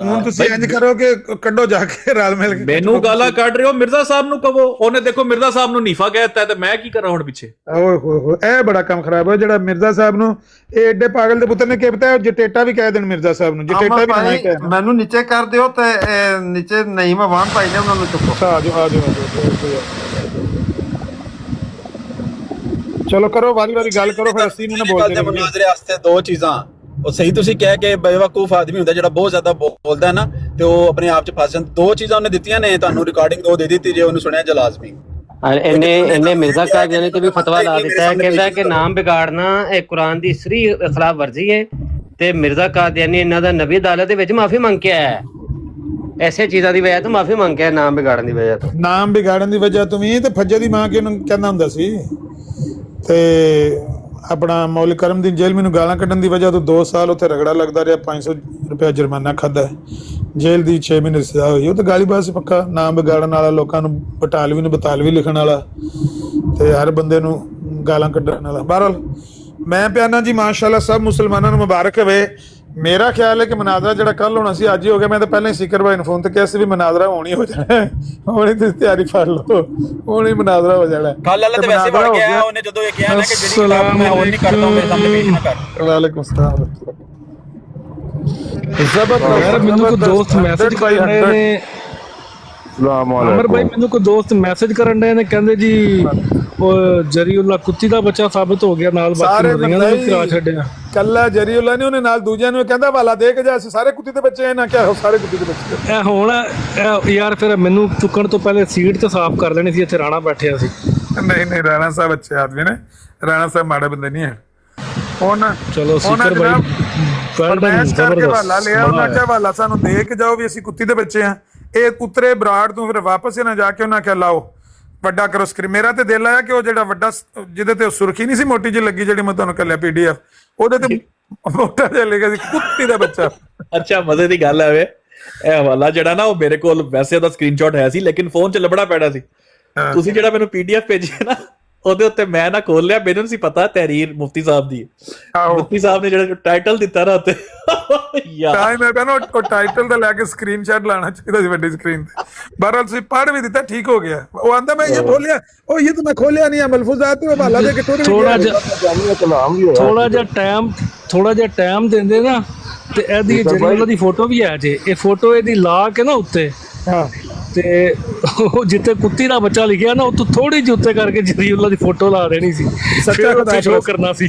ਹੁਣ ਤੁਸੀਂ ਇੰਜ ਕਰੋ ਕਿ ਕੱਢੋ ਜਾ ਕੇ ਰਲ ਮਿਲ ਕੇ। ਮੈਨੂੰ ਗਾਲਾਂ ਕੱਢ ਰਹੇ ਹੋ, ਮਿਰਜ਼ਾ ਸਾਹਿਬ ਨੂੰ ਕਹੋ। ਉਹਨੇ ਦੇਖੋ ਮਿਰਜ਼ਾ ਸਾਹਿਬ ਨੂੰ ਨੀਫਾ ਕਹਿਤਾ ਤੇ ਮੈਂ ਕੀ ਕਰਾਂ ਹੁਣ ਪਿੱਛੇ। ਓਏ ਹੋਏ ਹੋਏ, ਇਹ ਬੜਾ ਕੰਮ ਖਰਾਬ ਹੋਇਆ ਜਿਹੜਾ ਮਿਰਜ਼ਾ ਸਾਹਿਬ ਨੂੰ, ਇਹ ਐਡੇ ਪਾਗਲ ਦੇ ਪੁੱਤਰ ਨੇ ਕੀ ਪਤਾ ਜਟੇਟਾ ਵੀ ਕਹਿ ਦੇਣ ਮਿਰਜ਼ਾ ਸਾਹਿਬ ਨੂੰ। ਜਟੇਟਾ ਵੀ ਨਹੀਂ ਕਹਿ। ਮੈਨੂੰ ਨੀਚੇ ਕਰ ਦਿਓ ਤੇ ਨੀਚੇ ਨਹੀਂ ਮਵਾਨ ਭਾਈ ਨੇ ਉਹਨਾਂ ਨੂੰ ਚੁੱਕੋ। ਆ ਜਾਓ। ਚਲੋ ਕਰੋ ਵਾਰੀ ਗੱਲ ਕਰੋ, ਫਿਰ ਅਸੀਂ ਨੂੰ ਨਾ ਬੋਲਦੇ ਰਹੀਏ। ਮਨਾਜ਼ਰੇ ਵਾਸਤੇ ਦੋ ਚੀਜ਼ਾਂ, ਉਹ ਸਹੀ ਤੁਸੀਂ ਕਹਿ ਕੇ ਬੇਵਕੂਫ ਆਦਮੀ ਹੁੰਦਾ ਜਿਹੜਾ ਬਹੁਤ ਜ਼ਿਆਦਾ ਬੋਲਦਾ ਨਾ ਤੇ ਉਹ ਆਪਣੇ ਆਪ ਚ ਫਸ ਜਾਂਦਾ। ਦੋ ਚੀਜ਼ਾਂ ਉਹਨੇ ਦਿੱਤੀਆਂ ਨੇ ਤੁਹਾਨੂੰ, ਰਿਕਾਰਡਿੰਗ ਦੋ ਦੇ ਦਿੱਤੀ ਜੇ ਉਹਨੂੰ ਸੁਣਿਆ ਜਲਾਜ਼ਮੀ। ਇਹਨੇ ਮਿਰਜ਼ਾ ਕਾਦੀਆਨੀ ਤੇ ਵੀ ਫਤਵਾ ਲਾ ਦਿੱਤਾ ਹੈ, ਕਹਿੰਦਾ ਕਿ ਨਾਮ ਵਿਗਾੜਨਾ ਇਹ ਕੁਰਾਨ ਦੀ ਸਰੀ ਖਿਲਾਫ ਵਰਜ਼ੀ ਹੈ ਤੇ ਮਿਰਜ਼ਾ ਕਾਦੀਆਨੀ ਇਹਨਾਂ ਦਾ ਨਬੀ ਅਦਾਲਤ ਦੇ ਵਿੱਚ ਮਾਫੀ ਮੰਗ ਕੇ ਆਇਆ ਹੈ। ਐਸੇ ਚੀਜ਼ਾਂ ਦੀ ਵਜ੍ਹਾ ਤੋਂ ਮਾਫੀ ਮੰਗ ਕੇ ਆਇਆ, ਨਾਮ ਵਿਗਾੜਨ ਦੀ ਵਜ੍ਹਾ ਤੋਂ। ਨਾਮ ਵਿਗਾੜਨ ਦੀ ਵਜ੍ਹਾ ਤੋਂ ਵੀ ਤੇ ਫੱਜੇ ਦੀ ਮਾਂ ਕਿ ਉਹਨੂੰ ਕਹਿੰਦਾ ਹੁੰਦਾ ਸੀ ਤੇ ਆਪਣਾ ਮੌਲਿਕ ਕਰਮ ਦੀ ਜੇਲ੍ਹ ਮੈਨੂੰ ਗਾਲਾਂ ਕੱਢਣ ਦੀ ਵਜ੍ਹਾ ਤੋਂ 2 ਸਾਲ ਉੱਥੇ ਰਗੜਾ ਲੱਗਦਾ ਰਿਹਾ, 500 ਰੁਪਇਆ ਜੁਰਮਾਨਾ ਖਾਦਾ, ਜੇਲ੍ਹ ਦੀ 6 ਮਹੀਨੇ ਸਜ਼ਾ ਹੋਈ। ਉਹ ਤਾਂ ਗਾਲੀਬਾਜ਼ ਪੱਕਾ, ਨਾਮ ਵਿਗਾੜਨ ਵਾਲਾ, ਲੋਕਾਂ ਨੂੰ ਬਟਾਲਵੀ ਲਿਖਣ ਵਾਲਾ ਤੇ ਹਰ ਬੰਦੇ ਨੂੰ ਗਾਲਾਂ ਕੱਢਣ ਵਾਲਾ। ਬਹਰਹਾਲ ਮੈਂ ਪਿਆਨਾ ਜੀ ਮਾਸ਼ਾਅੱਲਾ ਸਭ ਮੁਸਲਮਾਨਾਂ ਨੂੰ ਮੁਬਾਰਕ ਹੋਵੇ। ਮੇਰਾ ਖਿਆਲ ਹੈ ਕਿ ਮਨਾਜ਼ਰਾ ਜਿਹੜਾ ਕੱਲ ਹੋਣਾ ਸੀ ਅੱਜ ਹੀ ਹੋ ਗਿਆ। ਮੈਂ ਤਾਂ ਪਹਿਲਾਂ ਹੀ ਸਿਕਰ ਭਾਈ ਨੂੰ ਫੋਨ ਤੇ ਕਿਹਾ ਸੀ ਵੀ ਮਨਾਜ਼ਰਾ ਹੋਣੀ ਹੋ ਜਾਣਾ, ਹੁਣ ਤੁਸੀਂ ਤਿਆਰੀ ਕਰ ਲਓ, ਹੁਣ ਹੀ ਮਨਾਜ਼ਰਾ ਹੋ ਜਾਣਾ। ਕੱਲ ਵਾਲਾ ਤੇ ਵੈਸੇ ਵੜ ਗਿਆ ਉਹਨੇ, ਜਦੋਂ ਇਹ ਕਿਹਾ ਨਾ ਕਿ ਜਿਹੜੀ ਕਿਤਾਬ ਮੈਂ ਹੋਰ ਨਹੀਂ ਕਰਦਾ ਮੇਰੇ ਸਾਹਮਣੇ ਪੇਸ਼ ਨਾ ਕਰ। ਵਾਲੇਕੁਮ ਸਲਾਮ। ਯਾਰ ਮੈਨੂੰ ਕੋਈ ਦੋਸਤ ਮੈਸੇਜ ਕਰ ਰਹੇ ਨੇ, ਅਮਰ ਭਾਈ ਮੈਨੂੰ ਕੋਈ ਦੋਸਤ ਮੈਸੇਜ ਕਰਨ ਰਹੇ ਨੇ, ਕਹਿੰਦੇ ਜੀ ਉਹ ਜਰੀਉੱਲਾ ਕੁੱਤੀ ਦਾ ਬੱਚਾ ਸਾਬਤ ਹੋ ਗਿਆ, ਨਾਲ ਬਾਕੀ ਮਰਦੀਆਂ ਨੂੰ ਕਰਾ ਛੱਡਿਆ। ਕੱਲਾ ਜਰੀਉੱਲਾ ਨਹੀਂ, ਉਹਨੇ ਨਾਲ ਦੂਜਿਆਂ ਨੂੰ ਕਹਿੰਦਾ ਹਵਾਲਾ ਦੇ ਕੇ ਜਾ, ਅਸੀਂ ਸਾਰੇ ਕੁੱਤੀ ਦੇ ਬੱਚੇ ਨਾ ਕਿਹਾ, ਸਾਰੇ ਕੁੱਤੀ ਦੇ ਬੱਚੇ। ਇਹ ਹੁਣ ਯਾਰ ਫਿਰ ਮੈਨੂੰ ਚੁੱਕਣ ਤੋਂ ਪਹਿਲੇ ਸੀਟ ਤੇ ਸਾਫ਼ ਕਰ ਲੈਣੀ ਸੀ, ਇੱਥੇ ਰਾਣਾ ਬੈਠਿਆ ਸੀ। ਨਹੀਂ ਰਾਣਾ ਸਾਹਿਬ ਅੱਛੇ ਆਦਮੀ ਨੇ, ਰਾਣਾ ਸਾਹਿਬ ਮਾੜੇ ਬੰਦੇ ਨਹੀਂ ਹੈ। ਹੁਣ ਚਲੋ ਸਿਕਰ ਭਾਈ ਹਵਾਲਾ ਲਿਆ, ਉਹਨਾਂ ਕਿਹਾ ਹਵਾਲਾ ਸਾਨੂੰ ਦੇ ਕੇ ਜਾਓ ਵੀ ਅਸੀਂ ਕੁੱਤੀ ਦੇ ਬੱਚੇ ਆ। ਇਹ ਉਤਰੇ ਬਰਾੜ ਤੋਂ ਫਿਰ ਵਾਪਸ ਨਾ ਜਾ ਕੇ ਉਹਨਾਂ ਕਿਹਾ ਲਾਓ ਵੱਡਾ ਕਰੋ ਸਕਰੀਨ। ਮੇਰਾ ਤੇ ਦਿਲ ਆਇਆ ਕਿ ਉਹ ਜਿਹੜਾ ਵੱਡਾ ਜਿਹਦੇ ਤੇ ਸੁਰਖੀ ਨਹੀਂ ਸੀ ਮੋਟੀ ਜਿਹੀ ਲੱਗੀ, ਜਿਹੜੀ ਮੈਂ ਤੁਹਾਨੂੰ ਕੱਲਿਆ PDF, ਉਹਦੇ ਤੇ ਮੋਟਾ ਜਿਹਾ ਲਿਖਿਆ ਸੀ ਕੁੱਤੀ ਦਾ ਬੱਚਾ। ਅੱਛਾ, ਮਜ਼ੇ ਦੀ ਗੱਲ ਹੈ ਵੇ, ਇਹ ਹਵਾਲਾ ਜਿਹੜਾ ਨਾ ਉਹ ਮੇਰੇ ਕੋਲ ਵੈਸੇ ਉਹਦਾ ਸਕਰੀਨਸ਼ਾਟ ਹੈ ਸੀ, ਲੇਕਿਨ ਫੋਨ 'ਚ ਲੱਭਣਾ ਪੈਣਾ ਸੀ। ਤੁਸੀਂ ਜਿਹੜਾ ਮੈਨੂੰ PDF ਭੇਜਿਆ ਨਾ, ਉਹਦੇ ਉੱਤੇ ਮੈਂ ਨਾ ਖੋਲ ਲਿਆ, ਮੈਨੂੰ ਨਹੀਂ ਸੀ ਪਤਾ ਤਹਿਰੀਰ ਮੁਫਤੀ ਸਾਹਿਬ ਦੀ। ਮੁਫਤੀ ਸਾਹਿਬ ਨੇ ਜਿਹੜਾ ਟਾਈਟਲ ਦਿੱਤਾ ਨਾ ਉੱਤੇ, ਯਾਰ ਮੈਂ ਕਹਿੰਦਾ ਉਹ ਟਾਈਟਲ ਦਾ ਲੈ ਕੇ ਸਕਰੀਨਸ਼ਾਟ ਲਾਣਾ ਚਾਹੀਦਾ ਸੀ ਵੱਡੀ ਸਕਰੀਨ ਤੇ। ਬਹਰਹਾਲ ਤੁਸੀਂ ਪੜ੍ਹ ਵੀ ਦਿੱਤਾ, ਠੀਕ ਹੋ ਗਿਆ। ਉਹ ਆਂਦਾ ਮੈਂ ਇਹ ਖੋਲਿਆ, ਉਹ ਇਹ ਤਾਂ ਮੈਂ ਖੋਲਿਆ ਨਹੀਂ ਹੈ ਮਲਫੂਜ਼ਾਤ, ਉਹ ਹਵਾਲਾ ਦੇ ਕੇ ਥੋੜਾ ਜਿਹਾ ਟਾਈਮ ਦਿੰਦੇ ਨਾ, ਤੇ ਇਹਦੀ ਜਰੀਉਲਾ ਦੀ ਫੋਟੋ ਵੀ ਹੈ ਜੇ, ਇਹ ਫੋਟੋ ਇਹਦੀ ਲਾ ਕੇ ਨਾ ਉੱਤੇ, ਤੇ ਉਹ ਜਿੱਥੇ ਕੁੱਤੀ ਦਾ ਬੱਚਾ ਲਿਖਿਆ ਨਾ, ਉਹ ਤੋਂ ਥੋੜੀ ਜਿਹੀ ਉੱਤੇ ਕਰਕੇ ਜਰੀਉਲਾ ਦੀ ਫੋਟੋ ਲਾ ਦੇਣੀ ਸੀ, ਸੱਚਾ ਖੁਦਾ ਸ਼ੋਅ ਕਰਨਾ ਸੀ।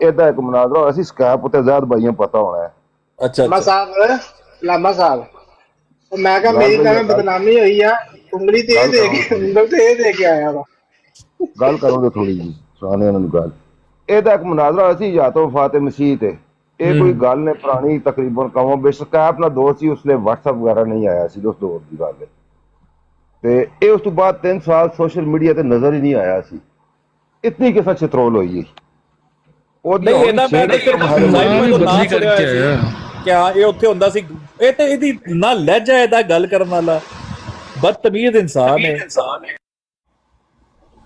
ਇਹਦਾ ਇੱਕ ਮੁਨਾਜ਼ਰਾ ਅਸੀਂ ਸਕੈਪ ਉੱਤੇ ਜ਼ਾਦ ਭਾਈਆਂ ਪਤਾ ਹੋਣਾ ਹੈ। ਅੱਛਾ ਲਾਮਾ ਸਾਹਿਬ ਉਹ ਮੈਂ ਕਿਹਾ ਮੇਰੀ ਤਾਂ ਬਦਨਾਮੀ ਹੋਈ ਆ, ਉਂਗਲੀ ਤੇ ਇਹ ਦੇ ਕੇ ਆਇਆ ਵਾ। ਗੱਲ ਕਰੋਗੇ ਥੋੜੀ ਜੀ, ਸੁਣਾਣੇ ਉਹਨਾਂ ਨੂੰ ਗੱਲ। ਇਹਦਾ ਇੱਕ ਮੁਨਾਜ਼ਰਾ ਸੀ ਜਾਂ ਤਾਂ ਵਫਾਤ ਮਸੀਹ ਤੇ, ਇਹ ਕੋਈ ਗੱਲ ਨੇ ਪੁਰਾਣੀ ਤਕਰੀਬਨ ਕਹੋ ਬੇਸ਼ੱਕ ਨਾ ਦੌਰ ਸੀ, ਉਸਲੇ WhatsApp ਵਗੈਰਾ ਨਹੀਂ ਆਇਆ ਸੀ ਉਸ ਦੌਰ ਦੀ ਗੱਲ ਹੈ, ਤੇ ਇਹ ਉਸ ਤੋਂ ਬਾਅਦ 3 ਸਾਲ ਸੋਸ਼ਲ ਮੀਡੀਆ ਤੇ ਨਜ਼ਰ ਹੀ ਨਹੀਂ ਆਇਆ ਸੀ। ਇਤਨੀ ਕਿਸਾ ਚਤਰੋਲ ਹੋਈ ਹੈ ਨਹੀਂ, ਇਹਦਾ ਮੈਂ ਤਾਂ ਸਿਰਫ ਕਿਆ ਇਹ ਉੱਥੇ ਹੁੰਦਾ ਸੀ, ਇਹ ਤੇ ਇਹਦੀ ਨਾ ਲਹਿਜਾ, ਇਹਦਾ ਗੱਲ ਕਰਨ ਵਾਲਾ ਬਦਤਮੀਜ਼ ਇਨਸਾਨ ਹੈ,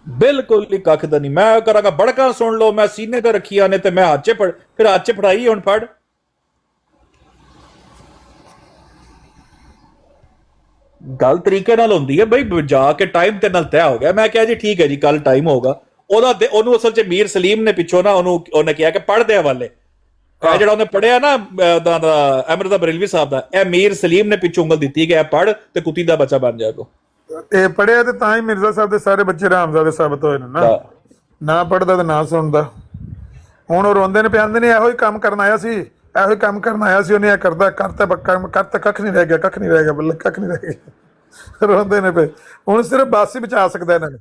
ਬਿਲਕੁਲ ਹੀ ਕੱਖ ਦਾ ਨਹੀਂ। ਮੈਂ ਕਰਾਂਗਾ ਬੜਕਾ ਸੁਣ ਲਓ, ਮੈਂ ਸੀਨੇ ਤੇ ਰੱਖੀਆਂ ਨੇ ਤੇ ਮੈਂ ਹੱਥ 'ਚ ਫਿਰ ਹੱਥ 'ਚ ਫੜਾਈ, ਹੁਣ ਫੜ। ਗੱਲ ਤਰੀਕੇ ਨਾਲ ਹੁੰਦੀ ਹੈ ਬਈ, ਜਾ ਕੇ ਟਾਈਮ ਤੇ ਨਾਲ ਤੈਅ ਹੋ ਗਿਆ। ਮੈਂ ਕਿਹਾ ਜੀ ਠੀਕ ਹੈ ਜੀ, ਕੱਲ ਟਾਈਮ ਹੋਗਾ। ਉਹਨੂੰ ਅਸਲ 'ਚ ਮੀਰ ਸਲੀਮ ਨੇ ਪਿੱਛੋਂ ਨਾ ਉਹਨੇ ਕਿਹਾ ਕਿ ਪੜ੍ਹਦੇ ਵਾਲੇ, ਇਹ ਜਿਹੜਾ ਉਹਨੇ ਪੜ੍ਹਿਆ ਨਾ ਅਮਰਦਾ ਬਰੇਲਵੀ ਸਾਹਿਬ ਦਾ, ਇਹ ਮੀਰ ਸਲੀਮ ਨੇ ਪਿੱਛੋਂ ਉਂਗਲ ਦਿੱਤੀ ਕਿ ਇਹ ਪੜ੍ਹ ਤੇ ਕੁੱਤੀ ਦਾ ਬੱਚਾ ਬਣ ਜਾਏਗਾ। ਇਹ ਪੜਿਆ ਤੇ ਤਾਂ ਹੀ ਮਿਰਜ਼ਾ ਸਾਹਿਬ ਦੇ ਸਾਰੇ ਬੱਚੇ ਰਾਮਜ਼ਾਦੇ ਸਾਬਤ ਹੋਏ ਨੇ ਨਾ ਪੜਦਾ ਤੇ ਨਾ ਸੁਣਦਾ। ਹੁਣ ਉਹ ਰੋਂਦੇ ਨੇ, ਪਿਆਂਦੇ ਨੇ, ਇਹੋ ਹੀ ਕੰਮ ਕਰਨ ਆਇਆ ਸੀ, ਉਹਨੇ ਇਹ ਕਰਤਾ ਕੱਖ ਨਹੀਂ ਰਹਿ ਗਿਆ ਬੱਲੇ, ਕੱਖ ਨਹੀਂ ਰਹਿ ਗਿਆ। ਰੋਂਦੇ ਨੇ ਪਏ। ਹੁਣ ਸਿਰਫ ਬਾਸ ਹੀ ਬਚਾ ਸਕਦਾ ਇਹਨਾਂ ਨੂੰ।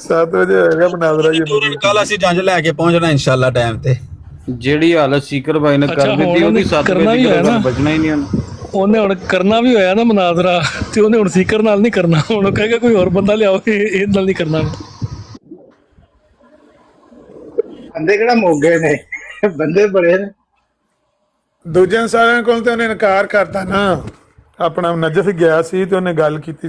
7 ਵਜੇ ਹੋਏਗਾ ਮੁਨਾਜ਼ਰਾ ਜੀ। ਕੱਲ ਅਸੀਂ ਜੰਜ ਲੈ ਕੇ ਪਹੁੰਚਣਾ ਇਨਸ਼ਾਅੱਲਾ ਟਾਈਮ ਤੇ। ਜਿਹੜੀ ਹਾਲਤ ਸੀਕਰ ਭਾਈ ਨੇ ਕਰ ਦਿੱਤੀ, ਉਹਦੀ 7 ਵਜੇ ਬਚਣਾ ਹੀ ਨਹੀਂ ਉਹਨੇ ਹੁਣ ਕਰਨਾ ਵੀ ਹੋਇਆ ਨਾ ਮੁਨਾਜ਼ਰਾ, ਤੇ ਉਹਨੇ ਹੁਣ ਸੀਕਰ ਨਾਲ ਨਹੀਂ ਕਰਨਾ, ਹੁਣ ਉਹ ਕਹੇਗਾ ਕੋਈ ਹੋਰ ਬੰਦਾ ਲਿਆਓ, ਇਹ ਨਾਲ ਨਹੀਂ ਕਰਨਾ। ਬੰਦੇ ਕਿਹੜਾ ਮੋਗੇ ਨੇ, ਬੰਦੇ ਬੜੇ ਨੇ। ਦੂਜੇ ਸਾਰਿਆਂ ਕੋਲ ਤੇ ਉਹਨੇ ਇਨਕਾਰ ਕਰਤਾ ਨਾ। ਆਪਣਾ ਨਜਫ ਗਿਆ ਸੀ ਤੇ ਉਹਨੇ ਗੱਲ ਕੀਤੀ ਸੀ।